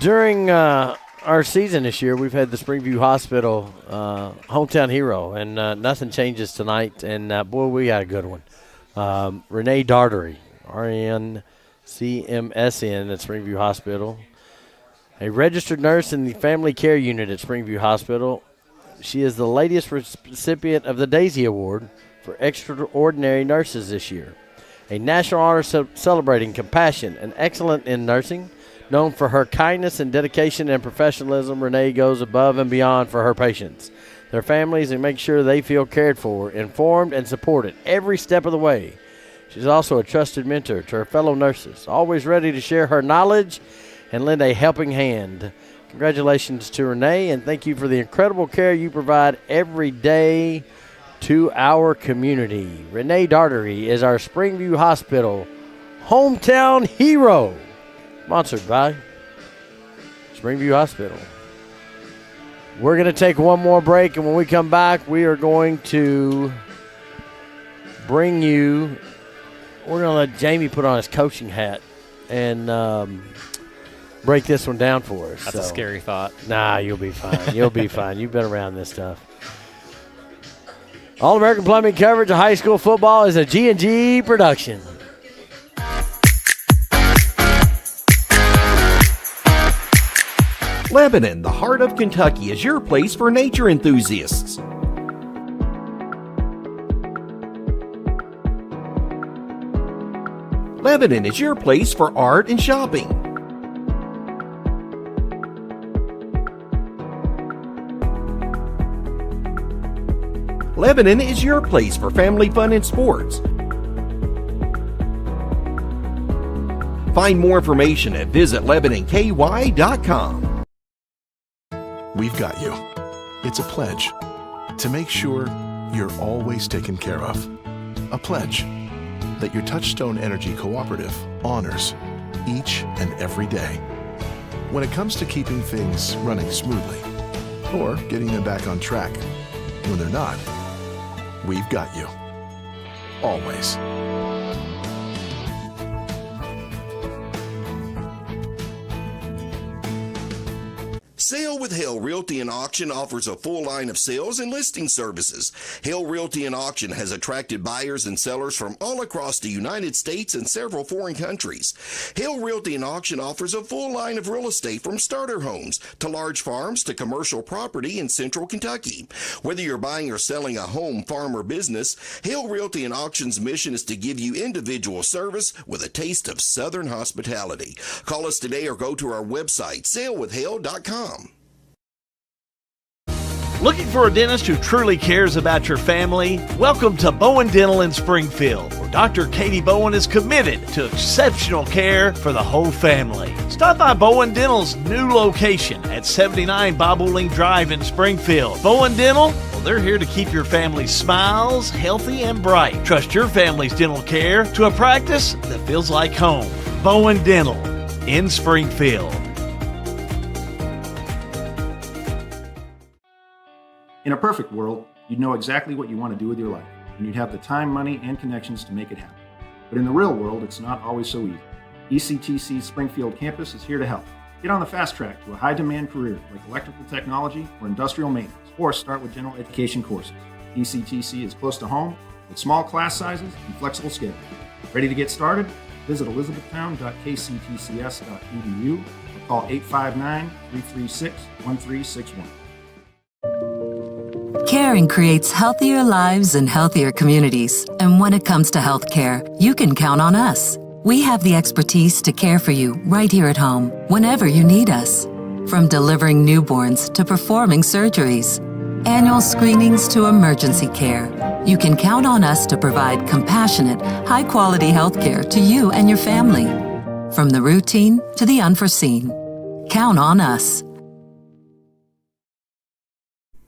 During our season this year, we've had the Springview Hospital Hometown Hero, and nothing changes tonight. And, boy, we got a good one. Renee Dartery, RNCMSN at Springview Hospital, a registered nurse in the Family Care Unit at Springview Hospital. She is the latest recipient of the Daisy Award for Extraordinary Nurses this year, a national honor celebrating compassion and excellence in nursing. Known for her kindness and dedication and professionalism, Renee goes above and beyond for her patients, their families, and makes sure they feel cared for, informed, and supported every step of the way. She's also a trusted mentor to her fellow nurses, always ready to share her knowledge and lend a helping hand. Congratulations to Renee, and thank you for the incredible care you provide every day to our community. Renee Dartery is our Springview Hospital Hometown Hero. Sponsored by Springview Hospital. We're going to take one more break, and when we come back, we are going to bring you, we're going to let Jamie put on his coaching hat and break this one down for us. That's a scary thought. Nah, you'll be fine. You'll be fine. You've been around this stuff. All-American Plumbing coverage of high school football is a G&G production. Lebanon, the heart of Kentucky, is your place for nature enthusiasts. Lebanon is your place for art and shopping. Lebanon is your place for family fun and sports. Find more information at visitlebanonky.com. We've got you. It's a pledge to make sure you're always taken care of. A pledge that your Touchstone Energy Cooperative honors each and every day. When it comes to keeping things running smoothly or getting them back on track when they're not, we've got you. Always. Sale with Hale Realty and Auction offers a full line of sales and listing services. Hale Realty and Auction has attracted buyers and sellers from all across the United States and several foreign countries. Hale Realty and Auction offers a full line of real estate from starter homes to large farms to commercial property in central Kentucky. Whether you're buying or selling a home, farm, or business, Hale Realty and Auction's mission is to give you individual service with a taste of Southern hospitality. Call us today or go to our website, salewithhale.com. Looking for a dentist who truly cares about your family? Welcome to Bowen Dental in Springfield, where Dr. Katie Bowen is committed to exceptional care for the whole family. Stop by Bowen Dental's new location at 79 Bobolink Drive in Springfield. Bowen Dental, well, they're here to keep your family's smiles healthy and bright. Trust your family's dental care to a practice that feels like home. Bowen Dental in Springfield. In a perfect world, you'd know exactly what you want to do with your life, and you'd have the time, money, and connections to make it happen. But in the real world, it's not always so easy. ECTC's Springfield campus is here to help. Get on the fast track to a high-demand career like electrical technology or industrial maintenance, or start with general education courses. ECTC is close to home with small class sizes and flexible schedules. Ready to get started? Visit elizabethtown.kctcs.edu or call 859-336-1361. Caring creates healthier lives and healthier communities. And when it comes to healthcare, you can count on us. We have the expertise to care for you right here at home, whenever you need us. From delivering newborns to performing surgeries, annual screenings to emergency care, you can count on us to provide compassionate, high-quality healthcare to you and your family. From the routine to the unforeseen. Count on us.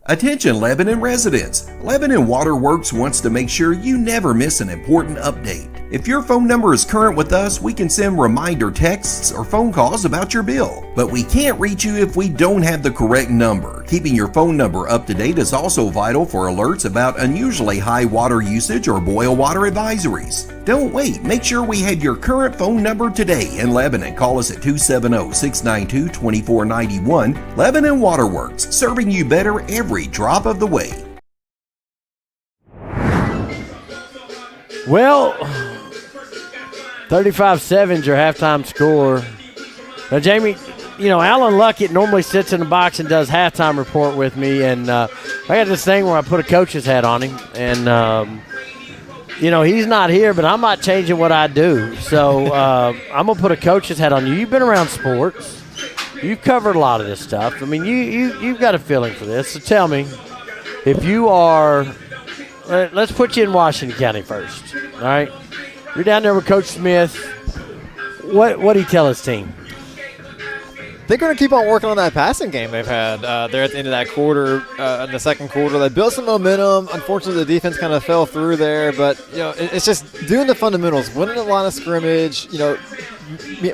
Attention Lebanon residents. Lebanon Waterworks wants to make sure you never miss an important update. If your phone number is current with us, we can send reminder texts or phone calls about your bill. But we can't reach you if we don't have the correct number. Keeping your phone number up to date is also vital for alerts about unusually high water usage or boil water advisories. Don't wait. Make sure we have your current phone number today in Lebanon. Call us at 270-692-2491. Lebanon Waterworks, serving you better every drop of the way. Well, 35-7 is your halftime score. Now, Jamie, you know, Alan Luckett normally sits in the box and does halftime report with me, and I got this thing where I put a coach's hat on him, and, you know, he's not here, but I'm not changing what I do. So I'm going to put a coach's hat on you. You've been around sports. You've covered a lot of this stuff. I mean, you've got a feeling for this. So tell me, if you are – let's put you in Washington County first, all right? You're down there with Coach Smith. What do you tell his team? They're going to keep on working on that passing game they've had there at the end of that quarter, in the second quarter. They built some momentum. Unfortunately, the defense kind of fell through there, but you know, it's just doing the fundamentals, winning the line of scrimmage, you know,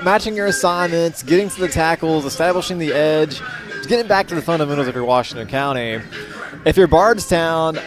matching your assignments, getting to the tackles, establishing the edge, getting back to the fundamentals if you're Washington County. If you're Bardstown,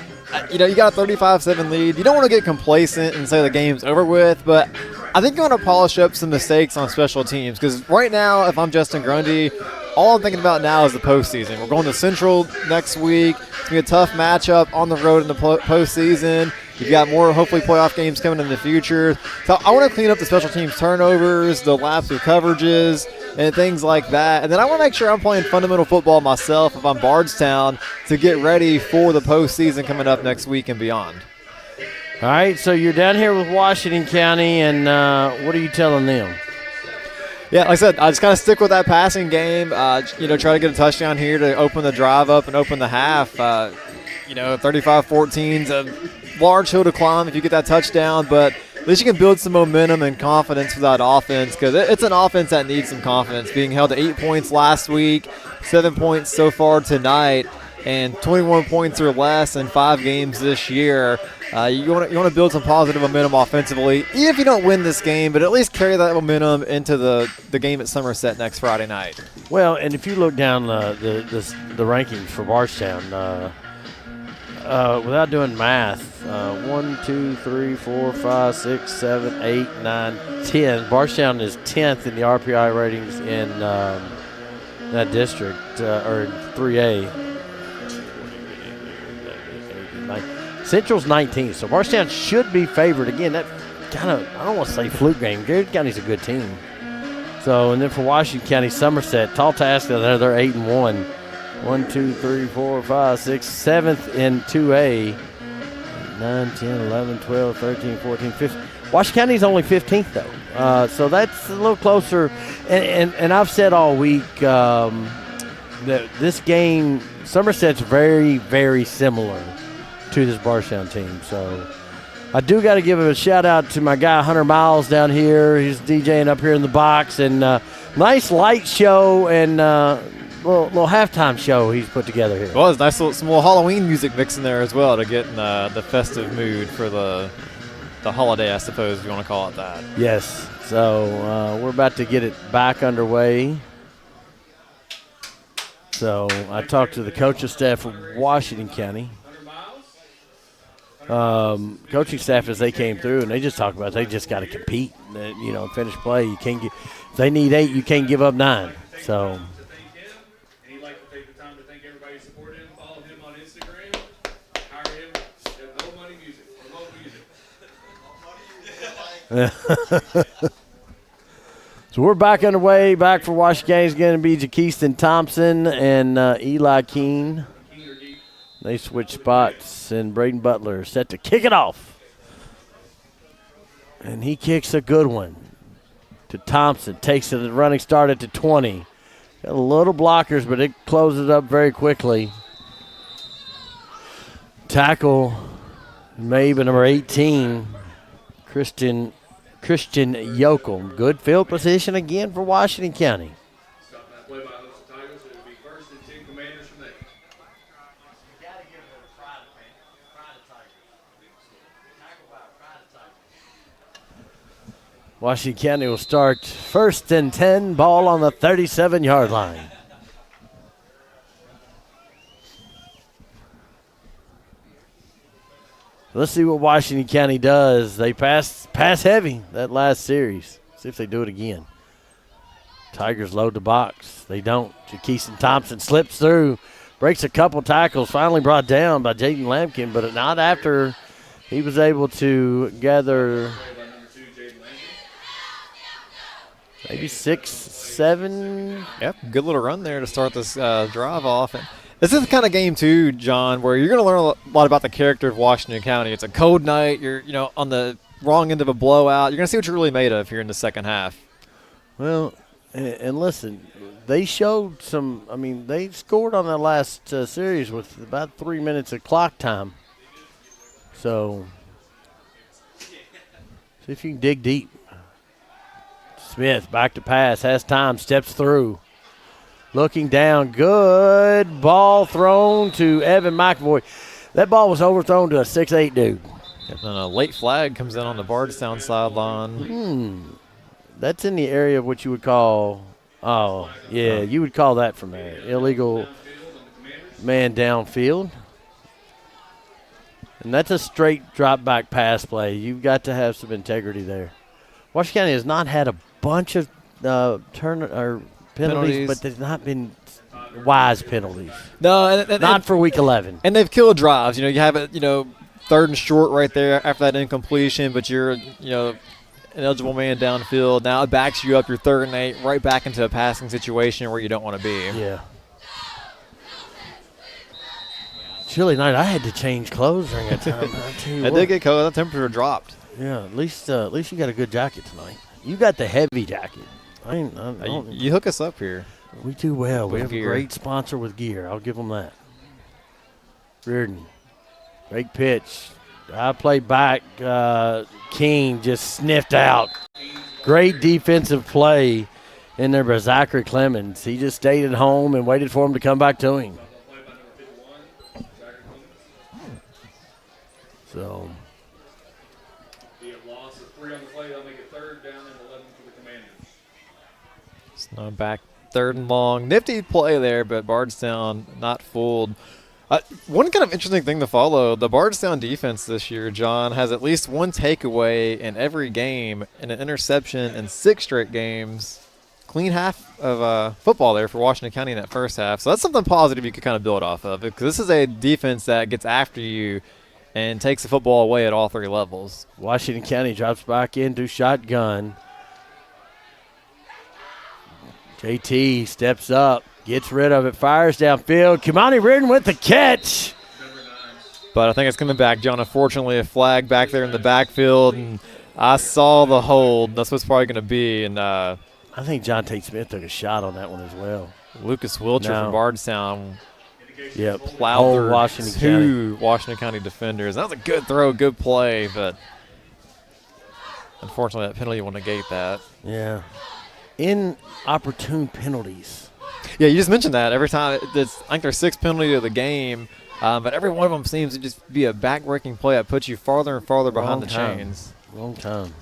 you know, you got a 35-7 lead. You don't want to get complacent and say the game's over with, but I think you want to polish up some mistakes on special teams, because right now, if I'm Justin Grundy, all I'm thinking about now is the postseason. We're going to Central next week. It's going to be a tough matchup on the road in the postseason. You've got more, hopefully, playoff games coming in the future. So I want to clean up the special teams turnovers, the laps of coverages, and things like that. And then I want to make sure I'm playing fundamental football myself if I'm Bardstown to get ready for the postseason coming up next week and beyond. All right, so you're down here with Washington County, and what are you telling them? Yeah, like I said, I just kind of stick with that passing game. You know, try to get a touchdown here to open the drive up and open the half. You know, 35-14 is a large hill to climb if you get that touchdown, but at least you can build some momentum and confidence for that offense, because it's an offense that needs some confidence. Being held to 8 points last week, 7 points so far tonight. and 21 points or less in 5 games this year. You want to build some positive momentum offensively, even if you don't win this game, but at least carry that momentum into the game at Somerset next Friday night. Well, and if you look down the rankings for Bardstown, without doing math, 1, 2, 3, 4, 5, 6, 7, 8, 9, 10. Bardstown is 10th in the RPI ratings in that district, or 3A. Central's 19th, so Bardstown should be favored. Again, that kind of, I don't want to say fluke game. Garrett County's a good team. So, and then for Washington County, Somerset, tall task there, they're 8-1. 1, 2, 3, 4, 5, 6, 7th in 2A. 9, 10, 11, 12, 13, 14, 15. Washington County's only 15th, though. So that's a little closer. And I've said all week that this game, Somerset's very, very similar to this Bardstown team. So I do got to give a shout out to my guy Hunter Miles down here. He's DJing up here in the box, and nice light show and little halftime show he's put together here. Well, it's nice some little Halloween music mix in there as well to get in the festive mood for the holiday, I suppose, if you want to call it that. Yes. So we're about to get it back underway. So I talked to the coaching staff of Washington County. Coaching staff as they came through, and they just talked about they just got to compete, finish play. You can't if they need 8, you can't give up 9. So. He'd like to take the time to thank everybody who supported him. Follow him on Instagram. Hire him at No Money Music or Low Music. So we're back underway. Back for Washington County is going to be Jakeiston Thompson and Eli Keene. They switch spots, and Braden Butler set to kick it off. And he kicks a good one to Thompson. Takes it a running start at the 20. Got a little blockers, but it closes up very quickly. Tackle, maybe number 18, Christian Yokel. Good field position again for Washington County. Washington County will start 1st and 10, ball on the 37-yard line. Let's see what Washington County does. They pass heavy that last series. See if they do it again. Tigers load the box. They don't. Jakeiston Thompson slips through, breaks a couple tackles, finally brought down by Jaden Lampkin, but not after he was able to gather maybe 6, 7. Yep, good little run there to start this drive off. And this is the kind of game, too, John, where you're going to learn a lot about the character of Washington County. It's a cold night. You're on the wrong end of a blowout. You're going to see what you're really made of here in the second half. Well, and listen, they showed some. I mean, they scored on that last series with about 3 minutes of clock time. So, see if you can dig deep. Smith back to pass, has time, steps through. Looking down, good ball thrown to Evan McAvoy. That ball was overthrown to a 6'8" dude. And then a late flag comes in on the Bardstown sideline. That's in the area of what you would call, you would call that from there. Illegal man downfield. And that's a straight drop back pass play. You've got to have some integrity there. Washington County has not had a bunch of penalties, but there's not been wise penalties. No, not for week 11. And they've killed drives. You have it, 3rd and short right there after that incompletion, but you're, an eligible man downfield. Now it backs you up. You're 3rd and 8, right back into a passing situation where you don't want to be. Yeah. Chilly night. I had to change clothes during that time. It did get cold. The temperature dropped. Yeah, at least you got a good jacket tonight. You got the heavy jacket. You hook us up here. We do well. We have gear. a great sponsor with gear. I'll give them that. Reardon, great pitch. I played back. King just sniffed out. Great defensive play in there by Zachary Clemens. He just stayed at home and waited for him to come back to him. So Be a loss of 3 on the play. They'll make it 3rd down and 11 for the Commanders. Snow back 3rd and long. Nifty play there, but Bardstown not fooled. One kind of interesting thing to follow, the Bardstown defense this year, John, has at least one takeaway in every game and an interception in 6 straight games. Clean half of football there for Washington County in that first half. So that's something positive you could kind of build off of, because this is a defense that gets after you and takes the football away at all 3 levels. Washington County drops back into shotgun. JT steps up, gets rid of it, fires downfield. Kimani Reardon with the catch. But I think it's coming back, John. Unfortunately, a flag back there in the backfield, and I saw the hold. That's what it's probably going to be. And I think John Tate Smith took a shot on that one as well. Lucas Wilcher from Bardstown plowed through Washington County defenders. That was a good throw, good play, but unfortunately that penalty will negate that. Yeah. Inopportune penalties. Yeah, you just mentioned that. Every time, I think there's 6 penalties of the game, but every one of them seems to just be a back-breaking play that puts you farther and farther behind the chains. Long time.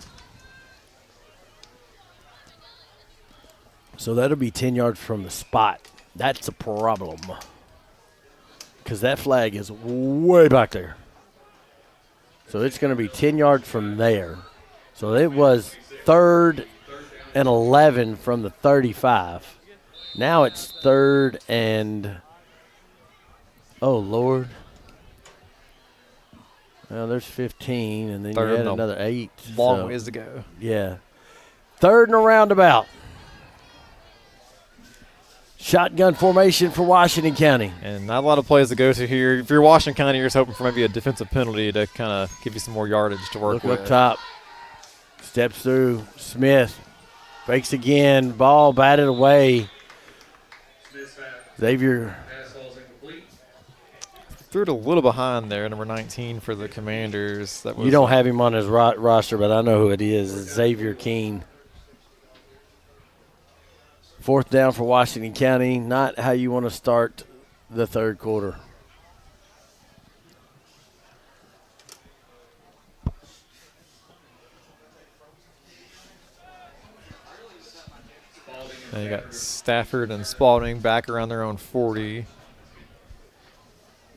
So that'll be 10 yards from the spot. That's a problem, because that flag is way back there. So it's going to be 10 yards from there. So it was 3rd and 11 from the 35. Now it's 3rd and, oh, Lord. Well, there's 15, and then you had another 8. Long ways to go. Yeah. 3rd and a roundabout. Shotgun formation for Washington County. And not a lot of plays to go to here. If you're Washington County, you're just hoping for maybe a defensive penalty to kind of give you some more yardage to work with. Look up top. Steps through. Smith. Fakes again. Ball batted away. Xavier. Threw it a little behind there, number 19 for the Commanders. That was you don't have him on his roster, but I know who it is. It's Xavier Keene. 4th down for Washington County. Not how you want to start the 3rd quarter. And you got Stafford and Spalding back around their own 40.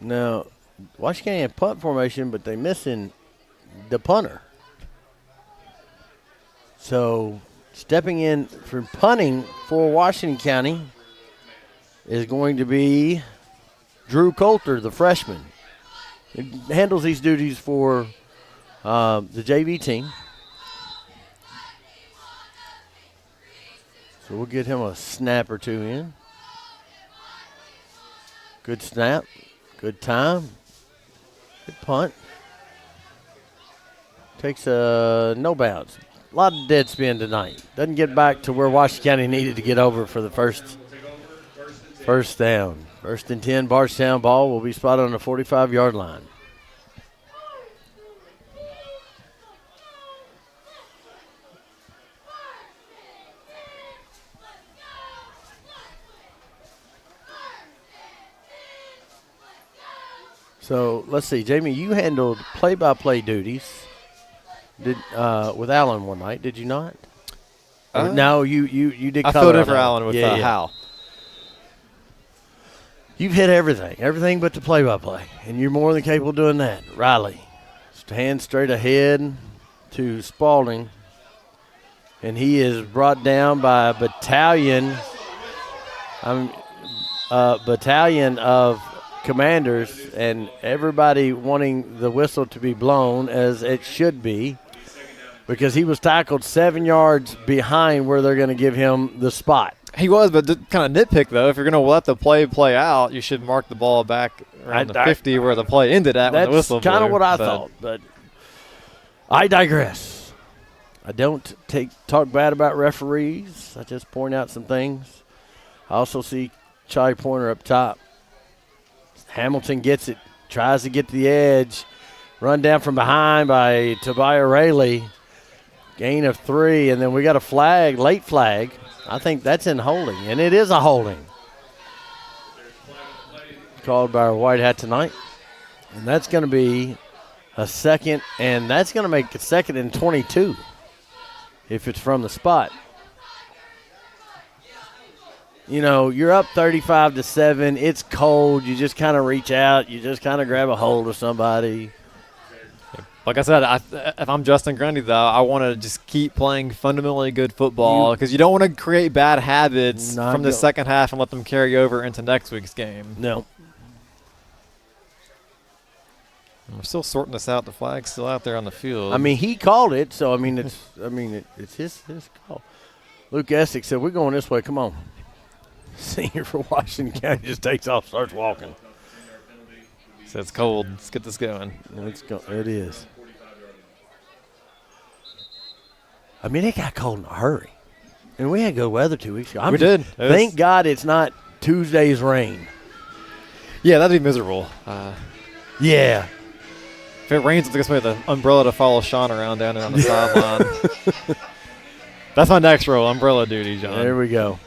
Now, Washington County had punt formation, but they're missing the punter. So stepping in for punting for Washington County is going to be Drew Coulter, the freshman. He handles these duties for the JV team. So we'll get him a snap or 2 in. Good snap. Good time. Good punt. Takes a no bounce. A lot of dead spin tonight. Doesn't get back to where Washington County needed to get over for the first down. 1st and 10, Bardstown ball will be spotted on the 45-yard line. So let's see, Jamie, you handled play-by-play duties with Alan one night, did you not? No, you did. I filled in for Alan with Hal. You've hit everything but the play-by-play, and you're more than capable of doing that. Riley, hand straight ahead to Spalding, and he is brought down by a battalion of Commanders, and everybody wanting the whistle to be blown, as it should be, because he was tackled 7 yards behind where they're going to give him the spot. He was, but kind of nitpick, though. If you're going to let the play out, you should mark the ball back around the 50 where the play ended at when the whistle blew. That's kind of what I thought, but I digress. I don't talk bad about referees. I just point out some things. I also see Charlie Pointer up top. Hamilton gets it, tries to get to the edge. Run down from behind by Tobiah Rayleigh. Gain of 3, and then we got a flag, late flag. I think that's in holding, and it is a holding. Called by our white hat tonight. And that's going to be a second, and that's going to make a second and 22 if it's from the spot. You know, you're up 35-7. It's cold. You just kind of reach out. You just kind of grab a hold of somebody. Like I said, if I'm Justin Grundy, though, I want to just keep playing fundamentally good football because you don't want to create bad habits from the second half and let them carry over into next week's game. No. And we're still sorting this out. The flag's still out there on the field. I mean, he called it, so it's his call. Luke Essex said, "We're going this way. Come on." Senior for Washington County just takes off, starts walking. So it's cold. Let's get this going. It is. I mean, it got cold in a hurry. And we had good weather 2 weeks ago. We did. Thank God it's not Tuesday's rain. Yeah, that'd be miserable. Yeah. If it rains, it's going to be the umbrella to follow Sean around down there on the sideline. That's my next role, umbrella duty, John. There we go.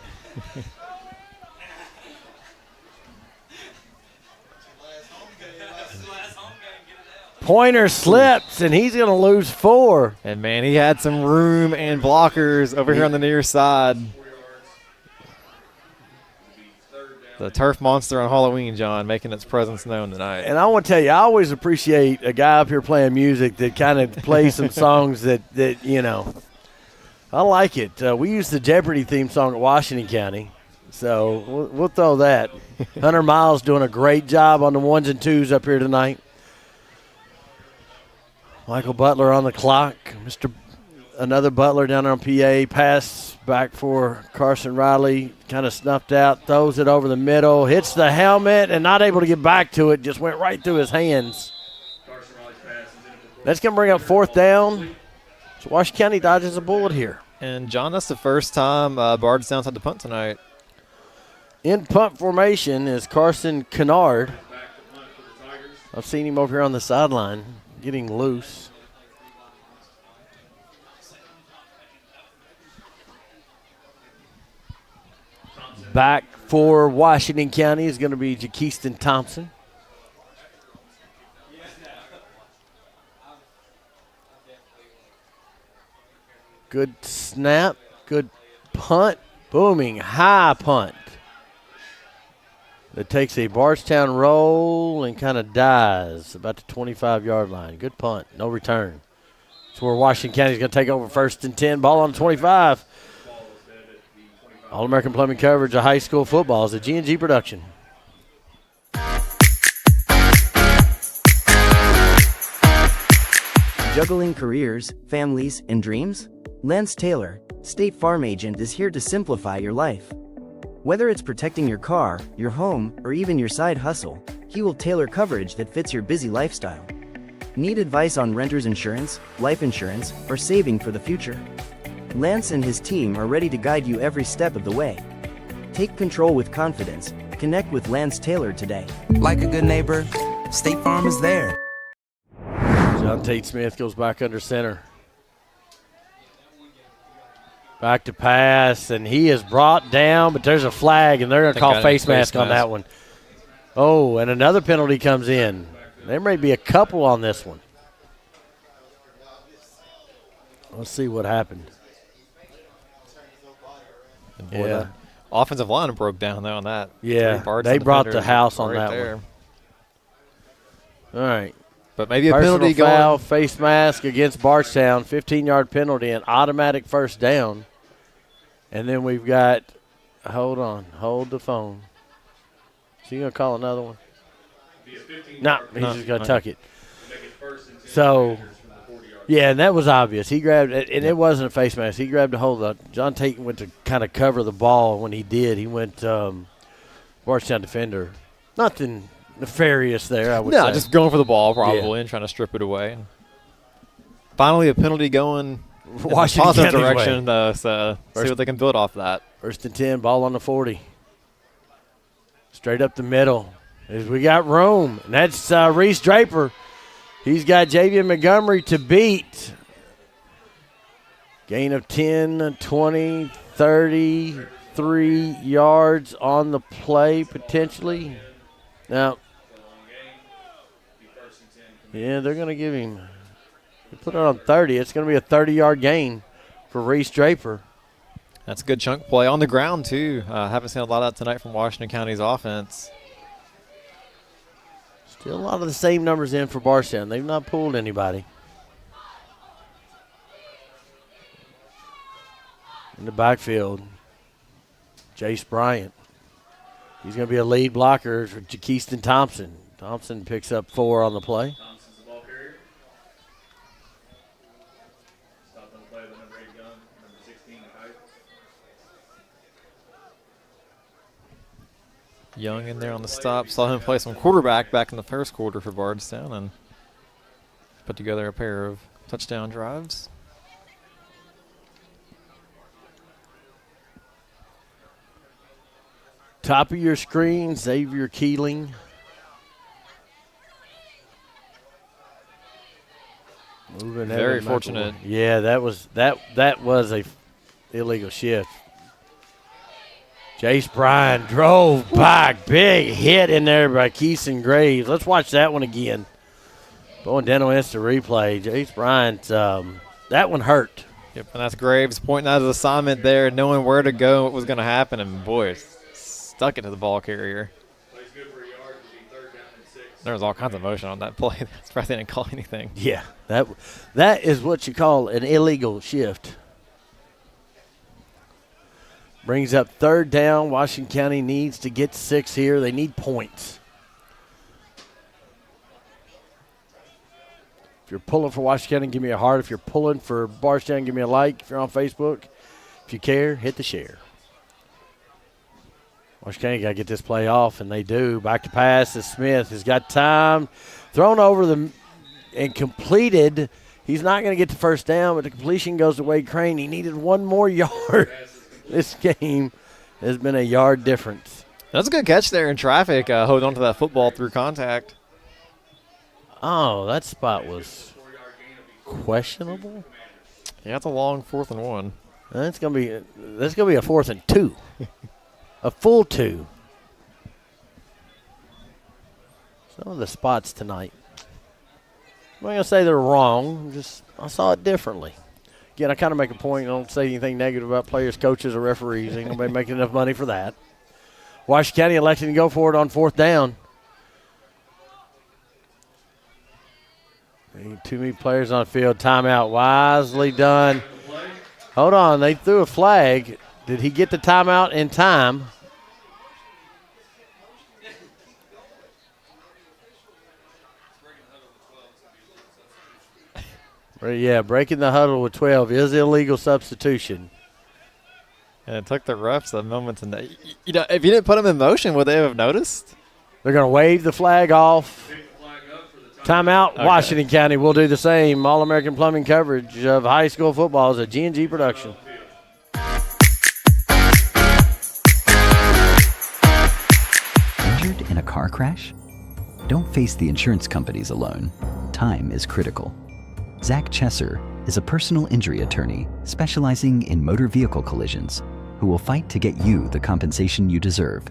Pointer slips, and he's going to lose 4. And, man, he had some room and blockers over here on the near side. The turf monster on Halloween, John, making its presence known tonight. And I want to tell you, I always appreciate a guy up here playing music that kind of plays some songs that, you know, I like it. We used the Jeopardy theme song at Washington County, so we'll throw that. Hunter Miles doing a great job on the 1s and 2s up here tonight. Michael Butler on the clock. Another Butler down there on PA. Pass back for Carson Riley. Kind of snuffed out. Throws it over the middle. Hits the helmet and not able to get back to it. Just went right through his hands. That's going to bring up 4th down. So Washington County dodges a bullet here. And, John, that's the first time Bardstown's had to punt tonight. In punt formation is Carson Kennard. I've seen him over here on the sideline getting loose. Back for Washington County is going to be Jakeiston Thompson. Good snap, good punt, booming high punt. That takes a Bardstown roll and kind of dies about the 25-yard line. Good punt, no return. That's where Washington County is going to take over 1st and 10. Ball on the 25. All-American Plumbing coverage of high school football is a G&G production. Juggling careers, families, and dreams? Lance Taylor, State Farm Agent, is here to simplify your life. Whether it's protecting your car, your home, or even your side hustle, he will tailor coverage that fits your busy lifestyle. Need advice on renter's insurance, life insurance, or saving for the future? Lance and his team are ready to guide you every step of the way. Take control with confidence. Connect with Lance Taylor today. Like a good neighbor, State Farm is there. John Tate Smith goes back under center. Back to pass, and he is brought down, but there's a flag, and they're going to call face mask on that one. Oh, and another penalty comes in. There may be a couple on this one. Let's see what happened. Boy, yeah. Offensive line broke down, though, on that. Yeah, they brought the house on that one. All right. But maybe a personal penalty foul, going. face mask against Bardstown, 15-yard penalty, and automatic 1st down. And then we've got, hold the phone. Is he going to call another one? No, he's just going to tuck it. So, yeah, and that was obvious. He grabbed it, and it wasn't a face mask. He grabbed a hold of it. John Tate went to kind of cover the ball when he did. He went Bardstown defender. Nothing nefarious there, I would say. No, just going for the ball probably and trying to strip it away. Finally, a penalty going in the positive direction, though, so see what they can build off that. 1st and 10, ball on the 40. Straight up the middle. As we got room, and that's Reese Draper. He's got Javian Montgomery to beat. Gain of 10, 20, 33 yards on the play potentially. Now, Yeah, they're going to give him – they put it on 30. It's going to be a 30-yard gain for Reese Draper. That's a good chunk play on the ground, too. Haven't seen a lot of that tonight from Washington County's offense. Still a lot of the same numbers in for Bardstown. They've not pulled anybody. In the backfield, Jace Bryant. He's going to be a lead blocker for Jakeiston Thompson. Thompson picks up 4 on the play. Thompson's the ball carrier. Stop on the play, the number 8 gun, number 16, Kite. Young in there on the stop. Saw him play some quarterback back in the first quarter for Bardstown and put together a pair of touchdown drives. Top of your screen, Xavier Keeling. Moving Very fortunate. Yeah, that was a illegal shift. Jace Bryan drove back. Big hit in there by Keeson Graves. Let's watch that one again. Bowen Dental instant replay. Jace Bryant, that one hurt. Yep, and that's Graves pointing out his assignment there, knowing where to go, what was going to happen, and boy, stuck it to the ball carrier. There was all kinds of motion on that play. That's why they didn't call anything. Yeah, that is what you call an illegal shift. Brings up 3rd down. Washington County needs to get 6 here. They need points. If you're pulling for Washington County, give me a heart. If you're pulling for Bardstown, give me a like. If you're on Facebook, if you care, hit the share. Washington County got to get this play off, and they do. Back to pass is Smith. Has got time. Thrown over the and completed. He's not going to get the first down, but the completion goes to Wade Crane. He needed 1 more yard. This game has been a yard difference. That's a good catch there in traffic. Hold on to that football through contact. Oh, that spot was questionable. Yeah, that's a long 4th and 1. That's gonna be a 4th and 2. A full 2. Some of the spots tonight. I'm not going to say they're wrong. I saw it differently. Again, I kind of make a point. I don't say anything negative about players, coaches, or referees. Ain't nobody making enough money for that. Washington County electing to go for it on 4th down. Too many players on the field. Timeout. Wisely done. Hold on. They threw a flag. Did he get the timeout in time? Yeah, breaking the huddle with 12 is illegal substitution. And it took the refs a moment to know. If you didn't put them in motion, would they have noticed? They're going to wave the flag off. Timeout. Okay. Washington County will do the same. All-American Plumbing coverage of high school football is a G&G production. Injured in a car crash? Don't face the insurance companies alone. Time is critical. Zach Chesser is a personal injury attorney specializing in motor vehicle collisions who will fight to get you the compensation you deserve.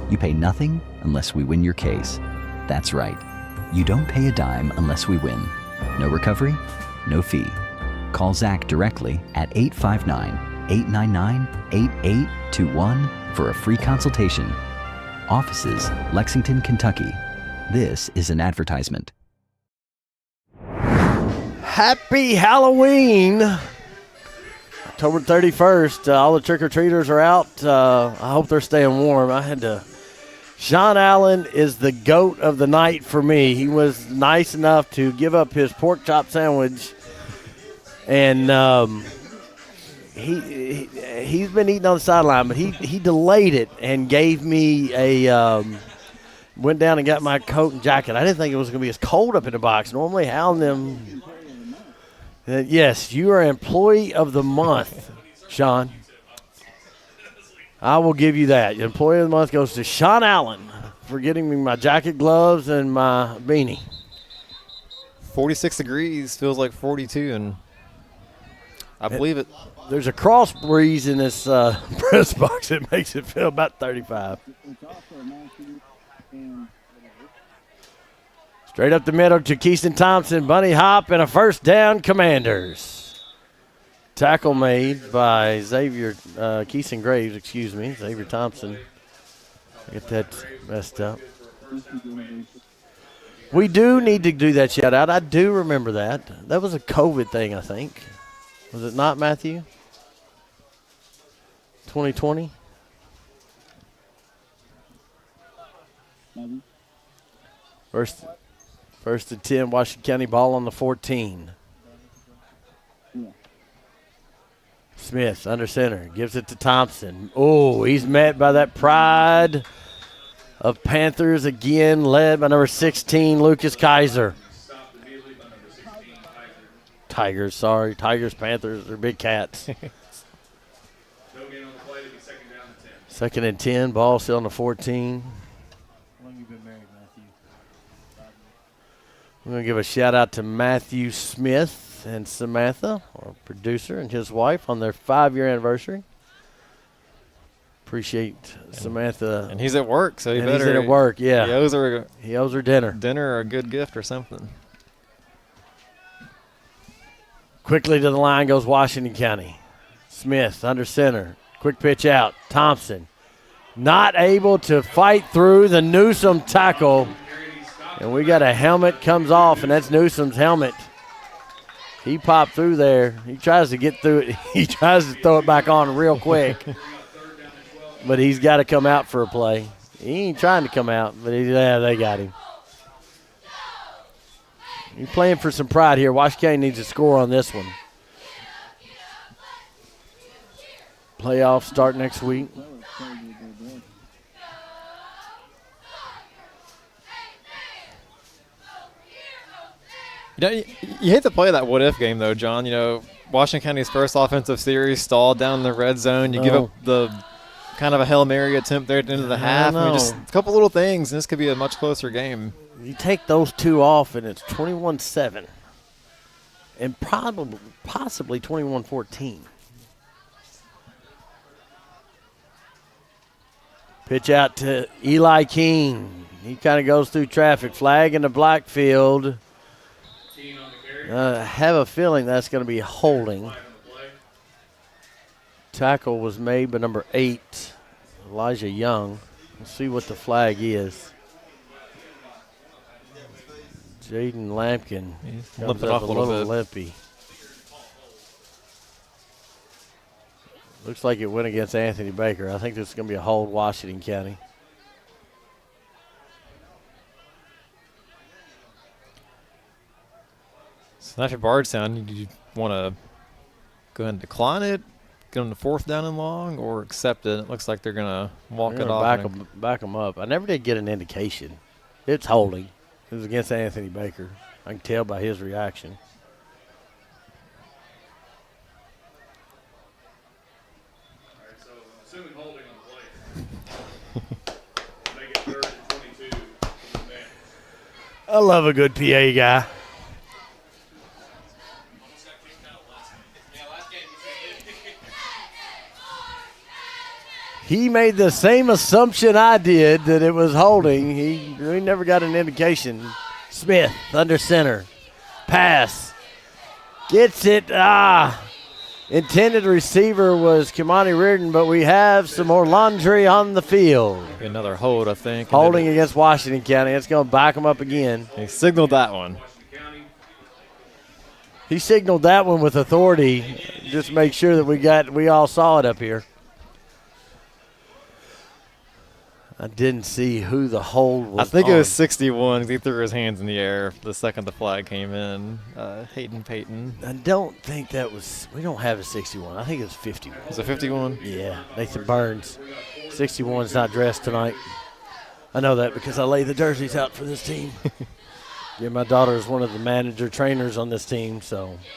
You pay nothing unless we win your case. That's right. You don't pay a dime unless we win. No recovery, no fee. Call Zach directly at 859-899-8821 for a free consultation. Offices, Lexington, Kentucky. This is an advertisement. Happy Halloween. October 31st. All the trick-or-treaters are out. I hope they're staying warm. Sean Allen is the GOAT of the night for me. He was nice enough to give up his pork chop sandwich. And he's been eating on the sideline, but he delayed it and gave me went down and got my coat and jacket. I didn't think it was going to be as cold up in the box. Normally, Hal and them. Yes, you are Employee of the Month, Sean. I will give you that. Employee of the Month goes to Sean Allen for getting me my jacket, gloves, and my beanie. 46 degrees, feels like 42, and I believe it. There's a cross breeze in this press box that makes it feel about 35. Straight up the middle to Keeston Thompson. Bunny hop and a first down, Commanders. Tackle made by Keeson Graves, Xavier Thompson. Get that messed up. We do need to do that shout out. I do remember that. That was a COVID thing, I think. Was it not, Matthew? 2020? First and 10, Washington County ball on the 14. Smith under center, gives it to Thompson. Oh, he's met by that pride of Panthers again, led by number 16, Lucas Kaiser. Tigers, sorry. Tigers, Panthers, they're big cats. Second and 10, ball still on the 14. How long you been married, Matthew? I'm going to give a shout out to Matthew Smith and Samantha, our producer, and his wife on their 5-year anniversary. Appreciate Samantha. And he's at work, so he's at work, yeah. He owes her dinner. Dinner or a good gift or something. Quickly to the line goes Washington County. Smith under center. Quick pitch out. Thompson not able to fight through the Newsome tackle. And we got a helmet comes off, and that's Newsome's helmet. He popped through there. He tries to get through it. He tries to throw it back on real quick. But he's got to come out for a play. He ain't trying to come out, but they got him. He's playing for some pride here. Washington County needs to score on this one. Playoffs start next week. You hate to play that what-if game, though, John. Washington County's first offensive series stalled down in the red zone. You give up the kind of a Hail Mary attempt there at the end of the half. Just a couple little things, and this could be a much closer game. You take those two off, and it's 21-7. And possibly 21-14. Pitch out to Eli King. He kind of goes through traffic. Flag in the black field. I have a feeling that's going to be holding. Tackle was made by number 8, Elijah Young. We'll see what the flag is. Jaden Lampkin comes up a little limpy. Looks like it went against Anthony Baker. I think this is going to be a hold Washington County. Snappy Bardstown, do you want to go ahead and decline it, get on the 4th down and long, or accept it? It looks like they're going to walk it off. Back them up. I never did get an indication. It's holding. It was against Anthony Baker. I can tell by his reaction. All right, so assuming holding on the play. Make it 3rd and 22. I love a good PA guy. He made the same assumption I did that it was holding. He never got an indication. Smith under center. Pass. Gets it. Intended receiver was Kimani Reardon, but we have some more laundry on the field. Another hold, I think. Holding against Washington County. It's going to back them up again. He signaled that one. He signaled that one with authority. Just make sure that we all saw it up here. I didn't see who the hold was. I think it was 61 because he threw his hands in the air the second the flag came in. Hayden Payton. I don't think that was – we don't have a 61. I think it was 51. Was it 51? Yeah, Nathan Burns. 61's not dressed tonight. I know that because I lay the jerseys out for this team. Yeah, my daughter is one of the manager trainers on this team, so –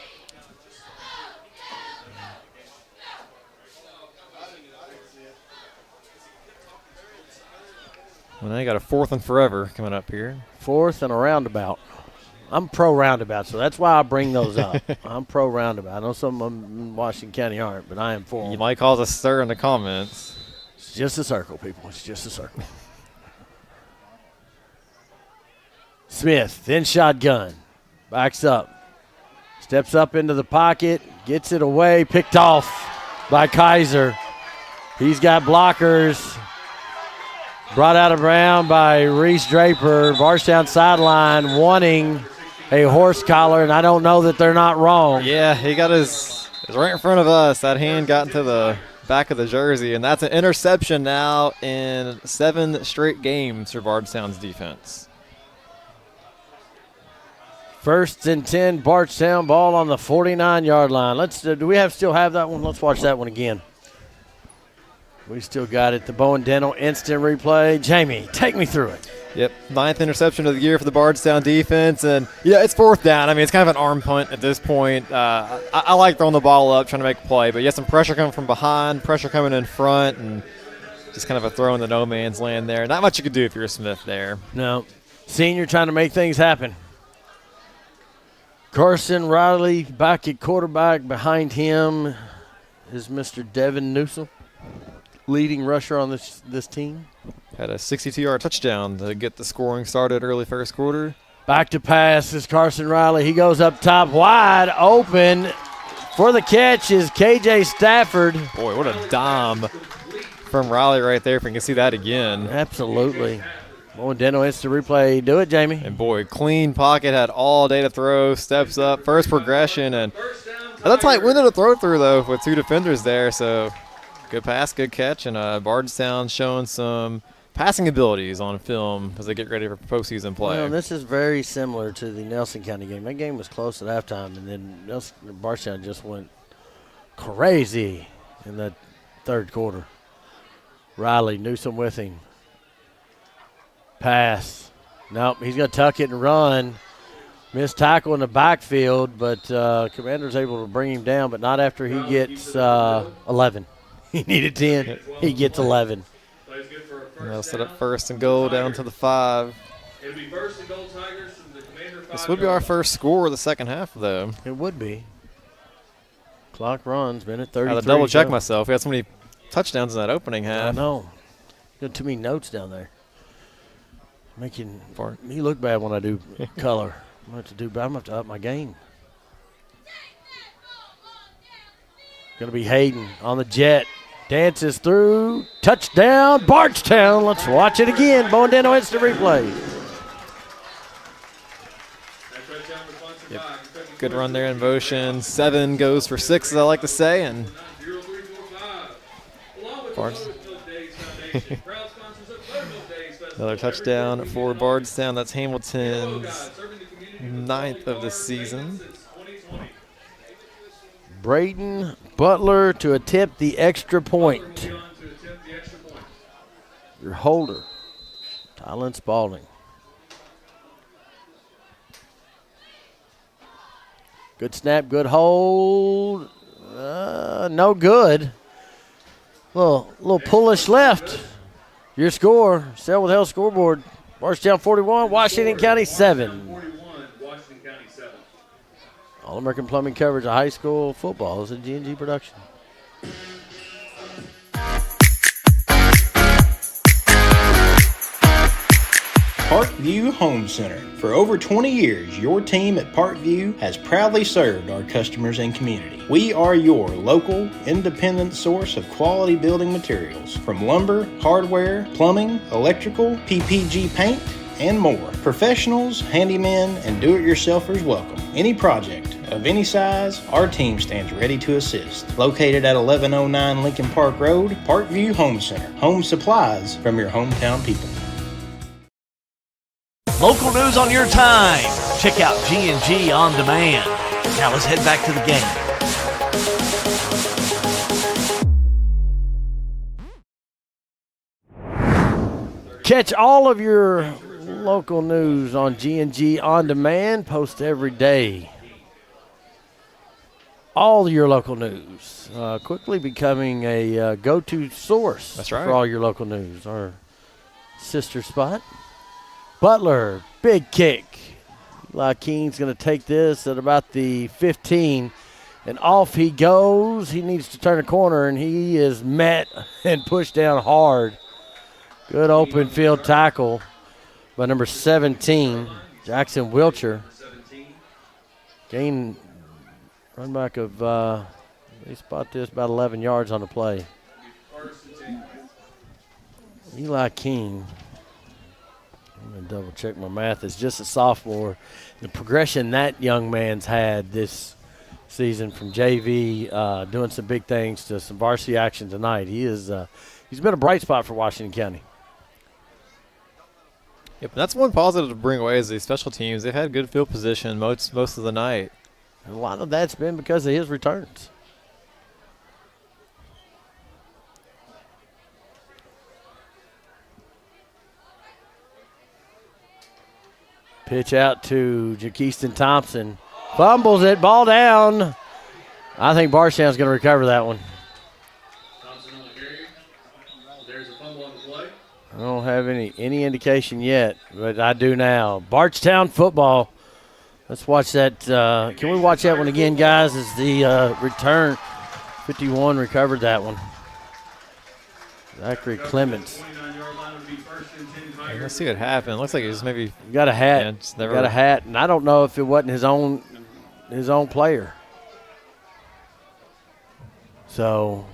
Well, now you got a 4th and forever coming up here. 4th and a roundabout. I'm pro roundabout, so that's why I bring those up. I'm pro roundabout. I know some of them in Washington County aren't, but I am for them. You might cause a stir in the comments. It's just a circle, people. It's just a circle. Smith in shotgun. Backs up. Steps up into the pocket. Gets it away. Picked off by Kaiser. He's got blockers. Brought out of bounds by Reese Draper. Bardstown sideline wanting a horse collar, and I don't know that they're not wrong. Yeah, he got his right in front of us. That hand got into the back of the jersey, and that's an interception now in 7 straight games for Bardstown's defense. 1st and 10, Bardstown, ball on the 49-yard line. Do we still have that one? Let's watch that one again. We still got it. The Bowen Dental instant replay. Jamie, take me through it. Yep, 9th interception of the year for the Bardstown defense. And, yeah, it's 4th down. I mean, it's kind of an arm punt at this point. I like throwing the ball up, trying to make a play. But you have some pressure coming from behind, pressure coming in front, and just kind of a throw in the no man's land there. Not much you could do if you're a Smith there. No. Senior trying to make things happen. Carson Riley back at quarterback. Behind him is Mr. Devin Newsome, leading rusher on this team. Had a 62-yard touchdown to get the scoring started early first quarter. Back to pass is Carson Riley. He goes up top wide open. For the catch is KJ Stafford. Boy, what a dime from Riley right there, if we can see that again. Absolutely. Bowen Dental instant replay. Do it, Jamie. And, boy, clean pocket, had all day to throw, steps up, first progression. And that's a tight window to throw through, though, with 2 defenders there. So good pass, good catch. And Bardstown showing some passing abilities on film as they get ready for postseason play. Well, this is very similar to the Nelson County game. That game was close at halftime, and then Bardstown just went crazy in the 3rd quarter. Riley, Newsome with him. Pass. Nope, he's going to tuck it and run. Missed tackle in the backfield, but Commander's able to bring him down, but not after he gets 11. He needed 10. He gets 11. They'll set up 1st and goal down to the 5. It'll be 1st and goal Tigers from the Commander 5. This would be our first score of the second half, though. It would be. Clock runs, minute 33. I had to double check myself. We had so many touchdowns in that opening half. I know. Got too many notes down there. Making me look bad when I do color. I'm going to have to up my game. Going to be Hayden on the jet. Dances through. Touchdown, Bardstown. Let's watch it again. Bowen Dental instant replay. Yep. Good run there in motion. 7 goes for 6, as I like to say. And another touchdown for Bardstown. That's Hamilton's 9th of the season. Braden Butler to attempt the extra point. Your holder, Tylen Spalding. Good snap, good hold. No good. Little pullish left. Your score, Sell with Hell scoreboard. Bardstown 41, Washington County 7. All-American Plumbing coverage of high school football is a G&G production. Parkview Home Center. For over 20 years, your team at Parkview has proudly served our customers and community. We are your local, independent source of quality building materials, from lumber, hardware, plumbing, electrical, PPG paint, and more. Professionals, handymen, and do-it-yourselfers welcome. Any project of any size, our team stands ready to assist. Located at 1109 Lincoln Park Road, Parkview Home Center. Home supplies from your hometown people. Local news on your time. Check out G&G On Demand. Now let's head back to the game. Catch all of your local news on G&G On Demand. Post every day. All your local news. Quickly becoming a go-to source. That's right. For all your local news. Our sister spot. Butler, big kick. Eli Keene's going to take this at about the 15, and off he goes. He needs to turn a corner, and he is met and pushed down hard. Good open field tackle by number 17, Jackson Wilcher. Gain run back of, they spot this about 11 yards on the play. Eli King. I'm going to double check my math. Is just a sophomore. The progression that young man's had this season from JV, doing some big things to some varsity action tonight. He's been a bright spot for Washington County. Yep, that's one positive to bring away is the special teams. They've had good field position most of the night. And a lot of that's been because of his returns. Pitch out to Jakeiston Thompson. Fumbles it, ball down. I think Bardstown's going to recover that one. Thompson on the carry. There's a fumble on the play. I don't have any indication yet, but I do now. Bardstown football. Let's watch that. Can we watch that one again, guys? As the return, 51 recovered that one. Zachary Clements. Let's see what happened. Looks like he's maybe got a hat. Got a hat, and I don't know if it wasn't his own player. So,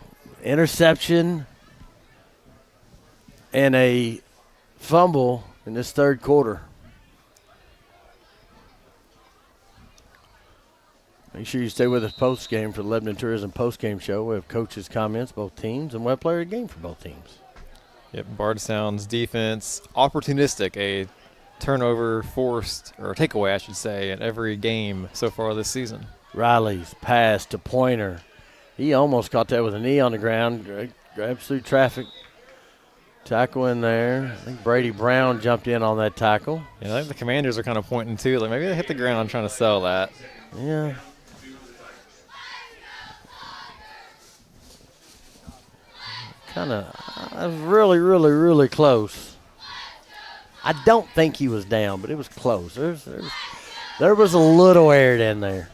interception and a fumble in this third quarter. Make sure you stay with us post-game for the Lebanon Tourism post-game show. We have coaches' comments, both teams, and we have player of the game for both teams. Yep, Bardstown's defense, opportunistic, a turnover forced, or takeaway, I should say, in every game so far this season. Riley's pass to Pointer. He almost caught that with a knee on the ground. Grabs through traffic. Tackle in there. I think Brady Brown jumped in on that tackle. Yeah, I think the Commanders are kind of pointing too. Like maybe they hit the ground trying to sell that. Yeah. Kind of really, really, really close. I don't think he was down, but it was close. There was a little air in there.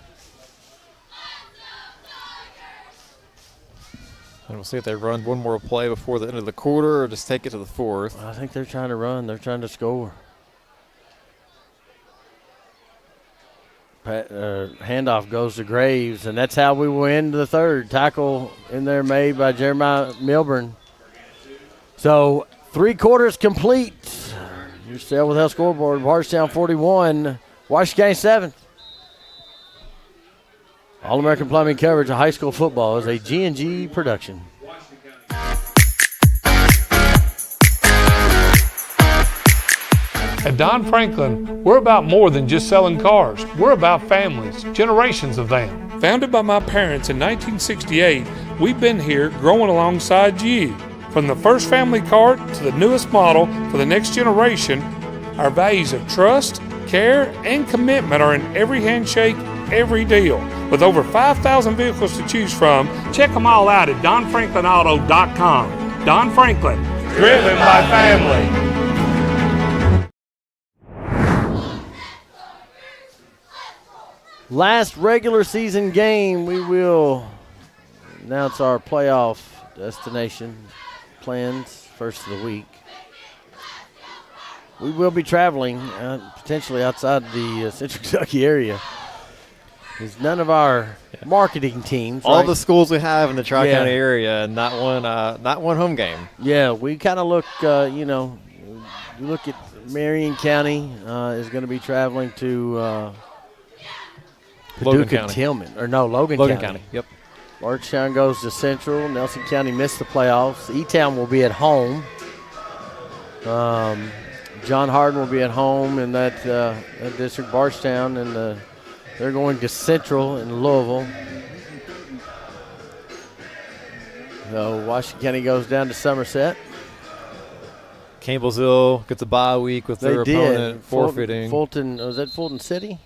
And we'll see if they run one more play before the end of the quarter or just take it to the fourth. I think they're trying to run. They're trying to score. Handoff goes to Graves, and that's how we will end the third. Tackle in there made by Jeremiah Milburn. So 3 quarters complete. You're still with Health Scoreboard. Bardstown 41, Washington County 7. All-American Plumbing coverage of high school football is a G&G production. At Don Franklin, we're about more than just selling cars. We're about families, generations of them. Founded by my parents in 1968, we've been here growing alongside you. From the first family car to the newest model for the next generation, our values of trust, care, and commitment are in every handshake, every deal. With over 5,000 vehicles to choose from, check them all out at DonFranklinAuto.com. Don Franklin, driven by family. Last regular season game, we will announce our playoff destination plans first of the week. We will be traveling potentially outside the Central Kentucky area. Because none of our marketing teams. All the schools we have in the Tri-County area, and not one home game. Yeah, we kind of look, you look at Marion County is going to be traveling to Logan Paducah County. Tillman. Or no, Logan County. Yep. Bardstown goes to Central. Nelson County missed the playoffs. E-Town will be at home. John Hardin will be at home in that district, Bardstown, and they're going to Central in Louisville. So Washington County goes down to Somerset. Campbellsville gets a bye week with their opponent forfeiting. Fulton, was that Fulton City?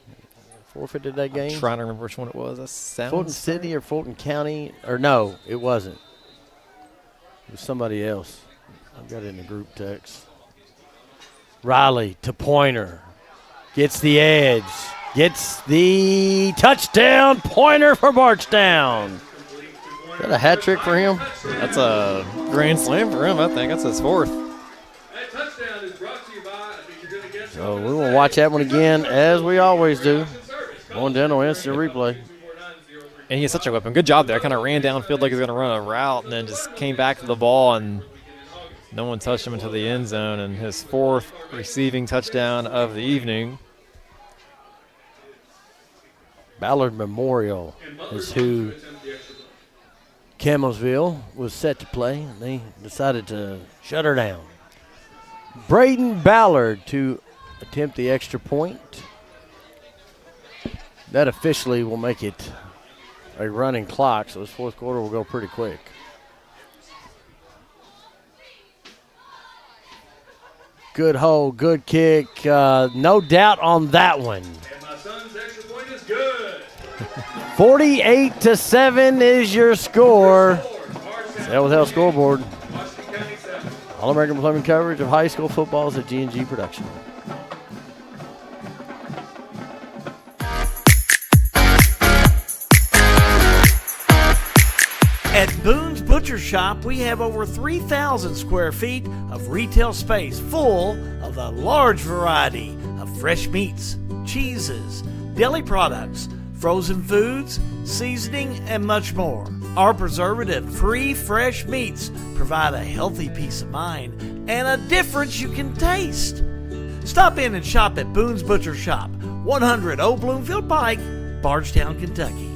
Forfeited that game? I'm trying to remember which one it was. That sounds Fulton City or Fulton County? Or no, it wasn't. It was somebody else. I've got it in the group text. Riley to Pointer. Gets the edge. Gets the touchdown. Pointer for Bardstown. Is that a hat trick for him? That's a grand slam for him, I think. That's his fourth. That touchdown is brought to you by, I think you're going to guess So we will watch that one again, as we always do, on dental instant replay. And he has such a weapon. Good job there. Kind of ran downfield like he was going to run a route and then just came back to the ball, and no one touched him into the end zone. And his 4th receiving touchdown of the evening. Ballard Memorial is who Campbellsville was set to play, and they decided to shut her down. Braden Ballard to attempt the extra point. That officially will make it a running clock, so this fourth quarter will go pretty quick. Good hole, good kick. No doubt on that one. And my son's extra point is good. 48-7 is your score. That was our scoreboard. All-American Plumbing coverage of high school football is a G&G production. At Boone's Butcher Shop, we have over 3,000 square feet of retail space full of a large variety of fresh meats, cheeses, deli products, frozen foods, seasoning, and much more. Our preservative-free fresh meats provide a healthy peace of mind and a difference you can taste. Stop in and shop at Boone's Butcher Shop, 100 Old Bloomfield Pike, Bardstown, Kentucky.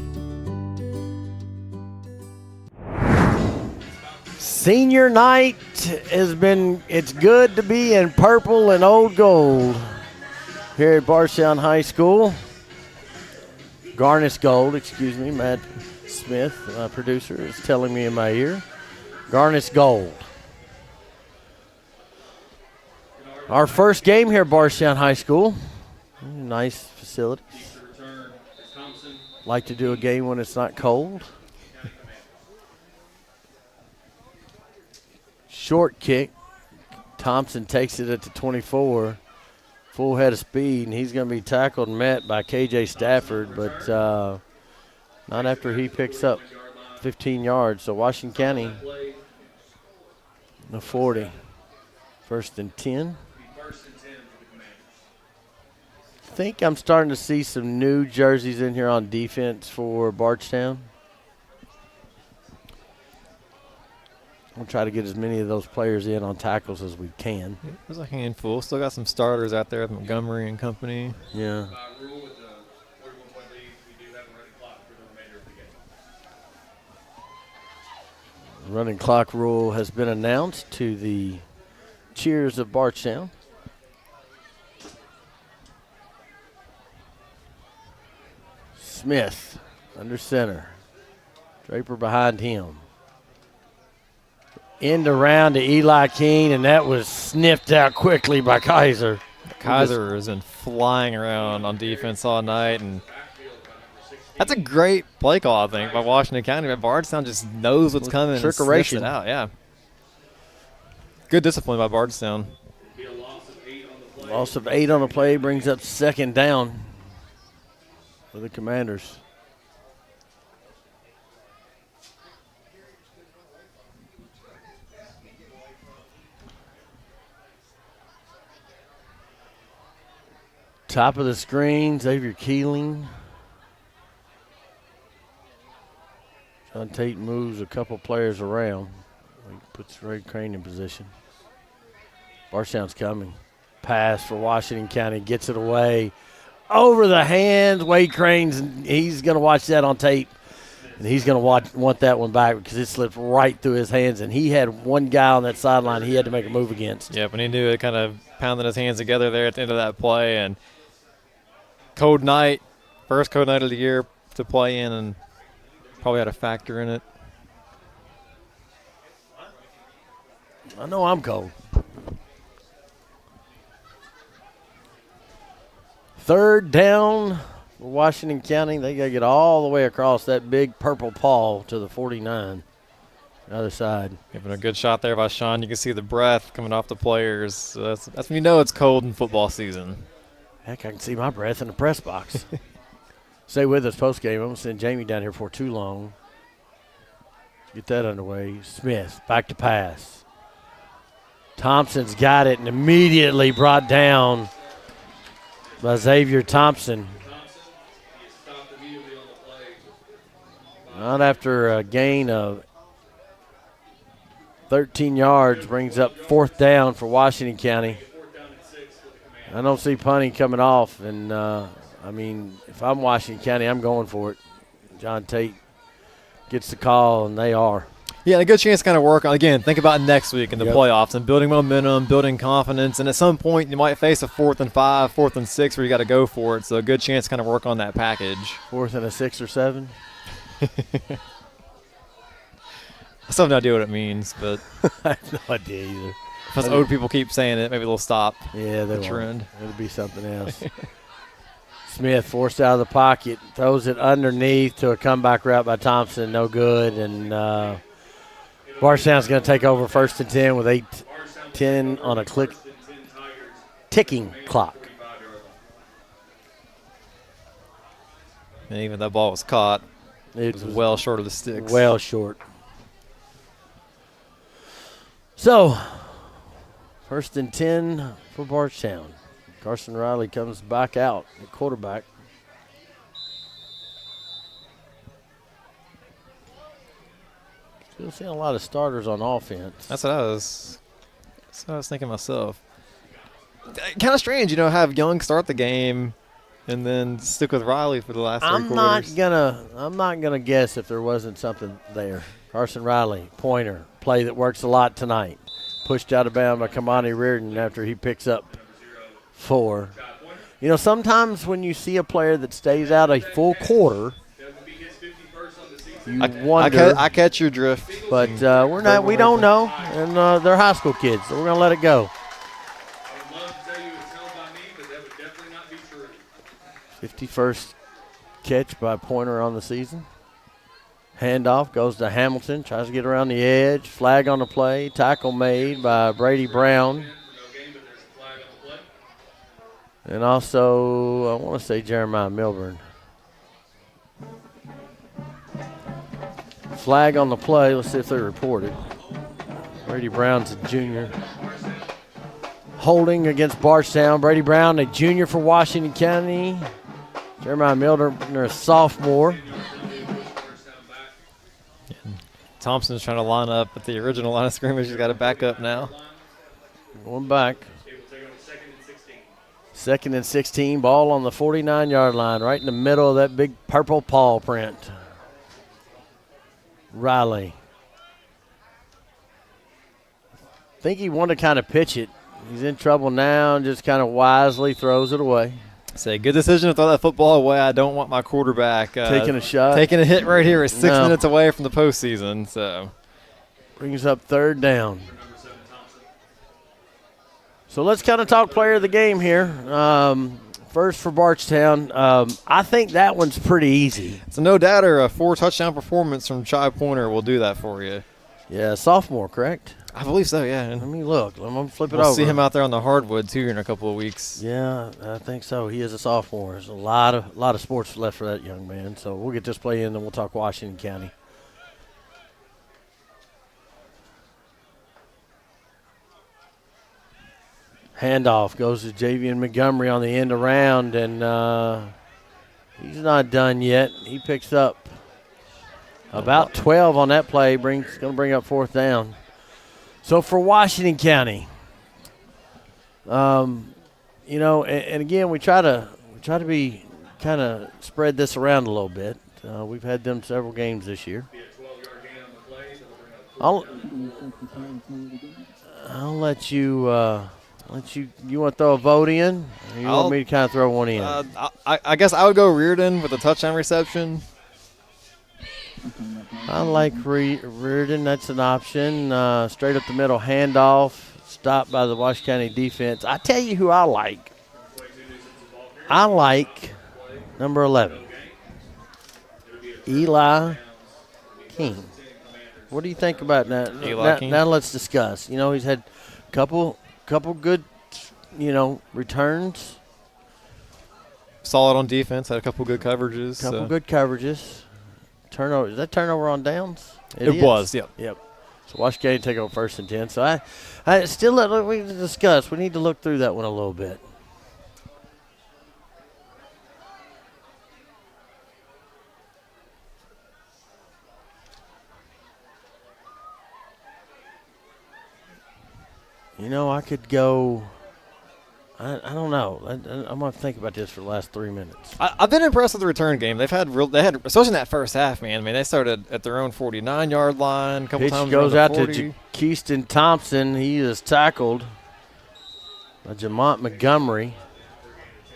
Senior night it's good to be in purple and old gold here at Bardstown High School. Garnish gold, excuse me, Matt Smith, my producer, is telling me in my ear. Garnish gold. Our first game here at Bardstown High School. Nice facilities. Like to do a game when it's not cold. Short kick. Thompson takes it at the 24. Full head of speed, and he's going to be tackled and met by K.J. Stafford, but not after he picks up 15 yards. So Washington County, the 40. 1st and 10. I think I'm starting to see some new jerseys in here on defense for Bardstown. We'll try to get as many of those players in on tackles as we can. There's a handful. Still got some starters out there with Montgomery and company. Yeah. Running clock rule has been announced to the cheers of Bardstown. Smith under center. Draper behind him. End around to Eli King, and that was sniffed out quickly by Kaiser. Kaiser has been flying around on defense all night, and that's a great play call, I think, by Washington County. But Bardstown just knows what's coming and sniffs it out. Yeah. Good discipline by Bardstown. Loss of 8 on the play brings up 2nd down for the Commanders. Top of the screen, Xavier Keeling. John Tate moves a couple players around. He puts Ray Crane in position. Bardstown's coming. Pass for Washington County, gets it away. Over the hands, Wade Crane's, he's going to watch that on tape. And he's going to want that one back because it slipped right through his hands. And he had one guy on that sideline he had to make a move against. Yeah, when he knew it, kind of pounded his hands together there at the end of that play. And cold night, first cold night of the year to play in, and probably had a factor in it. I know I'm cold. 3rd down for Washington County. They got to get all the way across that big purple paw to the 49. The other side. Giving a good shot there by Sean. You can see the breath coming off the players. So that's when you know it's cold in football season. Heck, I can see my breath in the press box. Stay with us post game. I'm going to send Jamie down here for too long. Get that underway. Smith, back to pass. Thompson's got it and immediately brought down by Xavier Thompson. Not after a gain of 13 yards, brings up 4th down for Washington County. I don't see punting coming off, and I mean, if I'm Washington County, I'm going for it. John Tate gets the call, and they are. Yeah, and a good chance to kind of work on, again, think about next week in the playoffs and building momentum, building confidence, and at some point you might face a 4th and 5, 4th and 6 where you got to go for it, so a good chance to kind of work on that package. 4th and a 6 or 7? I still have no idea what it means, but I have no idea either. If us old people keep saying it, maybe they'll stop. Yeah, they the won't. trend. It'll be something else. Smith forced out of the pocket, throws it underneath to a comeback route by Thompson, no good, and Bardstown's going to take over 1st and 10 with 8:10 on a ticking clock. And even that ball was caught. It was well short of the sticks. Well short. So, 1st and 10 for Bardstown. Carson Riley comes back out at quarterback. Still seeing a lot of starters on offense. That's what I was thinking myself. Kind of strange, have Young start the game and then stick with Riley for the last 3 quarters. I'm not gonna guess if there wasn't something there. Carson Riley, pointer, play that works a lot tonight. Pushed out of bounds by Kamani Reardon after he picks up 4. Sometimes when you see a player that stays out a full quarter, you wonder. I catch your drift, but we don't know, and they're high school kids, so we're gonna let it go. 51st catch by Pointer on the season. Handoff goes to Hamilton, tries to get around the edge. Flag on the play, tackle made by Brady Brown. And also, I want to say Jeremiah Milburn. Flag on the play, let's see if they report it. Brady Brown's a junior. Holding against Bardstown. Brady Brown, a junior for Washington County. Jeremiah Milburn, a sophomore. Thompson's trying to line up at the original line of scrimmage. He's got to back up now. Going back. 2nd and 16. Ball on the 49-yard line, right in the middle of that big purple paw print. Riley. I think he wanted to kind of pitch it. He's in trouble now and just kind of wisely throws it away. Say, good decision to throw that football away. I don't want my quarterback taking a shot. Taking a hit right here. It's 6 minutes away from the postseason. So brings up 3rd down. So let's kind of talk player of the game here. First for Bardstown. I think that one's pretty easy. So no doubter, a 4-touchdown performance from Chai Pointer will do that for you. Yeah, sophomore, correct? I believe so, yeah. Let me look. Let me flip it we'll over. See him out there on the hardwood, too, in a couple of weeks. Yeah, I think so. He is a sophomore. There's a lot of sports left for that young man. So we'll get this play in, and we'll talk Washington County. Handoff goes to Javian Montgomery on the end around, and he's not done yet. He picks up about 12 on that play. Going to bring up 4th down. So for Washington County, and again, we try to be kind of spread this around a little bit. We've had them several games this year. I'll let you. You want to throw a vote in? Or you want me to kind of throw one in? I guess I would go Reardon with a touchdown reception. I like Reardon. That's an option. Straight up the middle handoff, stopped by the Washington County defense. I tell you who I like. I like number 11, Eli King. What do you think about that? Now let's discuss. He's had a couple good, returns. Solid on defense. Had a couple good coverages. Good coverages. Turnover. Is that turnover on downs? It was, yep. Yep. So Washington County take over 1st and 10. So I still we need to discuss. We need to look through that one a little bit. You know, I could go. I don't know. I'm going to think about this for the last 3 minutes. I've been impressed with the return game. They had especially in that first half, man. I mean, they started at their own 49-yard line. A couple Pitch times goes around out the 40. to Keyston Thompson. He is tackled by Jamont Montgomery,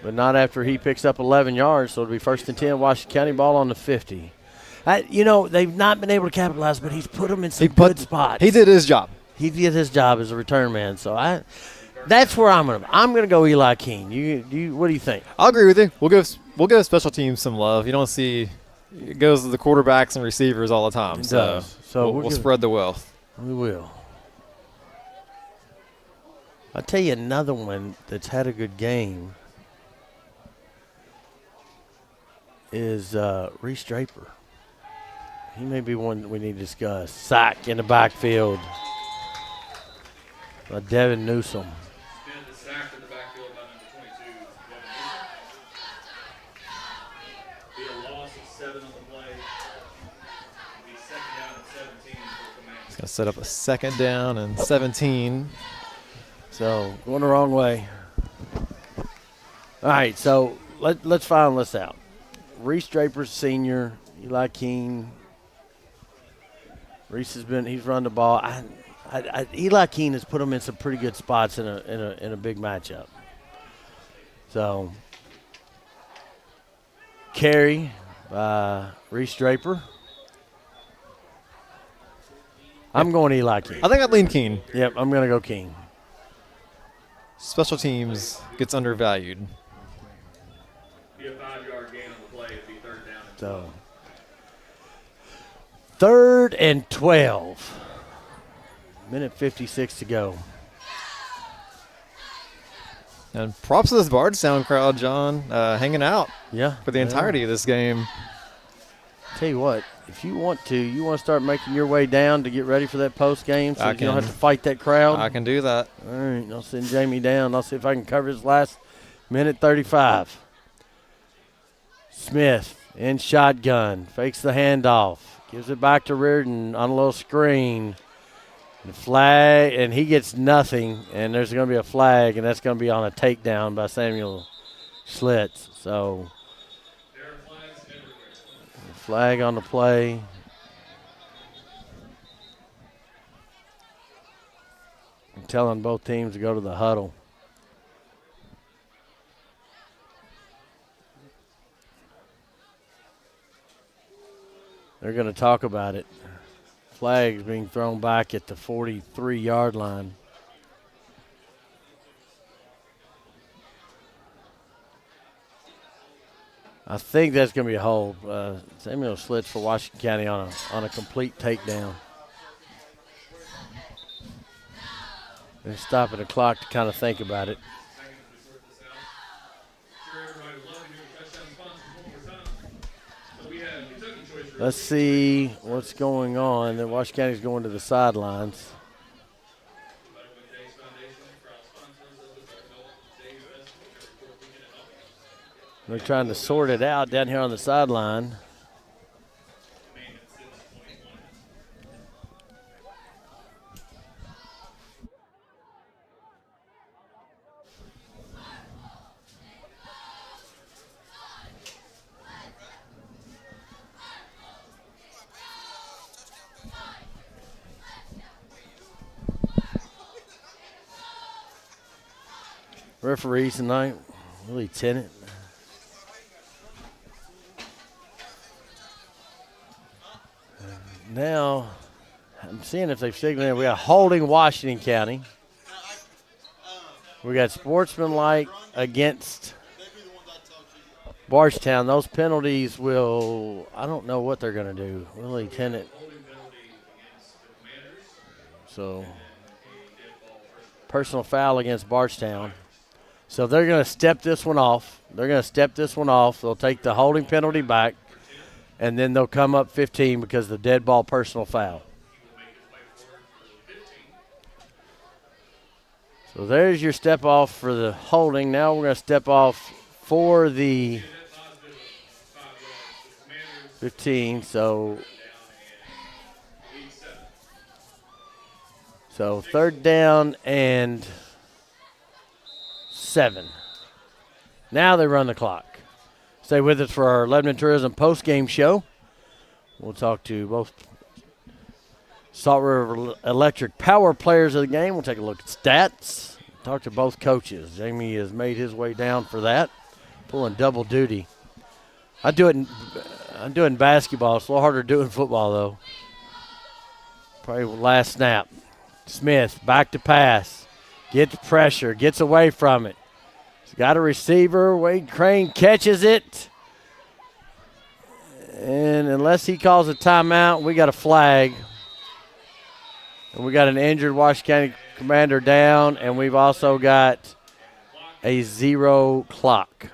but not after he picks up 11 yards. So it'll be 1st and 10. Washington County ball on the 50. They've not been able to capitalize, but he's put them in some good spots. He did his job. He did his job as a return man. So that's where I'm gonna go Eli King. What do you think? I'll agree with you. We'll give special teams some love. You don't see it goes to the quarterbacks and receivers all the time. It does. So we'll spread the wealth. We will. I'll tell you another one that's had a good game is Reese Draper. He may be one we need to discuss. Sack in the backfield by Devin Newsom. Sacked in the backfield by number 22, Devin Newsom. Be a loss of 7 on the play. Be 2nd down and 17 for Command. He's going to set up a 2nd down and 17. So going the wrong way. All right, so let's find this out. Reese Draper, senior. Eli King. Reese he's run the ball. Eli King has put him in some pretty good spots in a big matchup. So carry by Reese Draper. I'm going Eli King. I think I'd lean King. Yep, I'm going to go King. Special teams gets undervalued. Be a 5-yard gain on the play. It'd be 3rd down and 12. So 3rd and 12. Minute 56 to go. And props to this Bardstown crowd, John, hanging out. Yeah, for the entirety of this game. Tell you what, if you want to start making your way down to get ready for that post game, so you don't have to fight that crowd. I can do that. All right, I'll send Jamie down. I'll see if I can cover his last minute 35. Smith in shotgun, fakes the handoff, gives it back to Reardon on a little screen. The flag, and he gets nothing, and there's going to be a flag, and that's going to be on a takedown by Samuel Schlitz. So, flag on the play. I'm telling both teams to go to the huddle. They're going to talk about it. Flags being thrown back at the 43-yard line. I think that's going to be a hold. Samuel Schlitz for Washington County on a complete takedown. They're stopping the clock to kind of think about it. Let's see what's going on. Then Washington County's going to the sidelines. They're trying to sort it out down here on the sideline. Referees tonight, Willie Tennant. Now, I'm seeing if they've signaled in. We got holding Washington County. We got sportsmanlike against Bardstown. Those penalties will, I don't know what they're going to do. Willie Tennant. So, personal foul against Bardstown. So they're going to step this one off. They'll take the holding penalty back, and then they'll come up 15 because of the dead ball personal foul. So there's your step off for the holding. Now we're going to step off for the 15. So So 3rd down and 7. Now they run the clock. Stay with us for our Lebanon Tourism post-game show. We'll talk to both Salt River Electric power players of the game. We'll take a look at stats. Talk to both coaches. Jamie has made his way down for that, pulling double duty. I do it in basketball. It's a little harder to do in football, though. Probably last snap. Smith back to pass. Gets pressure. Gets away from it. He's got a receiver. Wade Crane catches it. And unless he calls a timeout, we got a flag. And we got an injured Washington County commander down, and we've also got a 0 clock.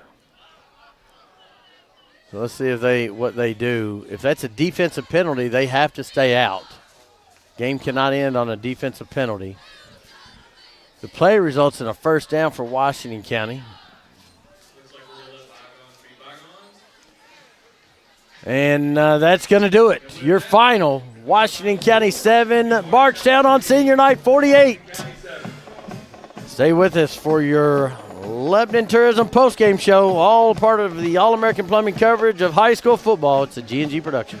So let's see what they do. If that's a defensive penalty, they have to stay out. Game cannot end on a defensive penalty. The play results in a 1st down for Washington County. And that's going to do it. Your final, Washington County 7, Bardstown on senior night 48. Stay with us for your Lebanon Tourism postgame show, all part of the All-American Plumbing coverage of high school football. It's a G&G production.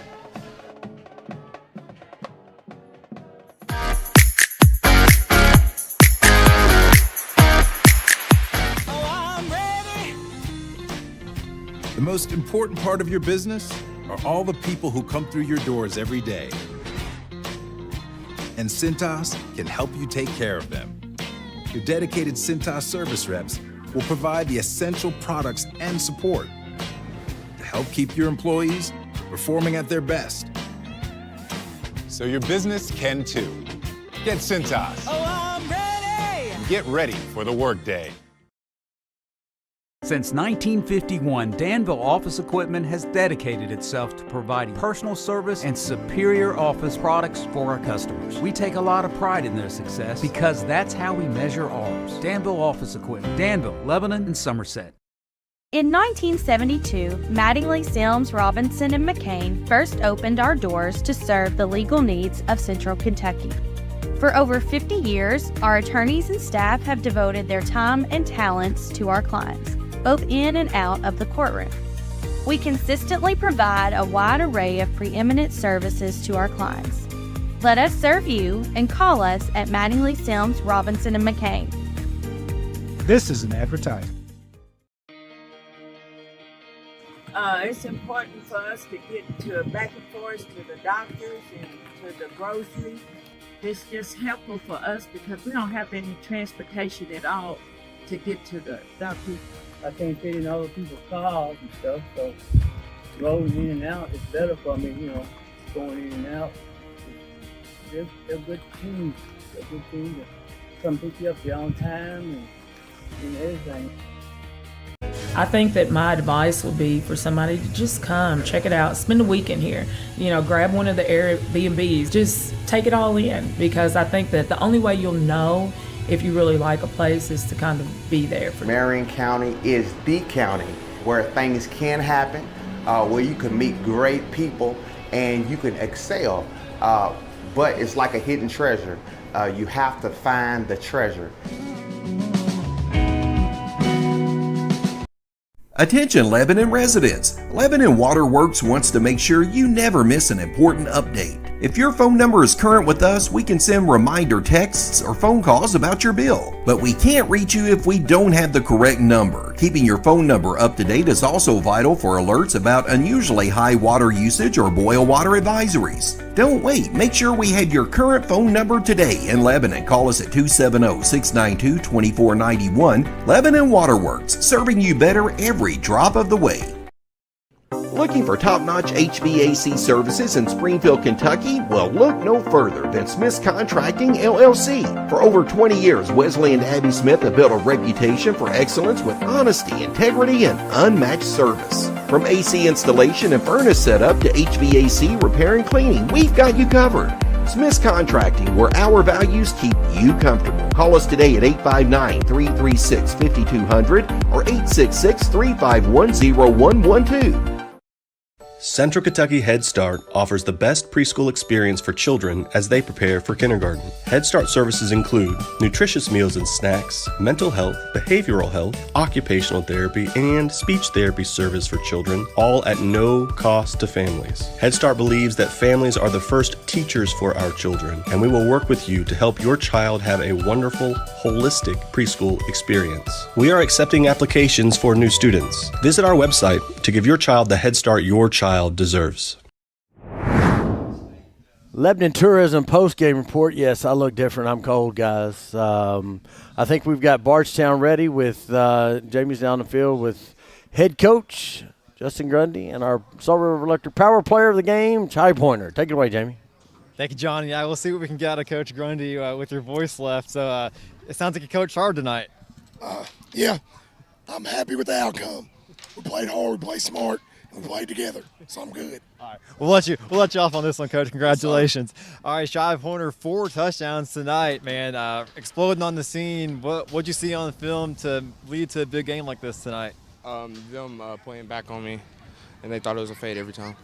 The most important part of your business are all the people who come through your doors every day. And Cintas can help you take care of them. Your dedicated Cintas service reps will provide the essential products and support to help keep your employees performing at their best. So your business can too. Get Cintas. Oh, I'm ready! Get ready for the workday. Since 1951, Danville Office Equipment has dedicated itself to providing personal service and superior office products for our customers. We take a lot of pride in their success because that's how we measure ours. Danville Office Equipment, Danville, Lebanon, and Somerset. In 1972, Mattingly, Sims, Robinson, and McCain first opened our doors to serve the legal needs of Central Kentucky. For over 50 years, our attorneys and staff have devoted their time and talents to our clients, both in and out of the courtroom. We consistently provide a wide array of preeminent services to our clients. Let us serve you and call us at Mattingly, Sims, Robinson, and McCain. This is an advertisement. It's important for us to get to back and forth to the doctors and to the grocery. It's just helpful for us because we don't have any transportation at all to get to the doctor. I can't fit in other people's cars and stuff, so rolling in and out is better for me, going in and out. They're good teams. They're good teams that come pick you up there on time and everything. I think that my advice would be for somebody to just come, check it out, spend a weekend here. Grab one of the Airbnbs, just take it all in, because I think that the only way you'll know if you really like a place is to kind of be there. Marion County is the county where things can happen, where you can meet great people and you can excel, but it's like a hidden treasure. You have to find the treasure. Attention Lebanon residents, Lebanon Water Works wants to make sure you never miss an important update. If your phone number is current with us, we can send reminder texts or phone calls about your bill. But we can't reach you if we don't have the correct number. Keeping your phone number up to date is also vital for alerts about unusually high water usage or boil water advisories. Don't wait, make sure we have your current phone number today in Lebanon. Call us at 270-692-2491. Lebanon Water Works, serving you better every drop of the way. Looking for top-notch HVAC services in Springfield, Kentucky? Well, look no further than Smith's Contracting, LLC. For over 20 years, Wesley and Abby Smith have built a reputation for excellence with honesty, integrity, and unmatched service. From AC installation and furnace setup to HVAC repair and cleaning, we've got you covered. Smith's Contracting, where our values keep you comfortable. Call us today at 859-336-5200 or 866-351-0112. Central Kentucky Head Start offers the best preschool experience for children as they prepare for kindergarten. Head Start services include nutritious meals and snacks, mental health, behavioral health, occupational therapy, and speech therapy service for children, all at no cost to families. Head Start believes that families are the first teachers for our children, and we will work with you to help your child have a wonderful, holistic preschool experience. We are accepting applications for new students. Visit our website to give your child the Head Start your child deserves. Lebanon Tourism post-game report. Yes, I look different. I'm cold, guys. I think we've got Bardstown ready with Jamie's down the field with head coach Justin Grundy and our Salt River Electric power player of the game, Chai Pointer. Take it away, Jamie. Thank you, John. Yeah, we'll see what we can get out of Coach Grundy with your voice left. So it sounds like you coached hard tonight. Yeah, I'm happy with the outcome. We played hard, we played smart, and we played together, so I'm good. All right, we'll let you off on this one, Coach. Congratulations. All right, Shai Pointer, 4 touchdowns tonight, man. Exploding on the scene. What'd you see on the film to lead to a big game like this tonight? Them playing back on me, and they thought it was a fade every time.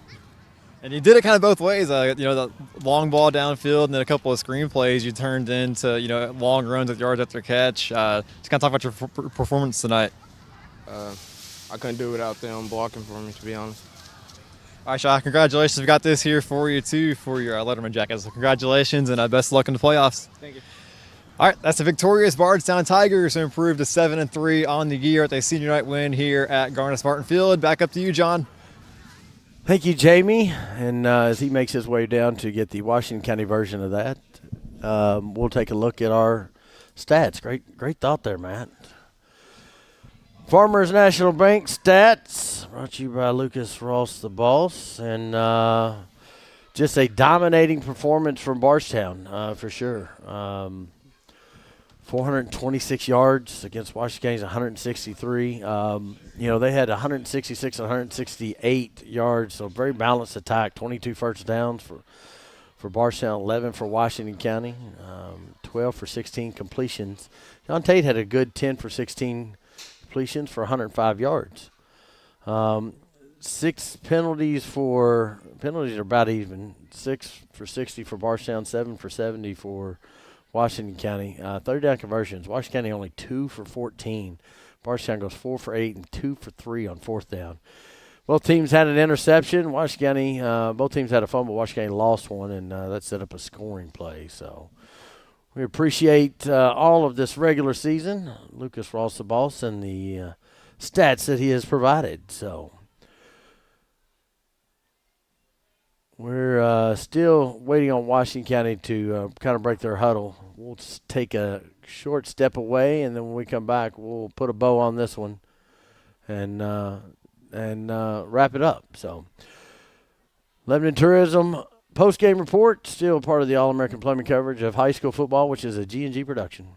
And you did it kind of both ways. The long ball downfield and then a couple of screen plays you turned into, long runs with yards after catch. Just kind of talk about your performance tonight. I couldn't do it without them blocking for me, to be honest. All right, Shai, congratulations. We've got this here for you, too, for your Letterman jacket. So congratulations and best of luck in the playoffs. Thank you. All right, that's the victorious Bardstown Tigers who improved to 7-3 on the year at their senior night win here at Garnet-Spartan Field. Back up to you, John. Thank you, Jamie. And as he makes his way down to get the Washington County version of that, we'll take a look at our stats. Great thought there, Matt. Farmers National Bank stats brought to you by Lucas Ross the Boss. And just a dominating performance from Bardstown for sure. 426 yards against Washington County's 163. They had 166 and 168 yards, so very balanced attack. 22 first downs for Bardstown, 11 for Washington County, 12 for 16 completions. John Tate had a good 10 for 16 completions for 105 yards. 6 penalties are about even. 6 for 60 for Bardstown, 7 for 70 for Washington County. Third down conversions. Washington County only 2 for 14. Bardstown goes 4 for 8 and 2 for 3 on fourth down. Both teams had an interception. Washington County, both teams had a fumble. Washington County lost one, and that set up a scoring play. So we appreciate all of this regular season, Lucas Ross the Boss, and the stats that he has provided. So we're still waiting on Washington County to kind of break their huddle. We'll just take a short step away, and then when we come back, we'll put a bow on this one and wrap it up. So, Lebanon Tourism post-game report, still part of the All-American Plumbing coverage of high school football, which is a G&G production.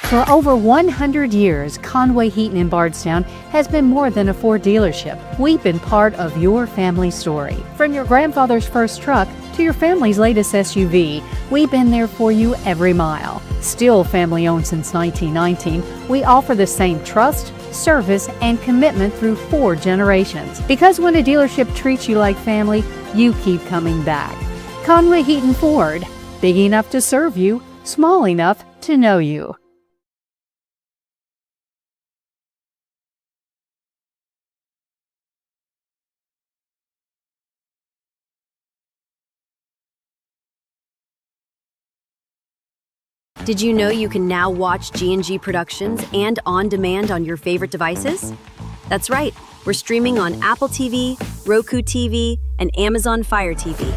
For over 100 years, Conway Heaton in Bardstown has been more than a Ford dealership. We've been part of your family story. From your grandfather's first truck to your family's latest SUV, we've been there for you every mile. Still family owned since 1919, we offer the same trust, service, and commitment through 4 generations. Because when a dealership treats you like family, you keep coming back. Conway Heaton Ford, big enough to serve you, small enough to know you. Did you know you can now watch G&G Productions and on demand on your favorite devices? That's right, we're streaming on Apple TV, Roku TV, and Amazon Fire TV.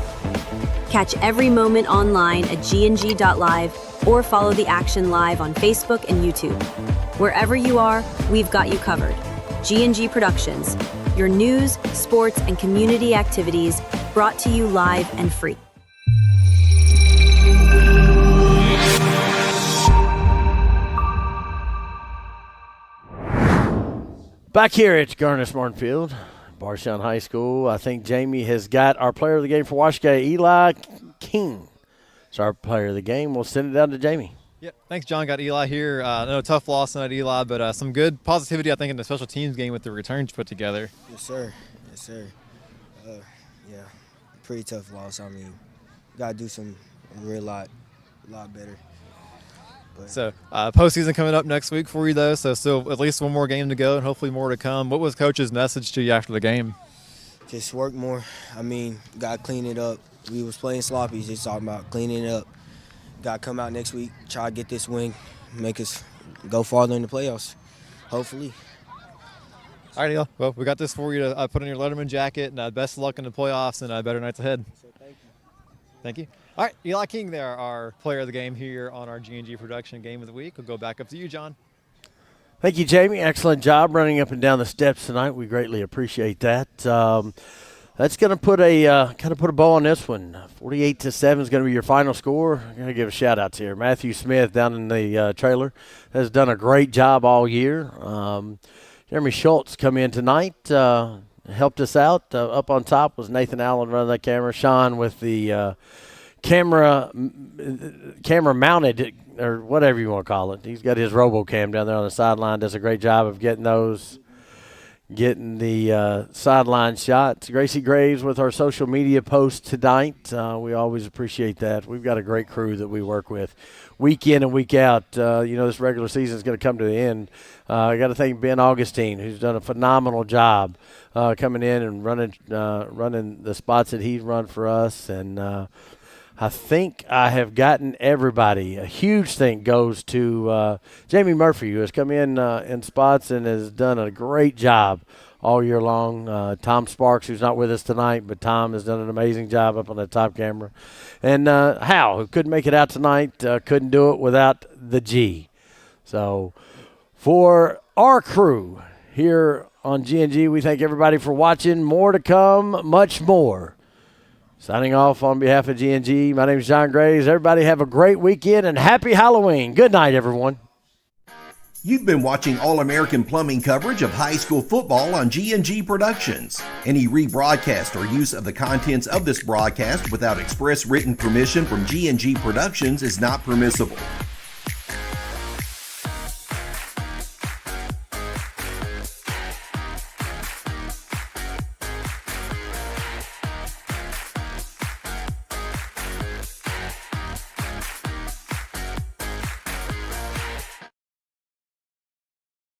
Catch every moment online at gng.live or follow the action live on Facebook and YouTube. Wherever you are, we've got you covered. G&G Productions, your news, sports, and community activities brought to you live and free. Back here at Garnet-Spartan Field, Bardstown High School, I think Jamie has got our player of the game for Washington, Eli King. It's our player of the game. We'll send it down to Jamie. Yeah, thanks, John. Got Eli here. I know a tough loss tonight, Eli, but some good positivity, I think, in the special teams game with the returns put together. Yes, sir. Yes, sir. Yeah, pretty tough loss. I mean, got to do some a lot better. But. So postseason coming up next week for you, though, so still at least one more game to go and hopefully more to come. What was Coach's message to you after the game? Just work more. I mean, got to clean it up. We was playing sloppy, just talking about cleaning it up. Got to come out next week, try to get this win, make us go farther in the playoffs, hopefully. All right, Eli. Well, we got this for you to put on your Letterman jacket, and best of luck in the playoffs and better nights ahead. So thank you. Thank you. All right, Eli King there, our player of the game here on our G&G Production Game of the Week. We'll go back up to you, John. Thank you, Jamie. Excellent job running up and down the steps tonight. We greatly appreciate that. That's going to put a bow on this one. 48-7 is going to be your final score. I'm going to give a shout out here. Matthew Smith down in the trailer has done a great job all year. Jeremy Schultz come in tonight, helped us out. Up on top was Nathan Allen running that camera. Sean with the camera mounted, or whatever you want to call it. He's got his RoboCam down there on the sideline. Does a great job of getting the sideline shots. Gracie Graves with our social media posts tonight. We always appreciate that. We've got a great crew that we work with week in and week out. This regular season is going to come to the end. I got to thank Ben Augustine, who's done a phenomenal job coming in and running the spots that he's run for us. And I think I have gotten everybody. A huge thing goes to Jamie Murphy, who has come in spots and has done a great job all year long. Tom Sparks, who's not with us tonight, but Tom has done an amazing job up on the top camera. And Hal, who couldn't make it out tonight, couldn't do it without the G. So for our crew here on G&G, we thank everybody for watching. More to come, much more. Signing off on behalf of G&G, my name is John Graves. Everybody have a great weekend and happy Halloween. Good night, everyone. You've been watching All-American Plumbing coverage of high school football on G&G Productions. Any rebroadcast or use of the contents of this broadcast without express written permission from G&G Productions is not permissible.